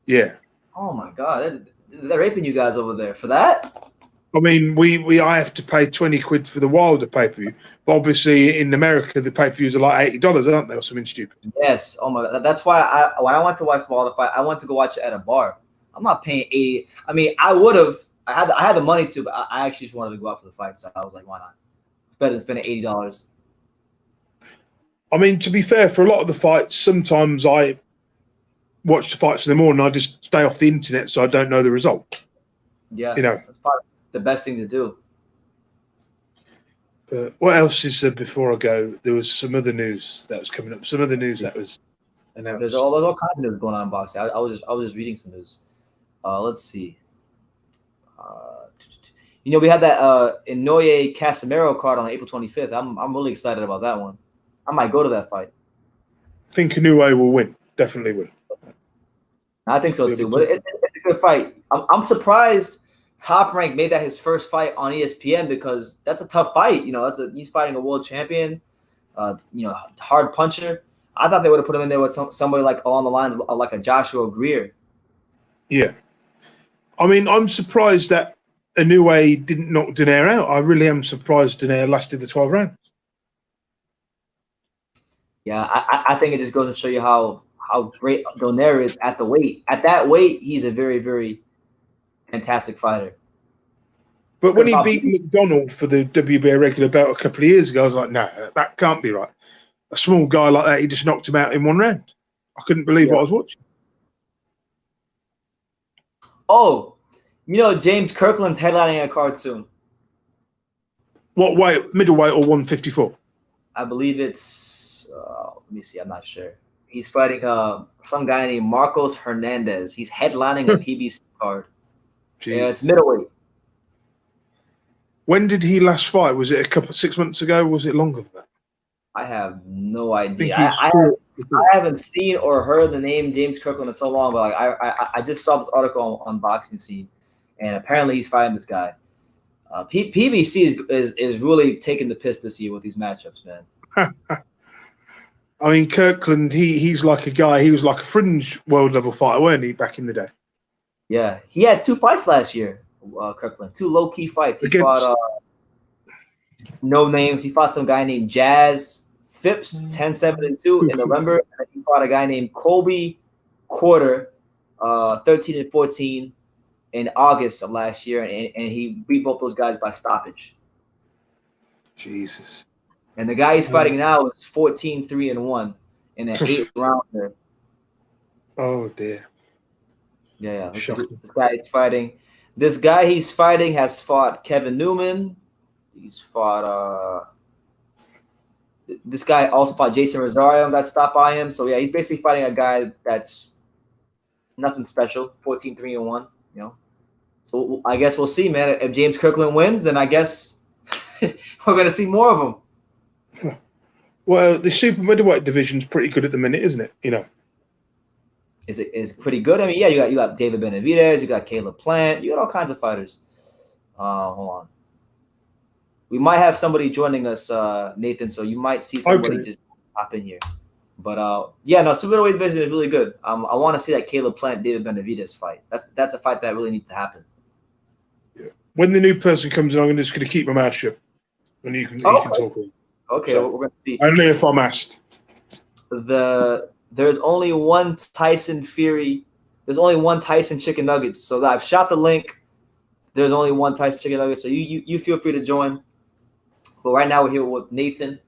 Yeah. Oh my God. They're raping you guys over there for that? I mean, I have to pay 20 quid for the Wilder pay-per-view. But obviously in America the pay-per-views are like $80, aren't they? Or something stupid. Yes. Oh my God. That's why when I went to watch Wilder fight, I went to go watch it at a bar. I'm not paying 80. I mean, I would have. I had the money to, but I actually just wanted to go out for the fight, so I was like, why not? It's better than spending $80. I mean, to be fair, for a lot of the fights, sometimes I watch the fights in the morning. I just stay off the internet, so I don't know the result. Yeah, that's probably the best thing to do. But what else is there before I go? There was some other news that was coming up. Some other news that was announced. There's all kinds of news going on in boxing. I was just reading some news. Let's see. We had that Inoue Casemiro card on April 25th. I'm really excited about that one. I might go to that fight. I think Inoue will win. Definitely will. I think so too. But it's a good fight. I'm surprised Top Rank made that his first fight on ESPN because that's a tough fight. He's fighting a world champion. Hard puncher. I thought they would have put him in there with somebody like along the lines of like a Joshua Greer. Yeah. I mean, I'm surprised that Inoue didn't knock Donaire out. I really am surprised Donaire lasted the 12 rounds. Yeah, I think it just goes to show you how great Donaire is at the weight. At that weight, he's a very, very fantastic fighter. But when he beat McDonald for the WBA regular belt a couple of years ago, I was like, no, that can't be right. A small guy like that, he just knocked him out in one round. I couldn't believe what I was watching. Oh, James Kirkland headlining a cartoon. What weight? Middleweight or 154? I believe it's. Let me see. I'm not sure. He's fighting some guy named Marcos Hernandez. He's headlining a PBC card. Jesus. Yeah, it's middleweight. When did he last fight? Was it 6 months ago? Was it longer than that? I have no idea. I haven't seen or heard the name James Kirkland in so long, but I just saw this article on Boxing Scene, and apparently he's fighting this guy. PBC is really taking the piss this year with these matchups, man. I mean, Kirkland, he's like a guy. He was like a fringe world level fighter, weren't he, back in the day? Yeah, he had 2 fights last year. Kirkland, 2 low key fights. He fought no names. He fought some guy named Jazz Phipps, 10-7-2 in November, and he fought a guy named Colby Quarter, 13-14 in August of last year, and he beat both those guys by stoppage. Jesus. And the guy he's fighting now is 14-3-1 in an 8th rounder. Oh dear. Yeah. This guy he's fighting has fought Kevin Newman. He's fought this guy also fought Jason Rosario and got stopped by him. So yeah, he's basically fighting a guy that's nothing special, 14-3-1, So I guess we'll see, man. If James Kirkland wins, then I guess we're gonna see more of him. Well, the super middleweight division's pretty good at the minute, isn't it? Is pretty good. I mean, yeah, you got David Benavidez, you got Caleb Plant, you got all kinds of fighters. Hold on. We might have somebody joining us, Nathan, so you might see somebody just pop in here. But super middleweight division is really good. I want to see that Caleb Plant David Benavidez fight. That's a fight that really needs to happen. Yeah. When the new person comes in, I'm just going to keep my mouth shut, and you can talk. Okay, so, we're going to see. Only if I'm asked. There's only one Tyson Fury. There's only one Tyson Chicken Nuggets. So I've shot the link. There's only one Tyson Chicken Nuggets. So you feel free to join. But right now we're here with Nathan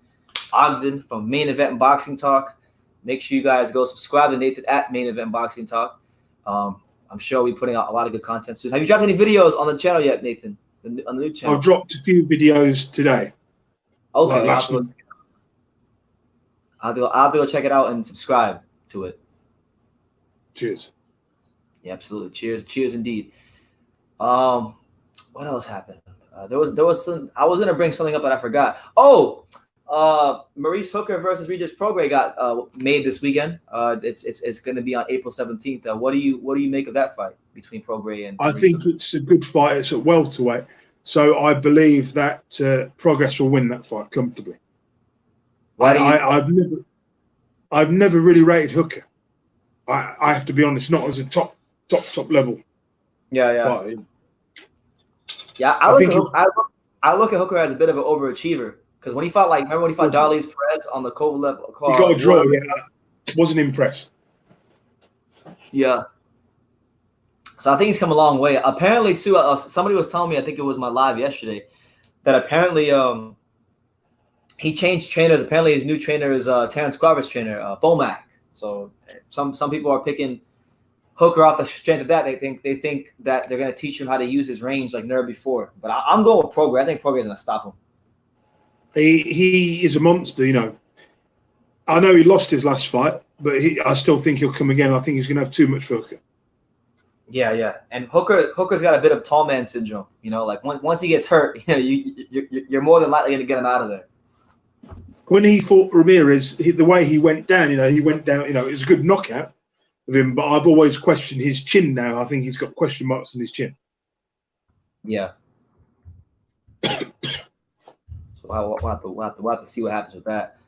Ogden from Main Event Boxing Talk. Make sure you guys go subscribe to Nathan at Main Event Boxing Talk. I'm sure we'll be putting out a lot of good content soon. Have you dropped any videos on the channel yet, Nathan? On the new channel? I've dropped a few videos today. Okay, I'll go check it out and subscribe to it. Cheers. Yeah, absolutely. Cheers indeed. What else happened? There was some. I was gonna bring something up that I forgot. Oh, Maurice Hooker versus Regis Prograis got made this weekend. It's gonna be on April 17th. What do you make of that fight between Prograis and? I think it's a good fight. It's at welterweight, so I believe that Prograis will win that fight comfortably. I've never really rated Hooker. I have to be honest, not as a top level. Yeah. Fighter. Yeah, I look at Hooker as a bit of an overachiever because when he fought, remember when he fought Darlene Perez on the Kovalev? He got a draw. Yeah, wasn't impressed. Yeah. So I think he's come a long way. Apparently, too, somebody was telling me, I think it was my live yesterday, that apparently he changed trainers. Apparently, his new trainer is Terrence Crawford's trainer, Bomac. So some people are picking Hooker off the strength of that. They think that they're going to teach him how to use his range like never before. But I'm going with Prograis. I think Prograis is going to stop him. He is a monster, I know he lost his last fight, but I still think he'll come again. I think he's going to have too much for Hooker. Yeah. And Hooker's got a bit of tall man syndrome. Once he gets hurt, you're more than likely going to get him out of there. When he fought Ramirez, the way he went down, it was a good knockout of him, but I've always questioned his chin now. I think he's got question marks on his chin. Yeah. So we'll have to see what happens with that.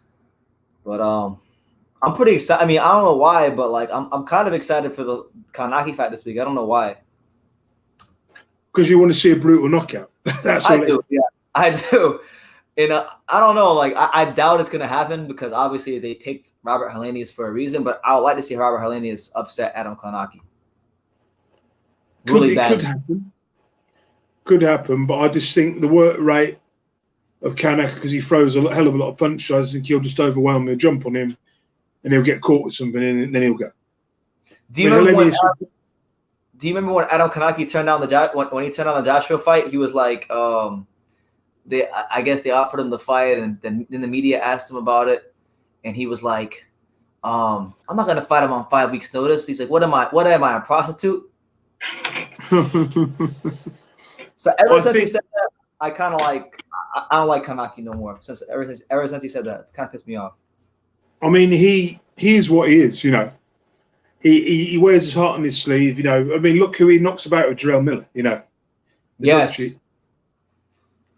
But I'm pretty excited. I mean, I don't know why, but I'm kind of excited for the Kanaki fight this week. I don't know why. Because you want to see a brutal knockout. That's I do. Yeah, I do. And I don't know, like I doubt it's gonna happen because obviously they picked Robert Helenius for a reason. But I would like to see Robert Helenius upset Adam Kanaki. Really bad. Could happen. Could happen, but I just think the work rate of Kanaka, because he throws a hell of a lot of punches, I think he'll just overwhelm me, jump on him, and he'll get caught with something, and then he'll go. Do you remember when Adam Kanaki turned down when he turned down the Joshua fight? He was like, I guess they offered him the fight, and then the media asked him about it, and he was like, I'm not gonna fight him on 5 weeks' notice. He's like, what am I, a prostitute? So ever since he said that, I kind of like, I don't like Kanaki no more. Ever since he said that, it kind of pissed me off. I mean, he is what he is, you know. He wears his heart on his sleeve, you know. I mean, look who he knocks about with Jarrell Miller, you know. Yes.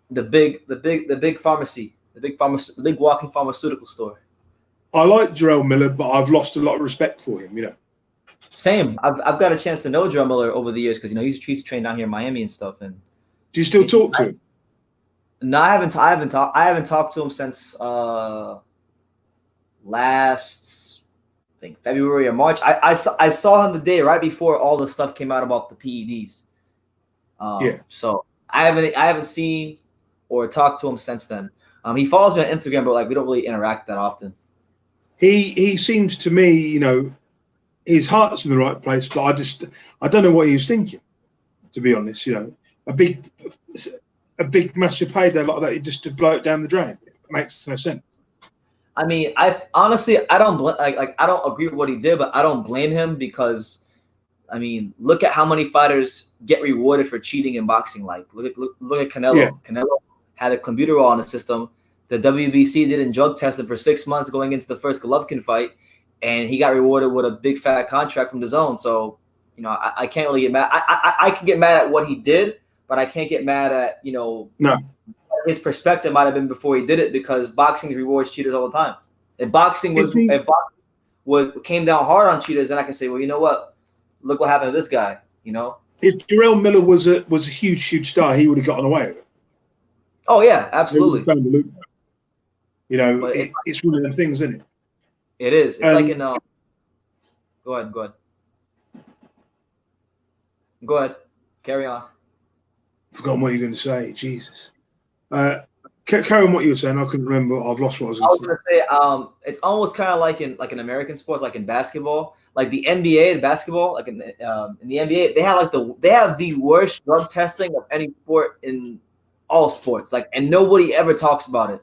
The big pharmacy, the big walking pharmaceutical store. I like Jarrell Miller, but I've lost a lot of respect for him, you know. Same. I've got a chance to know Jarrell Miller over the years because, you know, he's trained down here in Miami and stuff. And do you still talk to him? No, I haven't talked to him since last, I think, February or March. I saw him the day right before all the stuff came out about the PEDs. So I haven't seen or talked to him since then. He follows me on Instagram, but like we don't really interact that often. He seems to me, you know, his heart's in the right place, but I don't know what he was thinking, to be honest. You know, a big massive payday like that, just to blow it down the drain. It makes no sense. I mean, I honestly don't I don't agree with what he did, but I don't blame him because, I mean, look at how many fighters get rewarded for cheating in boxing. Like look at Canelo. Yeah. Canelo had a clenbuterol in the system. The WBC didn't drug test him for 6 months going into the first Golovkin fight, and he got rewarded with a big fat contract from DAZN. So, you know, I can't really get mad. I can get mad at what he did, but I can't get mad at, you know, his perspective might have been before he did it because boxing rewards cheaters all the time. If boxing came down hard on cheaters, then I can say, well, you know what? Look what happened to this guy. You know, if Jarrell Miller was a huge star, he would have gotten away with it. Oh yeah, absolutely. You know, it's one of them things, isn't it? It is. It's like in. Go ahead. Carry on. Forgotten what you're going to say. Jesus. Carry on what you were saying. I couldn't remember. I've lost what I was going to say. It's almost kind of like in American sports, like in basketball, like the NBA, the basketball, like in the NBA, they have the worst drug testing of any sport in all sports. Like, and nobody ever talks about it.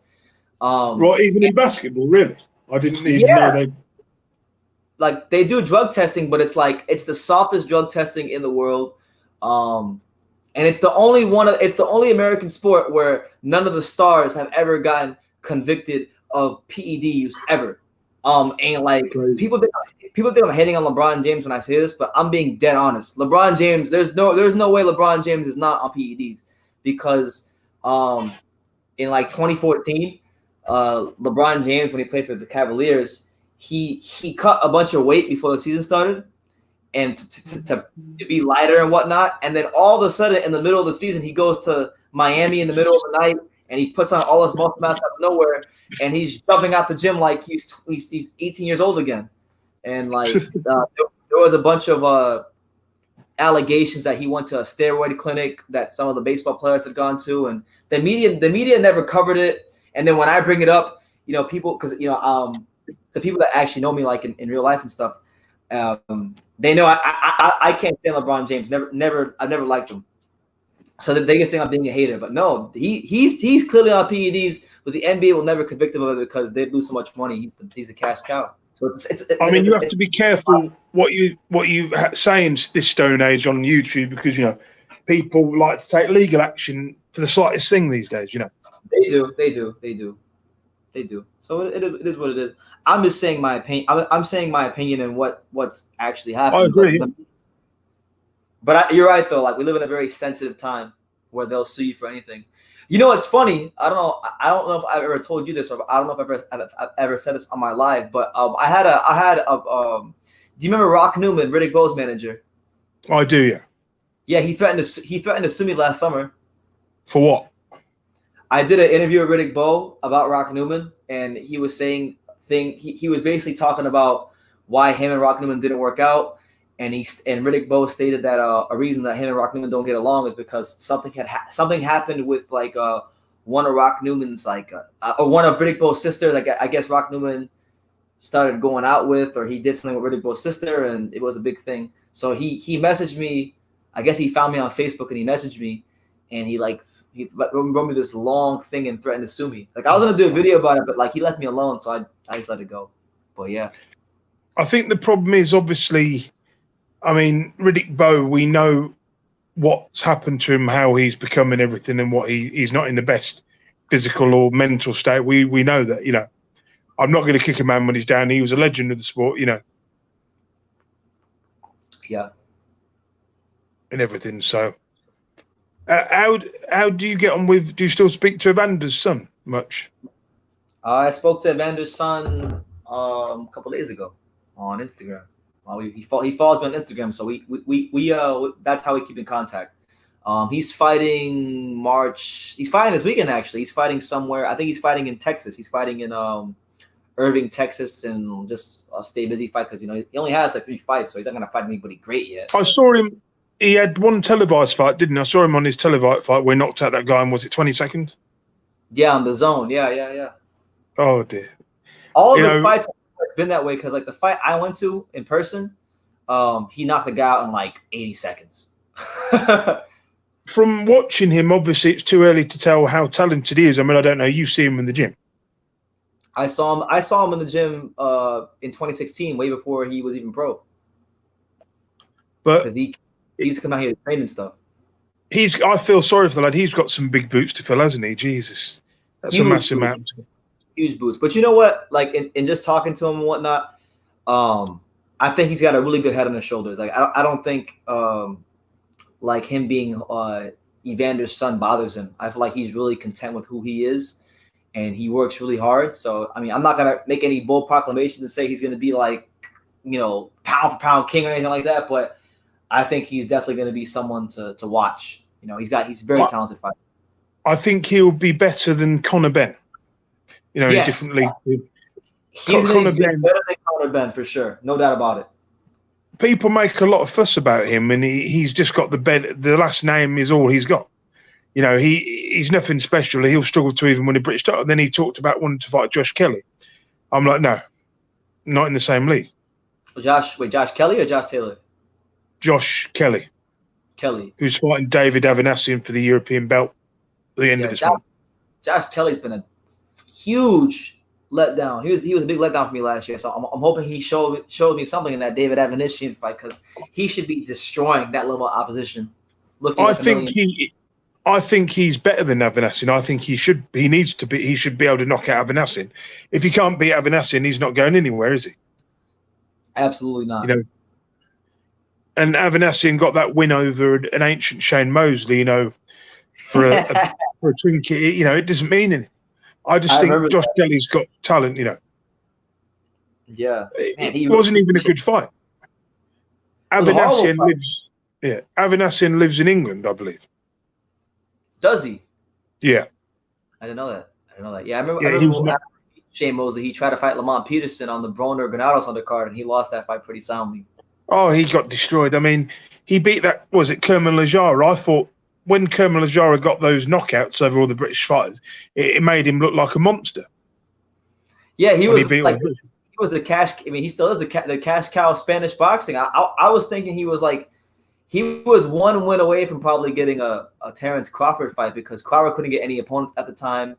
Right, even in basketball, really? I didn't even know they. Like they do drug testing, but it's like it's the softest drug testing in the world. And it's the only American sport where none of the stars have ever gotten convicted of PED use ever. And like people think I'm hating on LeBron James when I say this, but I'm being dead honest. LeBron James, there's no way LeBron James is not on PEDs because in like 2014, LeBron James, when he played for the Cavaliers, he cut a bunch of weight before the season started. And to be lighter and whatnot, and then all of a sudden, in the middle of the season, he goes to Miami in the middle of the night, and he puts on all his muscle mass out of nowhere, and he's jumping out the gym like he's 18 years old again. And like there was a bunch of allegations that he went to a steroid clinic that some of the baseball players had gone to, and the media never covered it. And then when I bring it up, you know, people, because you know, the people that actually know me like in real life and stuff. They know I can't stand LeBron James. I've never liked him. So the biggest thing I'm being a hater, but no, he's clearly on PEDs, but the NBA will never convict him of it because they lose so much money. He's a cash cow. So you have to be careful what you say in this stone age on YouTube because you know people like to take legal action for the slightest thing these days. You know they do. So it is what it is. I'm just saying my opinion. I'm saying my opinion and what's actually happening. I agree. But you're right though. Like we live in a very sensitive time where they'll sue you for anything. You know, it's funny. I don't know if I've ever told you this, or I don't know if I've ever said this on my live. But I had do you remember Rock Newman, Riddick Bowe's manager? I do, yeah. Yeah, he threatened to sue me last summer. For what? I did an interview with Riddick Bowe about Rock Newman, and he was saying he was basically talking about why him and Rock Newman didn't work out, and Riddick Bowe stated that a reason that him and Rock Newman don't get along is because something happened with like one of Rock Newman's or one of Riddick Bowe's sisters. Like I guess Rock Newman started going out with, or he did something with Riddick Bowe's sister, and it was a big thing. So he messaged me. I guess he found me on Facebook and he messaged me, and he wrote me this long thing and threatened to sue me. Like I was gonna do a video about it, but like he left me alone, so I just let it go. But yeah, I think the problem is obviously, I mean, Riddick Bowe. We know what's happened to him, how he's become and everything, and what he's not in the best physical or mental state. We know that. You know, I'm not going to kick a man when he's down. He was a legend of the sport. You know. Yeah. And everything. So. How do you get on with? Do you still speak to Evander's son much? I spoke to Evander's son a couple days ago on Instagram. He follows me on Instagram, so we that's how we keep in contact. He's fighting March. He's fighting this weekend actually. He's fighting somewhere. I think he's fighting in Texas. He's fighting in Irving, Texas, and just a stay busy fight because he only has like 3 fights, so he's not gonna fight anybody great yet. I saw him. He had one televised fight, didn't he? I saw him on his televised fight where he knocked out that guy, and was it 20 seconds? Yeah, on the zone. Yeah. Oh, dear. All of the fights have been that way because, like, the fight I went to in person, he knocked the guy out in, like, 80 seconds. From watching him, obviously, it's too early to tell how talented he is. I mean, I don't know. You see him in the gym. I saw him in the gym in 2016, way before he was even pro. But he used to come out here to train and stuff. I feel sorry for the lad. He's got some big boots to fill, hasn't he? Jesus. That's huge, a massive amount. Huge boots. But you know what? Like, in just talking to him and whatnot, I think he's got a really good head on his shoulders. Like, I don't think, like, him being Evander's son bothers him. I feel like he's really content with who he is, and he works really hard. So, I mean, I'm not going to make any bold proclamations and say he's going to be, like, pound for pound king or anything like that, but I think he's definitely going to be someone to watch. He's very talented fighter. I think he'll be better than Conor Benn. In different leagues. He's going to be better than Conor Benn for sure, no doubt about it. People make a lot of fuss about him, and he's just got the last name is all he's got. He's nothing special. He'll struggle to even win a British title. And then he talked about wanting to fight Josh Kelly. I'm like, no, not in the same league. Josh Kelly or Josh Taylor? Josh Kelly, who's fighting David Avanasian for the European belt at the end of this month. Josh Kelly's been a huge letdown. He was a big letdown for me last year. So I'm hoping he showed me something in that David Avanasian fight because he should be destroying that level of opposition. I think he's better than Avanasian. I think he should be able to knock out Avanasian. If he can't beat Avanasian, he's not going anywhere, is he? Absolutely not. And Avanasian got that win over an ancient Shane Mosley, for a trinket. It doesn't mean anything. I just think Josh Kelly's got talent, Yeah. It wasn't even a good fight. Avanasian lives in England, I believe. Does he? Yeah. I didn't know that. Yeah, I remember Shane Mosley. He tried to fight Lamont Peterson on the Broner Granados undercard, and he lost that fight pretty soundly. Oh, he got destroyed. I mean, he beat Kerman Lajara. I thought when Kerman Lajara got those knockouts over all the British fighters, it made him look like a monster. Yeah, he was the cash. I mean, he still is the cash cow of Spanish boxing. I was thinking he was one win away from probably getting a Terrence Crawford fight because Crawford couldn't get any opponents at the time,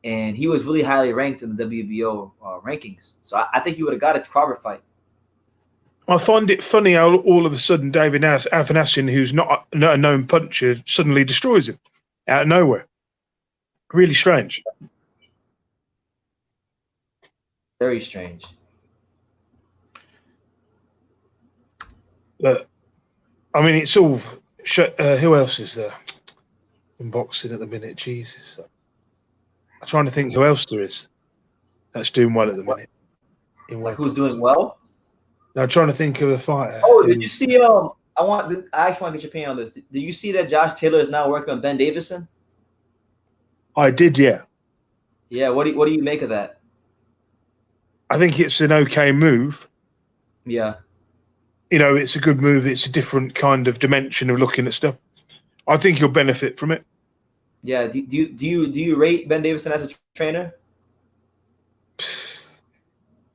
and he was really highly ranked in the WBO rankings. So I think he would have got a Crawford fight. I find it funny how all of a sudden David Avanasian, who's not a known puncher, suddenly destroys him out of nowhere. Really strange. Very strange. But, I mean, it's all... who else is there in boxing at the minute? Jesus. I'm trying to think who else there is that's doing well at the minute. Who's doing well? I'm trying to think of a fighter. Oh, did you see? I actually want to get your opinion on this. Did you see that Josh Taylor is now working on Ben Davison? I did, yeah. Yeah, what do you make of that? I think it's an okay move. Yeah. It's a good move. It's a different kind of dimension of looking at stuff. I think he'll benefit from it. Yeah. Do you rate Ben Davison as a trainer?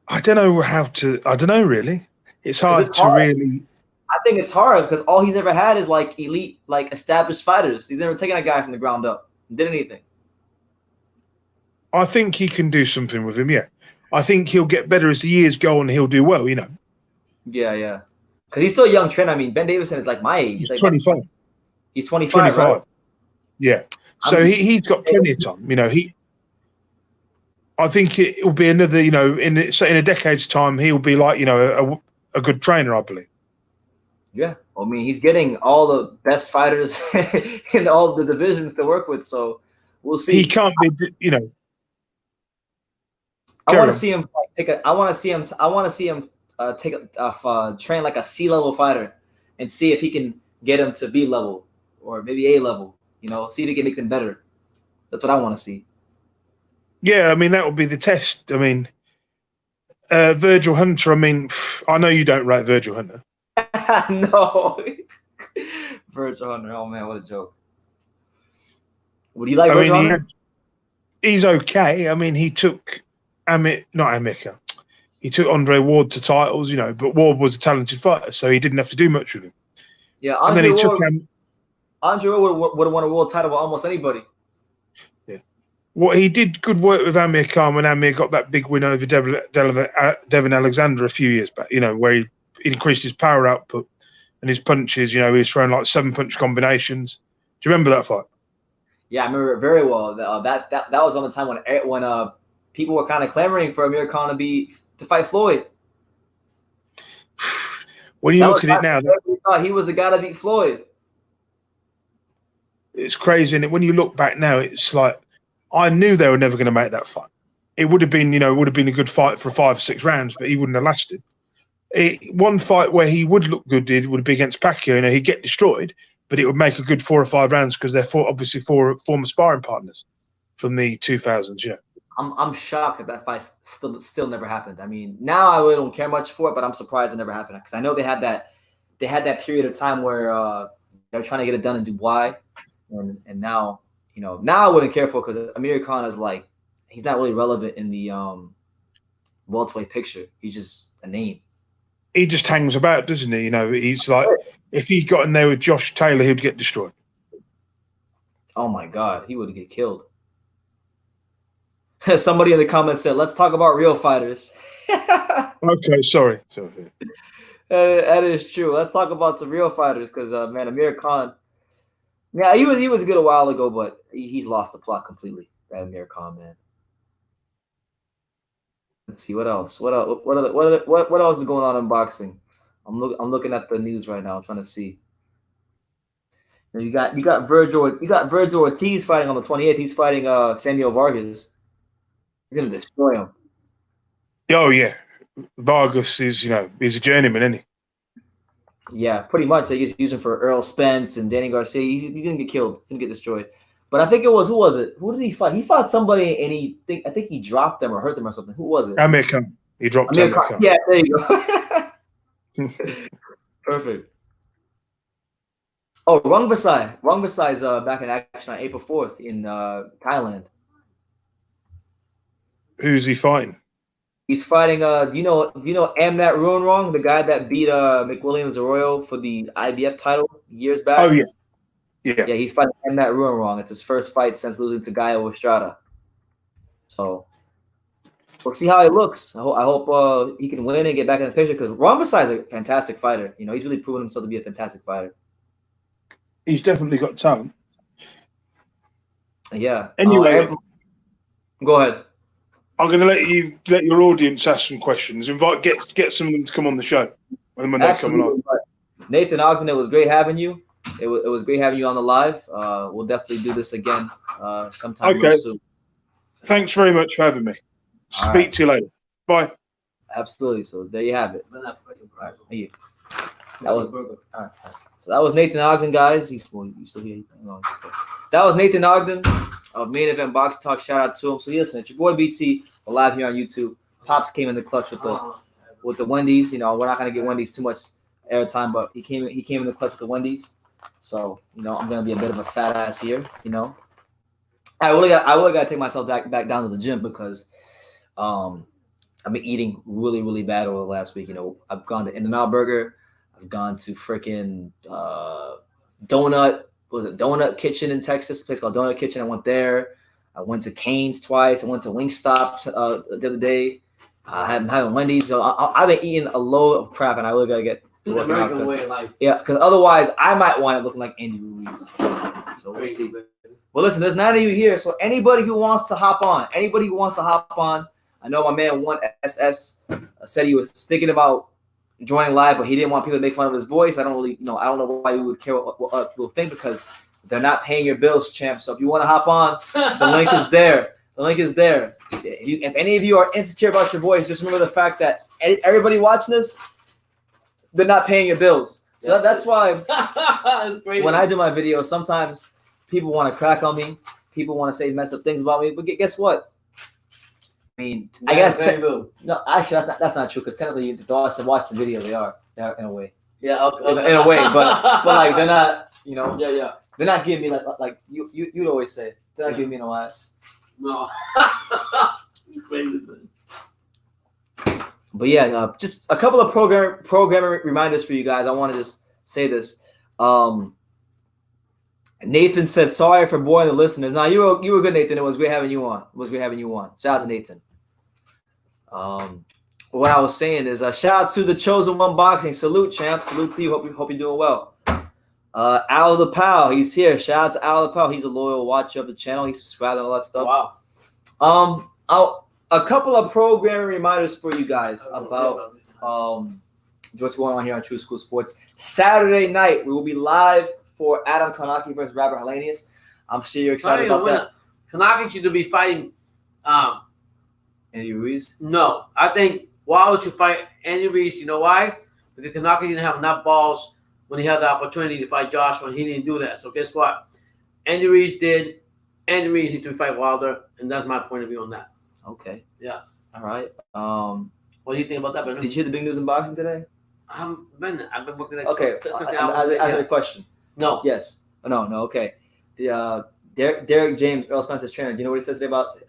I don't know I don't know really. It's hard to really. I think it's hard because all he's ever had is like elite, like established fighters. He's never taken a guy from the ground up and did anything. I think he can do something with him, yeah. I think he'll get better as the years go on. He'll do well, Yeah. Because he's still a young trainer. I mean, Ben Davison is like my age. He's like 25. He's 25, right? Yeah. So he's got plenty of time. I think it will be another, in a decade's time, he'll be like, a good trainer, I believe. Yeah. I mean, he's getting all the best fighters in all the divisions to work with. So we'll see. He can't be, I want to see him train like a C level fighter and see if he can get him to B level or maybe A level. See if he can make them better. That's what I want to see. Yeah, I mean that would be the test. I mean, Virgil Hunter. I mean, I know you don't rate Virgil Hunter. No, Virgil Hunter. Oh man, what a joke. Would you like Virgil Hunter? He's okay. I mean, he took He took Andre Ward to titles, but Ward was a talented fighter, so he didn't have to do much with him. Yeah, Andre Ward would have won a world title with almost anybody. Yeah. Well, he did good work with Amir Khan when Amir got that big win over Devin Alexander a few years back, where he increased his power output and his punches. He was throwing like 7-punch combinations. Do you remember that fight? Yeah, I remember it very well. That was on the time when people were kind of clamoring for Amir Khan to fight Floyd. When you look at it now, he was the guy to beat Floyd. It's crazy, and when you look back now, it's like I knew they were never going to make that fight. It would have been, a good fight for 5 or 6 rounds, but he wouldn't have lasted. One fight where he would look good would be against Pacquiao. He'd get destroyed, but it would make a good 4 or 5 rounds because they're obviously 4 former sparring partners from the 2000s. I'm shocked that fight still never happened. I mean, now I really don't care much for it, but I'm surprised it never happened because I know they had that period of time where they were trying to get it done in Dubai, and now now I wouldn't care for it because Amir Khan is like he's not really relevant in the welterweight picture. He's just a name. He just hangs about, doesn't he? He's like if he got in there with Josh Taylor, he'd get destroyed. Oh my God, he would get killed. Somebody in the comments said, "Let's talk about real fighters." Okay, sorry. That is true. Let's talk about some real fighters because, man, Amir Khan. Yeah, he was good a while ago, but he's lost the plot completely. That Amir Khan, man. Let's see what else. What else is going on in boxing? I'm looking at the news right now. I'm trying to see. You got Virgil Ortiz fighting on the 28th. He's fighting Samuel Vargas. He's gonna destroy him. Oh yeah, Vargas is he's a journeyman, isn't he? Yeah, pretty much. They just use him for Earl Spence and Danny Garcia. He's gonna get killed. He's gonna get destroyed. But I think it was who was it? Who did he fight? He fought somebody and I think he dropped them or hurt them or something. Who was it? Amir Khan. He dropped Amir Khan. Yeah, there you go. Perfect. Oh, Rung Vasai is back in action on April 4th in Thailand. Who's he fighting? He's fighting you know Amnat Ruanrong, the guy that beat McWilliams Arroyo for the IBF title years back. Oh yeah. Yeah, he's fighting Amnat Ruanrong. It's his first fight since losing to Gaio Estrada. So we'll see how he looks. I hope he can win and get back in the picture because Rung Vasai is a fantastic fighter. He's really proven himself to be a fantastic fighter. He's definitely got talent. Yeah. Anyway, go ahead. I'm going to let your audience ask some questions. Get some of them to come on the show when they're coming on. Nathan Ogden, it was great having you. It was great having you on the live. We'll definitely do this again sometime real soon. Thanks very much for having me. Speak to you later. Bye. Absolutely. So there you have it. All right. Thank you. That was all right. So that was Nathan Ogden, guys. You still here? No, okay. That was Nathan Ogden of Main Event Box Talk. Shout out to him. So listen, it's your boy BT. We're live here on YouTube. Pops came in the clutch with the Wendy's. You know, we're not gonna give Wendy's too much airtime, but he came in the clutch with the Wendy's. So you know, I'm gonna be a bit of a fat ass here. You know, I really gotta take myself back down to the gym because I've been eating really, really bad over the last week. You know, I've gone to In-N-Out Burger. I've gone to freaking Donut Kitchen in Texas, a place called Donut Kitchen. I went there. I went to Cane's twice. I went to Wingstop the other day. I'm having Wendy's. So I've been eating a load of crap, and I really got to get to working out. American way of life. Yeah, because otherwise I might wind up looking like Andy Ruiz. So we'll see. Well, listen, there's 9 of you here. So anybody who wants to hop on, I know my man 1SS said he was thinking about joining live, but he didn't want people to make fun of his voice. I don't know why you would care what people think because they're not paying your bills, champ. So if you want to hop on, the link is there. The link is there. If any of you are insecure about your voice, just remember the fact that everybody watching this, they're not paying your bills. So that's why when I do my videos, sometimes people want to crack on me. People want to say mess up things about me. But guess what? I mean, I guess no. Actually, that's not true because technically, if they watch the video, they are in a way. Yeah, okay. In a way, but like they're not. You know. Yeah. They're not giving me like you'd always say. They're not giving me no ass. No. Crazy. But yeah, just a couple of programming reminders for you guys. I want to just say this. Nathan said, "Sorry for boring the listeners." Now you were good, Nathan. It was great having you on. Shout out to Nathan. What I was saying is, shout out to the Chosen One Boxing. Salute, champ. Salute to you. Hope you're doing well. Al the Pal, he's here. Shout out to Al the Pal. He's a loyal watcher of the channel. He's subscribed and all that stuff. Wow. A couple of programming reminders for you guys about what's going on here on True School Sports. Saturday night, we will be live for Adam Kanaki versus Robert Hellenius. I'm sure you're excited about that. Kanaki should be fighting Andy Ruiz? No. I think Wilder should fight Andy Ruiz. You know why? Because Kanaki didn't have enough balls when he had the opportunity to fight Joshua, and he didn't do that. So guess what? Andy Ruiz did. Andy Ruiz needs to fight Wilder, and that's my point of view on that. Okay. Yeah. All right. What do you think about that, Brandon? Did you hear the big news in boxing today? I've been working at Okay. As a question. No. Yes. No. Okay. The Derek James, Errol Spence's trainer. Do you know what he says today about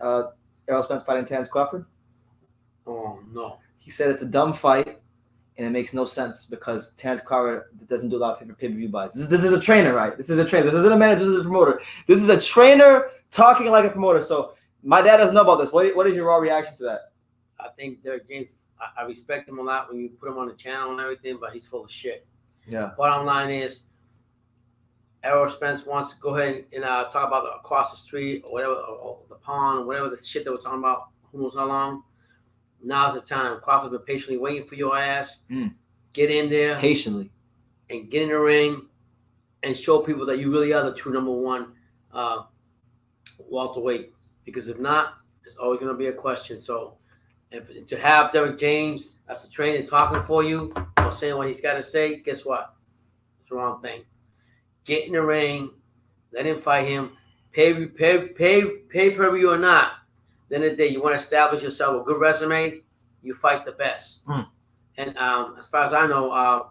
Errol Spence fighting Terence Crawford? Oh no. He said it's a dumb fight, and it makes no sense because Terence Crawford doesn't do a lot of pay-per-view buys. This is a trainer, right? This is a trainer. This isn't a manager. This is a promoter. This is a trainer talking like a promoter. So my dad doesn't know about this. What is your raw reaction to that? I think Derek James, I respect him a lot when you put him on the channel and everything, but he's full of shit. Yeah. Bottom line is, Errol Spence wants to go ahead and talk about across the street or whatever, or the pond, or whatever the shit they were talking about, who knows how long. Now's the time. Crawford's been patiently waiting for your ass. Get in there. Patiently. And get in the ring and show people that you really are the true number one welterweight. Because if not, there's always going to be a question. So to have Derek James as a trainer talking for you or saying what he's got to say, guess what? It's the wrong thing. Get in the ring. Let him fight him. Pay per view or not. At the end of the day, you want to establish yourself a good resume, you fight the best. And as far as I know,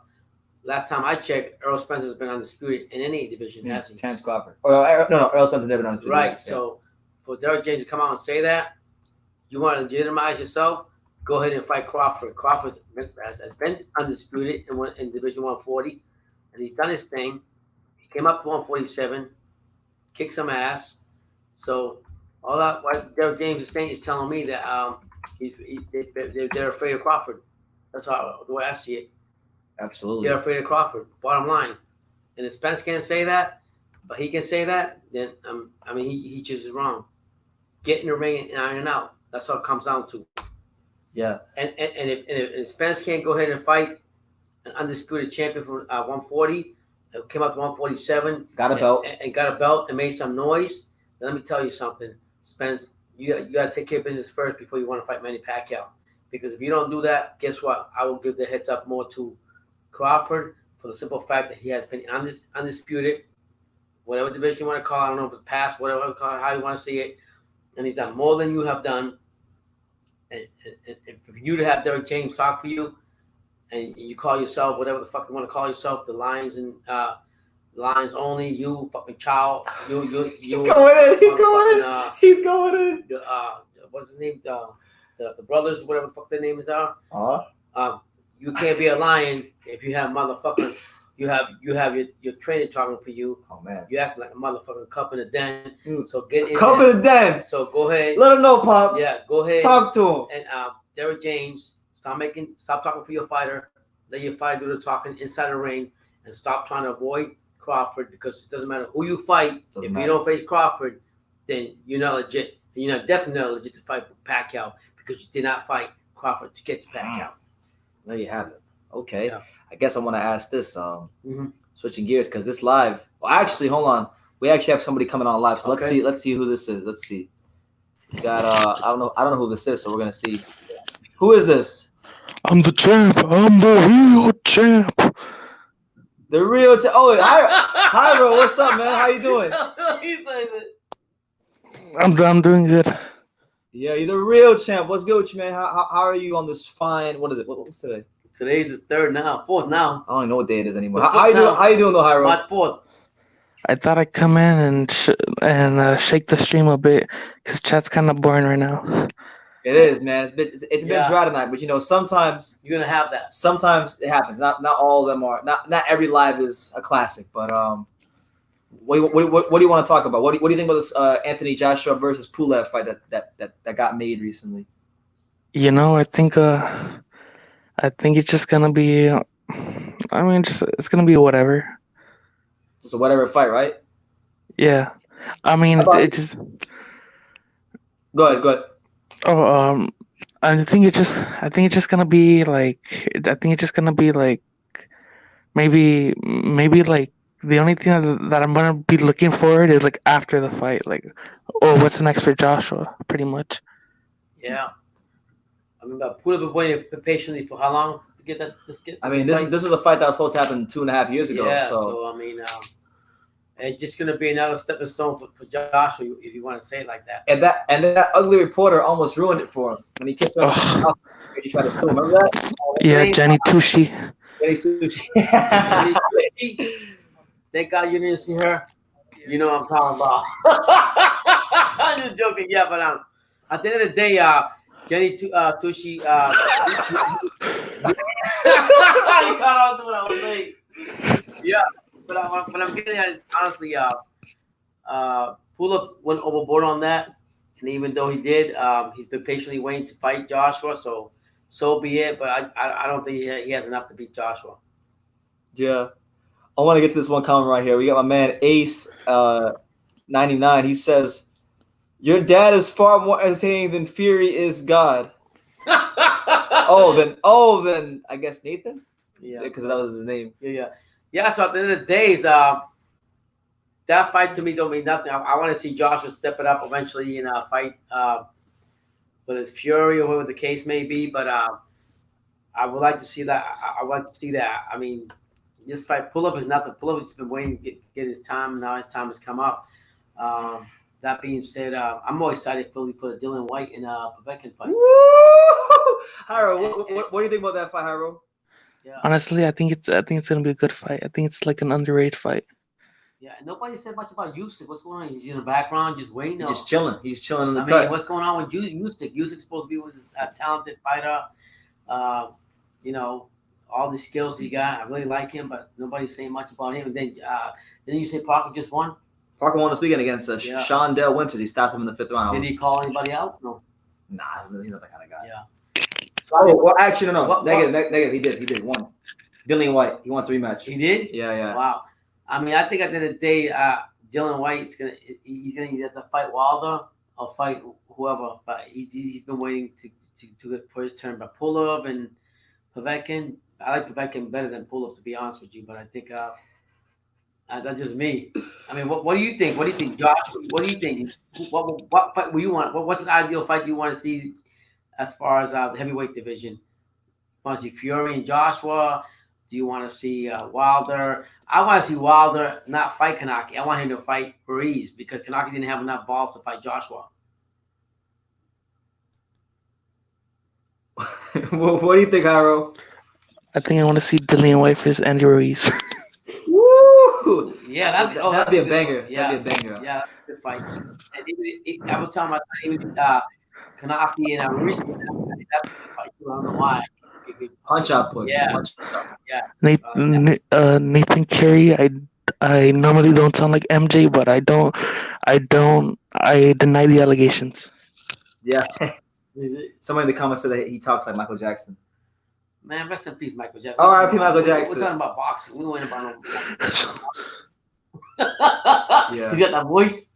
last time I checked, Errol Spence has been undisputed in any division, hasn't he? Terence Crawford. No, Errol Spence has never been undisputed. Right. Yeah. So for Derek James to come out and say that, you want to legitimize yourself, go ahead and fight Crawford. Crawford has been undisputed in Division 140, and he's done his thing. He came up to 147, kicked some ass. So all that what Derek James is saying is telling me that they're afraid of Crawford. That's the way I see it. Absolutely. They're afraid of Crawford. Bottom line. And if Spence can't say that, but he can say that, then he chooses wrong. Get in the ring and iron it out. That's all it comes down to. Yeah. And if Spence can't go ahead and fight an undisputed champion from 140, came up to 147, got a belt, and got a belt and made some noise, then let me tell you something, Spence, you got to take care of business first before you want to fight Manny Pacquiao. Because if you don't do that, guess what? I will give the heads up more to Crawford for the simple fact that he has been undisputed, whatever division you want to call it, I don't know if it's past, whatever you call it, how you want to see it, and he's done more than you have done. And for you to have Derek James talk for you, and you call yourself whatever the fuck you want to call yourself, the Lions and Lions only, you fucking child, you. He's going in. He's going in. He's going in. What's his name? The brothers, whatever the fuck their names are. You can't be a lion if you have motherfucking. You have your trainer talking for you. Oh man, you act like a motherfucking cup in a den. So get in. Cup in a den. So go ahead. Let him know, pops. Yeah, go ahead. Talk to him. And Derek James, stop talking for your fighter. Let your fighter do the talking inside the ring, and stop trying to avoid Crawford, because it doesn't matter who you fight. If you don't face Crawford, then you're not legit. And you're definitely not legit to fight Pacquiao, because you did not fight Crawford to get to Pacquiao. There you have it. Okay. Yeah. I guess I want to ask this. Switching gears, because this live. Well, actually, hold on. We actually have somebody coming on live. So let's see who this is. Let's see. We got I don't know who this is, so we're gonna see. Who is this? I'm the champ. I'm the real champ. The real champ. Oh, hi, bro. What's up, man? How you doing? He says it. I'm doing good. Yeah, you're the real champ. What's good with you, man? How are you on this fine? What is it? What's today? Today's his fourth now. I don't even know what day it is anymore. How you doing? How you doing, though, Hyro? March 4th. I thought I'd come in and shake the stream a bit, because chat's kind of boring right now. It is, man. It's been dry tonight, but sometimes you're gonna have that. Sometimes it happens. Not all of them are. Not every live is a classic, but what do you want to talk about? What do you think about this Anthony Joshua versus Pulev fight that got made recently? I think it's just gonna be. It's gonna be whatever. Just a whatever fight, right? Yeah, it just. Go ahead. Oh, I think it's just gonna be like. Maybe like the only thing that I'm gonna be looking forward is like after the fight, like, what's next for Joshua? Pretty much. Yeah. Pulev been waiting patiently for how long to get this? This was a fight that was supposed to happen 2.5 years ago. Yeah. So it's just gonna be another stepping stone for Joshua, if you want to say it like that. And that ugly reporter almost ruined it for him when he kissed her. He tried to sue him. Remember that? Yeah, Jenny Tucci. Thank God you didn't see her. You know what I'm talking about. I'm just joking. Yeah, but at the end of the day, Jenny Tucci. You caught on to what I was saying. Yeah, but I'm getting at it, honestly. Pulev went overboard on that, and even though he did, he's been patiently waiting to fight Joshua. So be it. But I don't think he has enough to beat Joshua. Yeah. I want to get to this one comment right here. We got my man Ace 99. He says, "Your dad is far more entertaining than Fury is God." then I guess Nathan. Yeah, because that was his name. Yeah. So at the end of the day, that fight to me don't mean nothing. I want to see Joshua step it up eventually in a fight, whether it's Fury or whatever the case may be. But I would like to see that. I would like to see that. This fight, Pulev is nothing. Pulev has been waiting to get his time. Now his time has come up. That being said, I'm more excited for the Dillian Whyte and Povetkin fight. Hyro, what do you think about that fight, Hyro? Yeah. Honestly, I think it's gonna be a good fight. I think it's like an underrated fight. Yeah, nobody said much about Usyk. What's going on? He's in the background, just waiting. He's just chilling. He's chilling in the cut. What's going on with Usyk? Usyk's supposed to be with a talented fighter. All the skills he got. I really like him, but nobody's saying much about him. And then didn't you say Parker just won? Parker won this weekend against Sean Dale Winters. He stopped him in the 5th round. Did he call anybody out? No. Nah, he's not that kind of guy. Yeah. So, actually, no. Negative. He did. One. Dillian Whyte. He wants the rematch. He did? Yeah. Wow. I think at the end of the day, Dillian White's he's gonna either fight Wilder or fight whoever. But he's been waiting to for his turn. But Pulev and Povetkin, I like Povetkin better than Pulev, to be honest with you. But I think that's just me. What do you think? What do you think, Josh? What do you think? What fight will you want? What's an ideal fight you want to see as far as the heavyweight division? Want to see Fury and Joshua, Do you want to see Wilder? I want to see Wilder not fight Kanaki. I want him to fight Ruiz because Kanaki didn't have enough balls to fight Joshua. What do you think, Hiro? I think I want to see Dillian Whyte versus Andy Ruiz. Woo! Yeah, that'd be a good banger. one. Yeah, That'd be a banger. yeah, that's a good fight. And even, I was telling my son, even Kanaki and Ruiz, that's a good fight too. I don't know why. Punch output. Yeah. Punch output. Yeah. Nathan Carey. I normally don't sound like MJ, but I deny the allegations. Yeah. Is it? Somebody in the comments said that he talks like Michael Jackson. Man, rest in peace, Michael Jackson. R.I.P. Michael Jackson. We're talking about boxing. We went about Yeah. He's got that voice.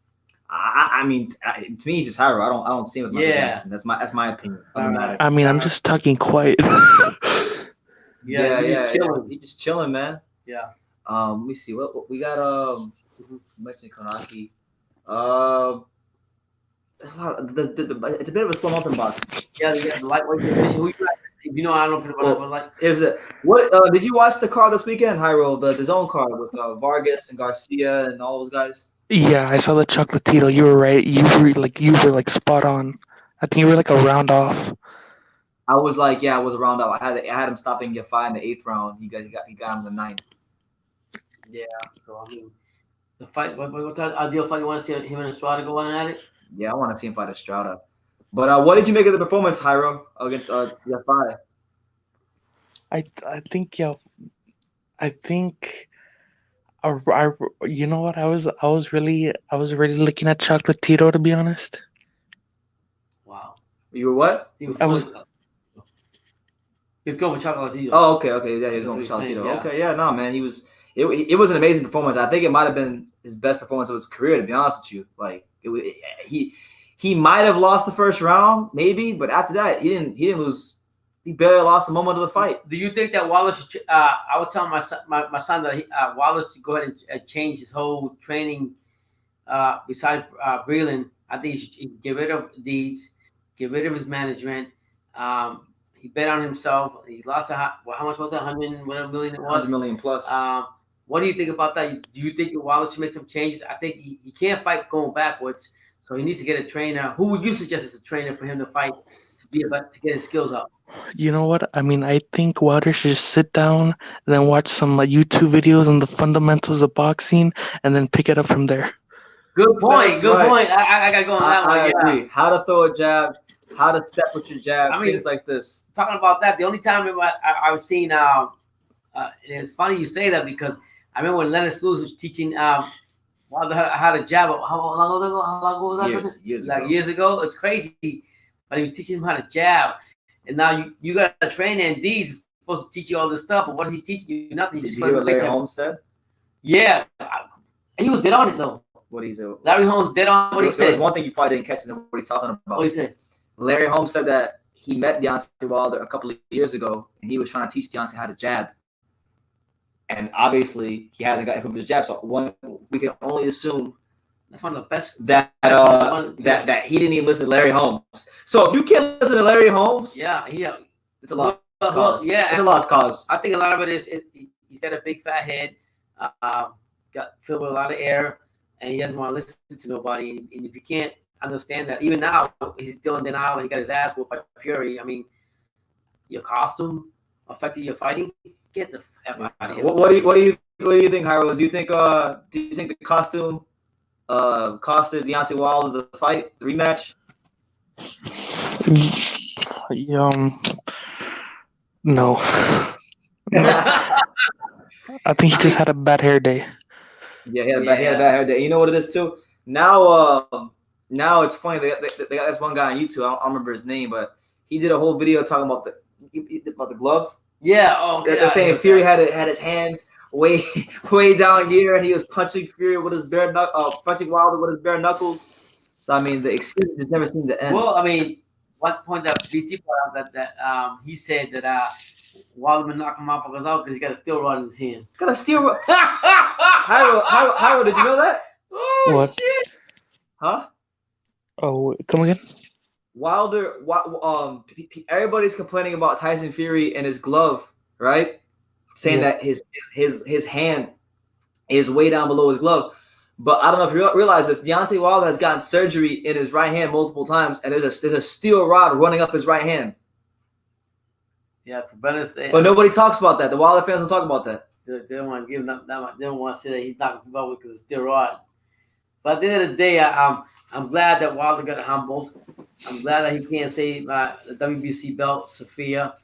I mean, to me, he's just Hiro. I don't see him with Michael Jackson. That's my opinion. Doesn't matter. I mean, I'm just talking quiet. Yeah. He's chilling. He's just chilling, man. Yeah. Let me see what we got. Mentioned Konaki. It's a lot. It's a bit of a slow up in boxing. Yeah, the lightweight division. Who you got? You know, I don't know about like. What did you watch the card this weekend, Hiro? The zone card with Vargas and Garcia and all those guys. Yeah, I saw the Chocolatito. You were right. You were like spot on. I think you were like a round off. I was like, yeah, I was a round off. I had him stopping get 5 in the 8th round. He got him in the 9th. Yeah. So I mean, the fight. What ideal fight you want to see him and Estrada go on at it? Yeah, I want to see him fight Estrada. But what did you make of the performance, Hiro, against Yafai? I think you know what, I was really looking at Chocolatito, to be honest. Wow. You were what? He was going for Chocolatito. Oh, okay, yeah, he was going for Chocolatito. Yeah. Okay, yeah, no, man, it was an amazing performance. I think it might have been his best performance of his career, to be honest with you. Like he might have lost the first round, maybe, but after that, he didn't lose. He barely lost the moment of the fight. Do you think that Wallace? I was telling my son that Wallace should go ahead and change his whole training. Besides Breland, I think he should get rid of Deeds, get rid of his management. He bet on himself. He lost how much was it? 100 whatever million it was. 100 million plus. What do you think about that? Do you think Wallace should make some changes? I think he can't fight going backwards, so he needs to get a trainer. Who would you suggest as a trainer for him to fight to get his skills up? You know what? I mean, I think Wilder should just sit down and then watch some YouTube videos on the fundamentals of boxing and then pick it up from there. Good point. That's Good right. point. I got to go on that one. I agree. How to throw a jab, how to step with your jab, I mean, things like this. Talking about that, the only time I've seen, it's funny you say that because I remember when Lennox Lewis was teaching Wilder how to jab. How long ago was that? Years ago. It's crazy. But he was teaching him how to jab. And now you got a trainer and D's supposed to teach you all this stuff, but what is he teaching you? Nothing. Did you hear what Larry Holmes said? Yeah. He was dead on it, though. What he said? Larry Holmes dead on what he said. There's one thing you probably didn't catch in what he's talking about. What he said? Larry Holmes said that he met Deontay Wilder a couple of years ago, and he was trying to teach Deontay how to jab. And obviously, he hasn't got his jab. So we can only assume that's one of the best. That he didn't even listen to Larry Holmes. So if you can't listen to Larry Holmes, it's a lost cause. Yeah, it's a lost cause. I think a lot of it is he's got a big fat head, got filled with a lot of air, and he doesn't want to listen to nobody. And if you can't understand that, even now he's still in denial. He got his ass whooped by Fury. I mean, your costume affected your fighting. Get the F out of here. What do you think, Hiro? Do you think the costume costed Deontay Wilder the fight, the rematch? No. I think he just had a bad hair day. Yeah, he had a bad hair day. You know what it is too? Now it's funny. They got this one guy on YouTube. I don't remember his name, but he did a whole video talking about the glove. Yeah. Oh, they're saying Fury had his hands way down here, and he was punching Fury with his punching Wilder with his bare knuckles. So I mean, the excuse just never seemed to end. Well, I mean, one point that BT put out that he said that Wilder been knocking motherfuckers out because he got a steel rod in his hand. Got a steel rod? How did you know that? Oh, what? Shit. Huh? Oh, come again? Wilder. Everybody's complaining about Tyson Fury and his glove, right? saying that his hand is way down below his glove. But I don't know if you realize this. Deontay Wilder has gotten surgery in his right hand multiple times, and there's a steel rod running up his right hand. Yeah, it's better say. But nobody talks about that. The Wilder fans don't talk about that. They don't want to give him that much. They don't want to say that he's not going to give up because it's still rod. But at the end of the day, I'm glad that Wilder got humbled. I'm glad that he can't say the WBC belt, Sophia,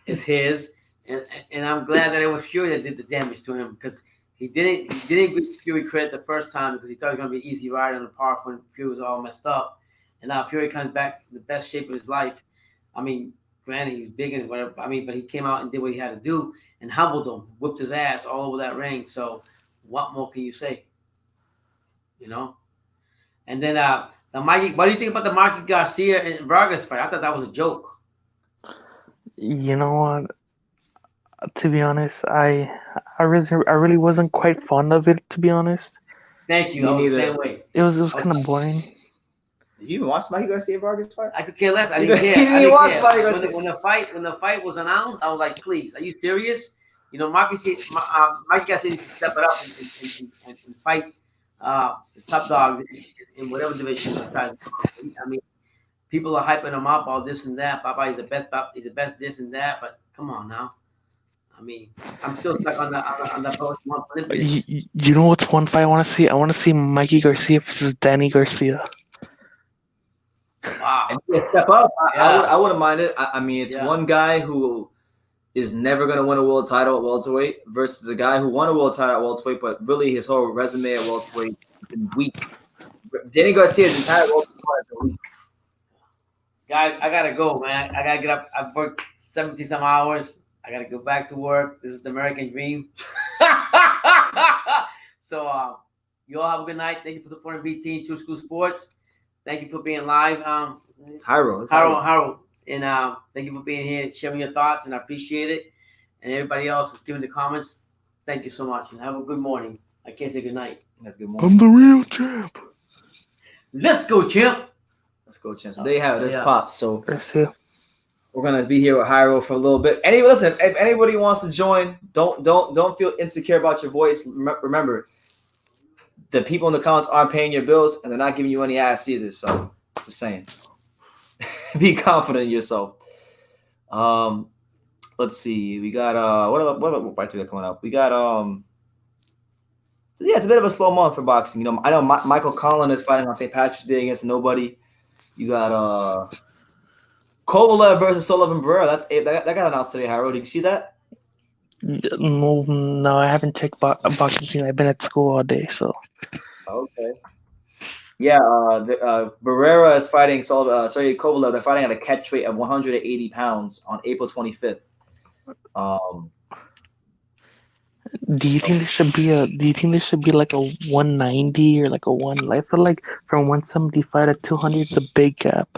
is his. And I'm glad that it was Fury that did the damage to him because he didn't give Fury credit the first time because he thought it was going to be an easy ride on the park when Fury was all messed up. And now Fury comes back in the best shape of his life. I mean, granted, he was big and whatever. I mean, but he came out and did what he had to do and humbled him, whipped his ass all over that ring. So what more can you say? You know? And then now Mikey, what do you think about the Mikey Garcia and Vargas fight? I thought that was a joke. You know what? To be honest, I really wasn't quite fond of it. To be honest, thank you. I was the same way. It was kind of boring. Did you even watch Mikey Garcia Vargas fight? I could care less. I didn't care. I didn't care. When the fight was announced, I was like, please, are you serious? You know, Mikey Garcia needs to step it up and fight the top dog in whatever division besides. I mean, people are hyping him up, all this and that. Papa, he's the best this and that. But come on now. I mean, I'm still stuck on the Olympics. You know what's one fight I want to see? I want to see Mikey Garcia versus Danny Garcia. Wow. Step up. I wouldn't mind it. I mean, it's one guy who is never going to win a world title at welterweight versus a guy who won a world title at welterweight, but really his whole resume at welterweight has been weak. Danny Garcia's entire welterweight has been weak. Guys, I got to go, man. I got to get up. I've worked 70-some hours. I got to go back to work. This is the American dream. So you all have a good night. Thank you for supporting BT and True School Sports. Thank you for being live. Hyro. And thank you for being here, sharing your thoughts, and I appreciate it. And everybody else is giving the comments. Thank you so much, and have a good morning. I can't say good night. That's good morning. I'm the real champ. Let's go, champ. Let's go, champ. So there you have it. This Pop. So we're gonna be here with Hyro for a little bit. Listen, if anybody wants to join, don't feel insecure about your voice. Remember, the people in the comments aren't paying your bills, and they're not giving you any ass either. So, just saying, be confident in yourself. Let's see. We got what other fights we got coming up? We got it's a bit of a slow month for boxing. You know, I know Michael Collin is fighting on St. Patrick's Day against nobody. You got Kovalev versus Sullivan Barrera. That got announced today, Harold. Did you see that? No, I haven't checked boxing scene. I've been at school all day, so. Okay. Yeah, Barrera is fighting Kovalev. They're fighting at a catch weight of 180 pounds on April 25th. Do you think there should be like a 190 or like a one? I feel like from 175 to 200 is a big gap.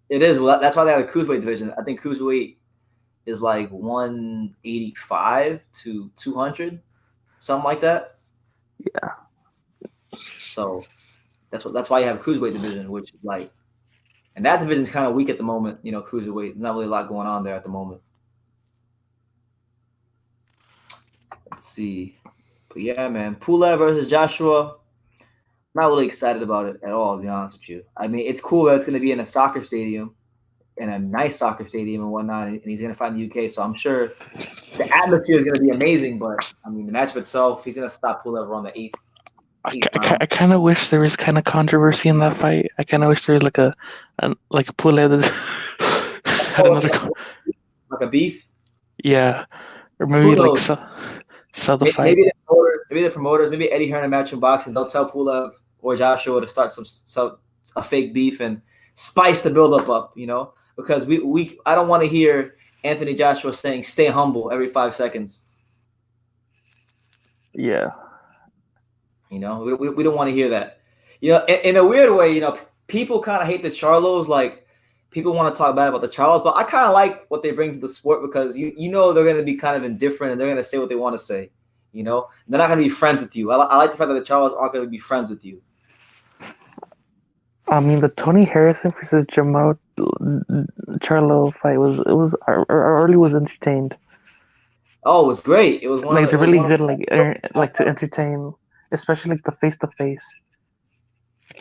It is. Well, that's why they have the cruiserweight division. I think cruiserweight is like 185 to 200, something like that. Yeah. So that's why you have a cruiserweight division, which is like, and that division is kind of weak at the moment. You know, cruiserweight. There's not really a lot going on there at the moment. Let's see. But yeah, man, Pulev versus Joshua. Not really excited about it at all, to be honest with you. I mean, it's cool that it's going to be in a soccer stadium, in a nice soccer stadium and whatnot, and he's going to fight in the UK. So I'm sure the atmosphere is going to be amazing. But I mean, the matchup itself, he's going to stop Pulev around the eighth. I kind of wish there was kind of controversy in that fight. I kind of wish there was like a Pulev had another like a beef. Yeah, or maybe like sell the fight. Maybe the promoters, maybe Eddie Hearn and Matchroom Boxing, they'll tell Pulev or Joshua to start a fake beef and spice the buildup up, you know, because I don't want to hear Anthony Joshua saying "stay humble" every 5 seconds. Yeah, you know, we don't want to hear that. You know, in a weird way, you know, people kind of hate the Charlos. Like, people want to talk bad about the Charlos, but I kind of like what they bring to the sport because you know they're going to be kind of indifferent and they're going to say what they want to say. You know, they're not going to be friends with you. I like the fact that the Charlos aren't going to be friends with you. I mean, the Tony Harrison versus Jamal Charlo fight was early was entertained. Oh, it was great. It was one Like of they're it was really one of good, like to entertain, especially like the face to face.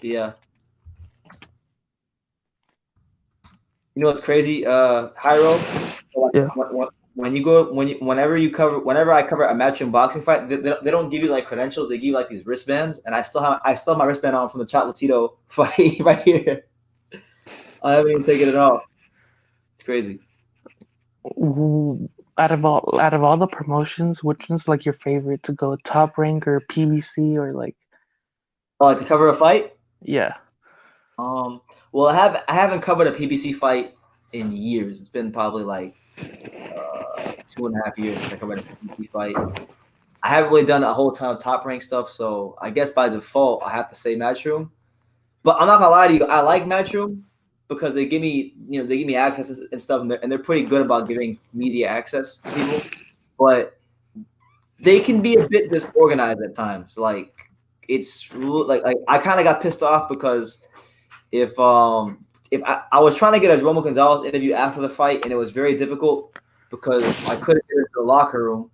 yeah. You know what's crazy, Hyro? Yeah. Whenever I cover a matchroom boxing fight, they don't give you like credentials. They give you like these wristbands, and I still have my wristband on from the Chocolatito fight right here. I haven't even taken it off. It's crazy. Out of all the promotions, which one's like your favorite to go Top Rank or PBC or like? Oh, like to cover a fight? Yeah. Well, I haven't covered a PBC fight in years. It's been probably like 2.5 years since I covered a PBC fight. I haven't really done a whole ton of Top Rank stuff, so I guess by default I have to say Matchroom. But I'm not gonna lie to you, I like Matchroom because they give me access and stuff, and they're pretty good about giving media access to people. But they can be a bit disorganized at times. Like it's like I kind of got pissed off because if I was trying to get a Romo Gonzalez interview after the fight, and it was very difficult because I couldn't get into the locker room,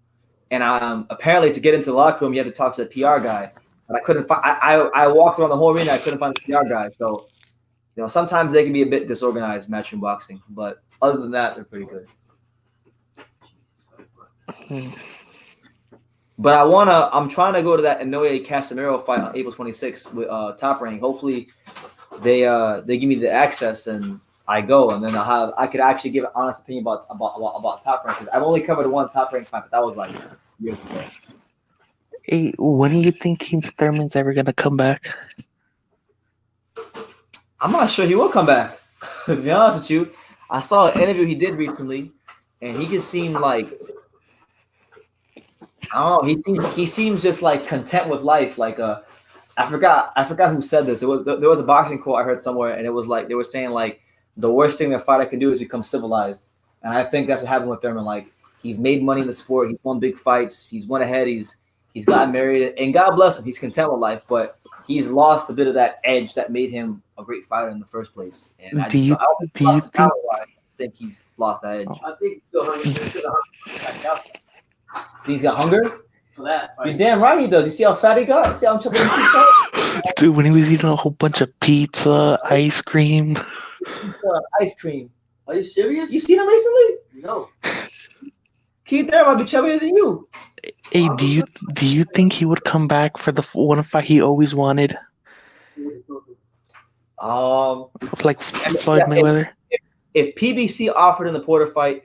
and apparently to get into the locker room you had to talk to the PR guy, but I couldn't find. I walked around the whole arena, I couldn't find the PR guy. So sometimes they can be a bit disorganized, matchroom boxing, but other than that, they're pretty good. But I'm trying to go to that Inoue Casemiro fight on April 26th with Top Rank. Hopefully they give me the access and I go, and then I could actually give an honest opinion about Top Rank, because I've only covered one Top Rank fight, but that was like years ago. Hey, when do you think Keith Thurman's ever gonna come back? I'm not sure he will come back. To be honest with you, I saw an interview he did recently, and he just seemed like, I don't know. He seems just like content with life. Like I forgot who said this. There was a boxing quote I heard somewhere, and it was like they were saying like the worst thing a fighter can do is become civilized, and I think that's what happened with Thurman. Like he's made money in the sport, he's won big fights, he's went ahead, he's gotten married, and God bless him, he's content with life, but he's lost a bit of that edge that made him a great fighter in the first place. And I think he's lost that edge. I think He's got hunger for that. You're damn right he does. You see how fat he got? See how I'm chopping his Dude, when he was eating a whole bunch of pizza, ice cream. ice cream. Are you serious? You seen him recently? No. Keith there might be chubbier than you. Hey, do you think he would come back for the one fight he always wanted? Like Floyd Mayweather. If PBC offered him the Porter fight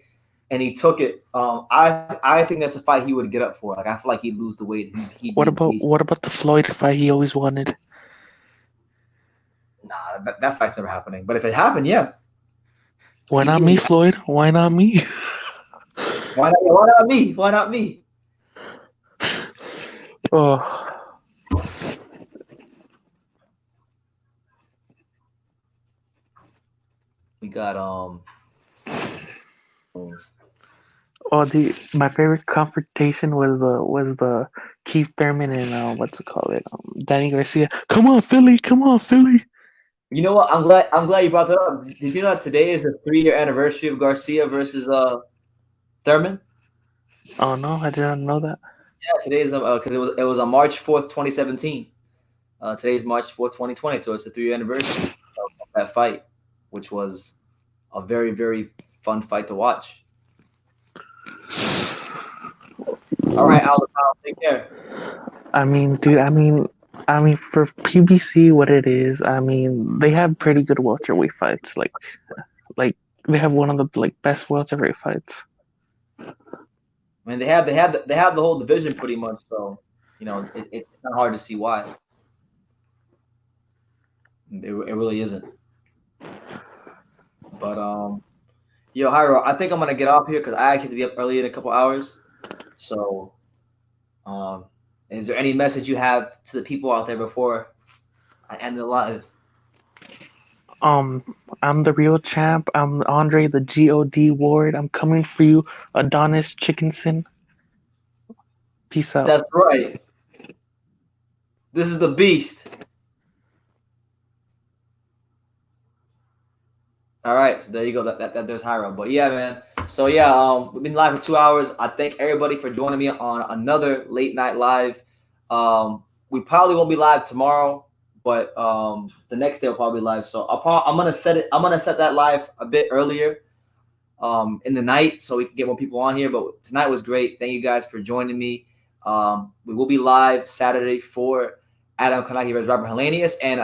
and he took it, I think that's a fight he would get up for. Like I feel like he'd lose the weight. What about the Floyd fight he always wanted? Nah, that fight's never happening. But if it happened, yeah. Why not me, Floyd? Why not me? Why not me? Why not me? Oh. We got my favorite confrontation was the Keith Thurman and what's it called? Danny Garcia. Come on, Philly! Come on, Philly! You know what? I'm glad you brought that up. Did you know that today is the 3-year anniversary of Garcia versus Thurman? Oh no, I did not know that. Yeah, today is because it was on March 4th, 2017. Today's March 4th, 2020, so it's the 3-year anniversary of that fight, which was a very, very fun fight to watch. All right, Albert, take care. I mean, dude, for PBC, what it is, they have pretty good welterweight fights. Like they have one of the best welterweight fights. I mean, they have the whole division pretty much, so it's not hard to see why. It really isn't. But yo, Hyro, I think I'm gonna get off here because I have to be up early in a couple hours. So, is there any message you have to the people out there before I end the live? I'm the real champ. I'm Andre the God Ward. I'm coming for you, Adonis Chickenson. Peace out. That's right. This is the beast. All right, so there you go. That there's Hyro. But yeah, man. So yeah, we've been live for 2 hours. I thank everybody for joining me on another late night live. We probably won't be live tomorrow, but the next day will probably be live. So I'm gonna set it. I'm gonna set that live a bit earlier, in the night, so we can get more people on here. But tonight was great. Thank you guys for joining me. We will be live Saturday for Adam Kanaki versus Robert Helenius, and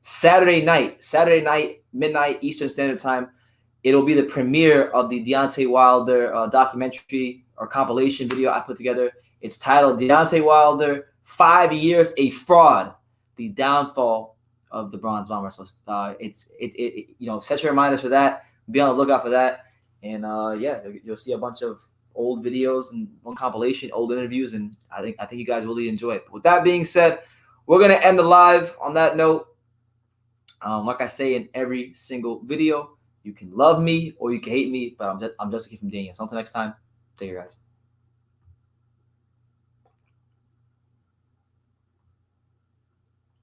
Saturday night, midnight Eastern Standard Time, it'll be the premiere of the Deontay Wilder documentary or compilation video I put together. It's titled Deontay Wilder, 5 Years a Fraud, the downfall of the Bronze Bomber. So set your reminders for that. Be on the lookout for that. And you'll see a bunch of old videos and one compilation, old interviews, and I think you guys really enjoy it. But with that being said, we're gonna end the live on that note. Like I say in every single video, you can love me or you can hate me, but I'm just a kid from Dillian. So until next time, take care, guys.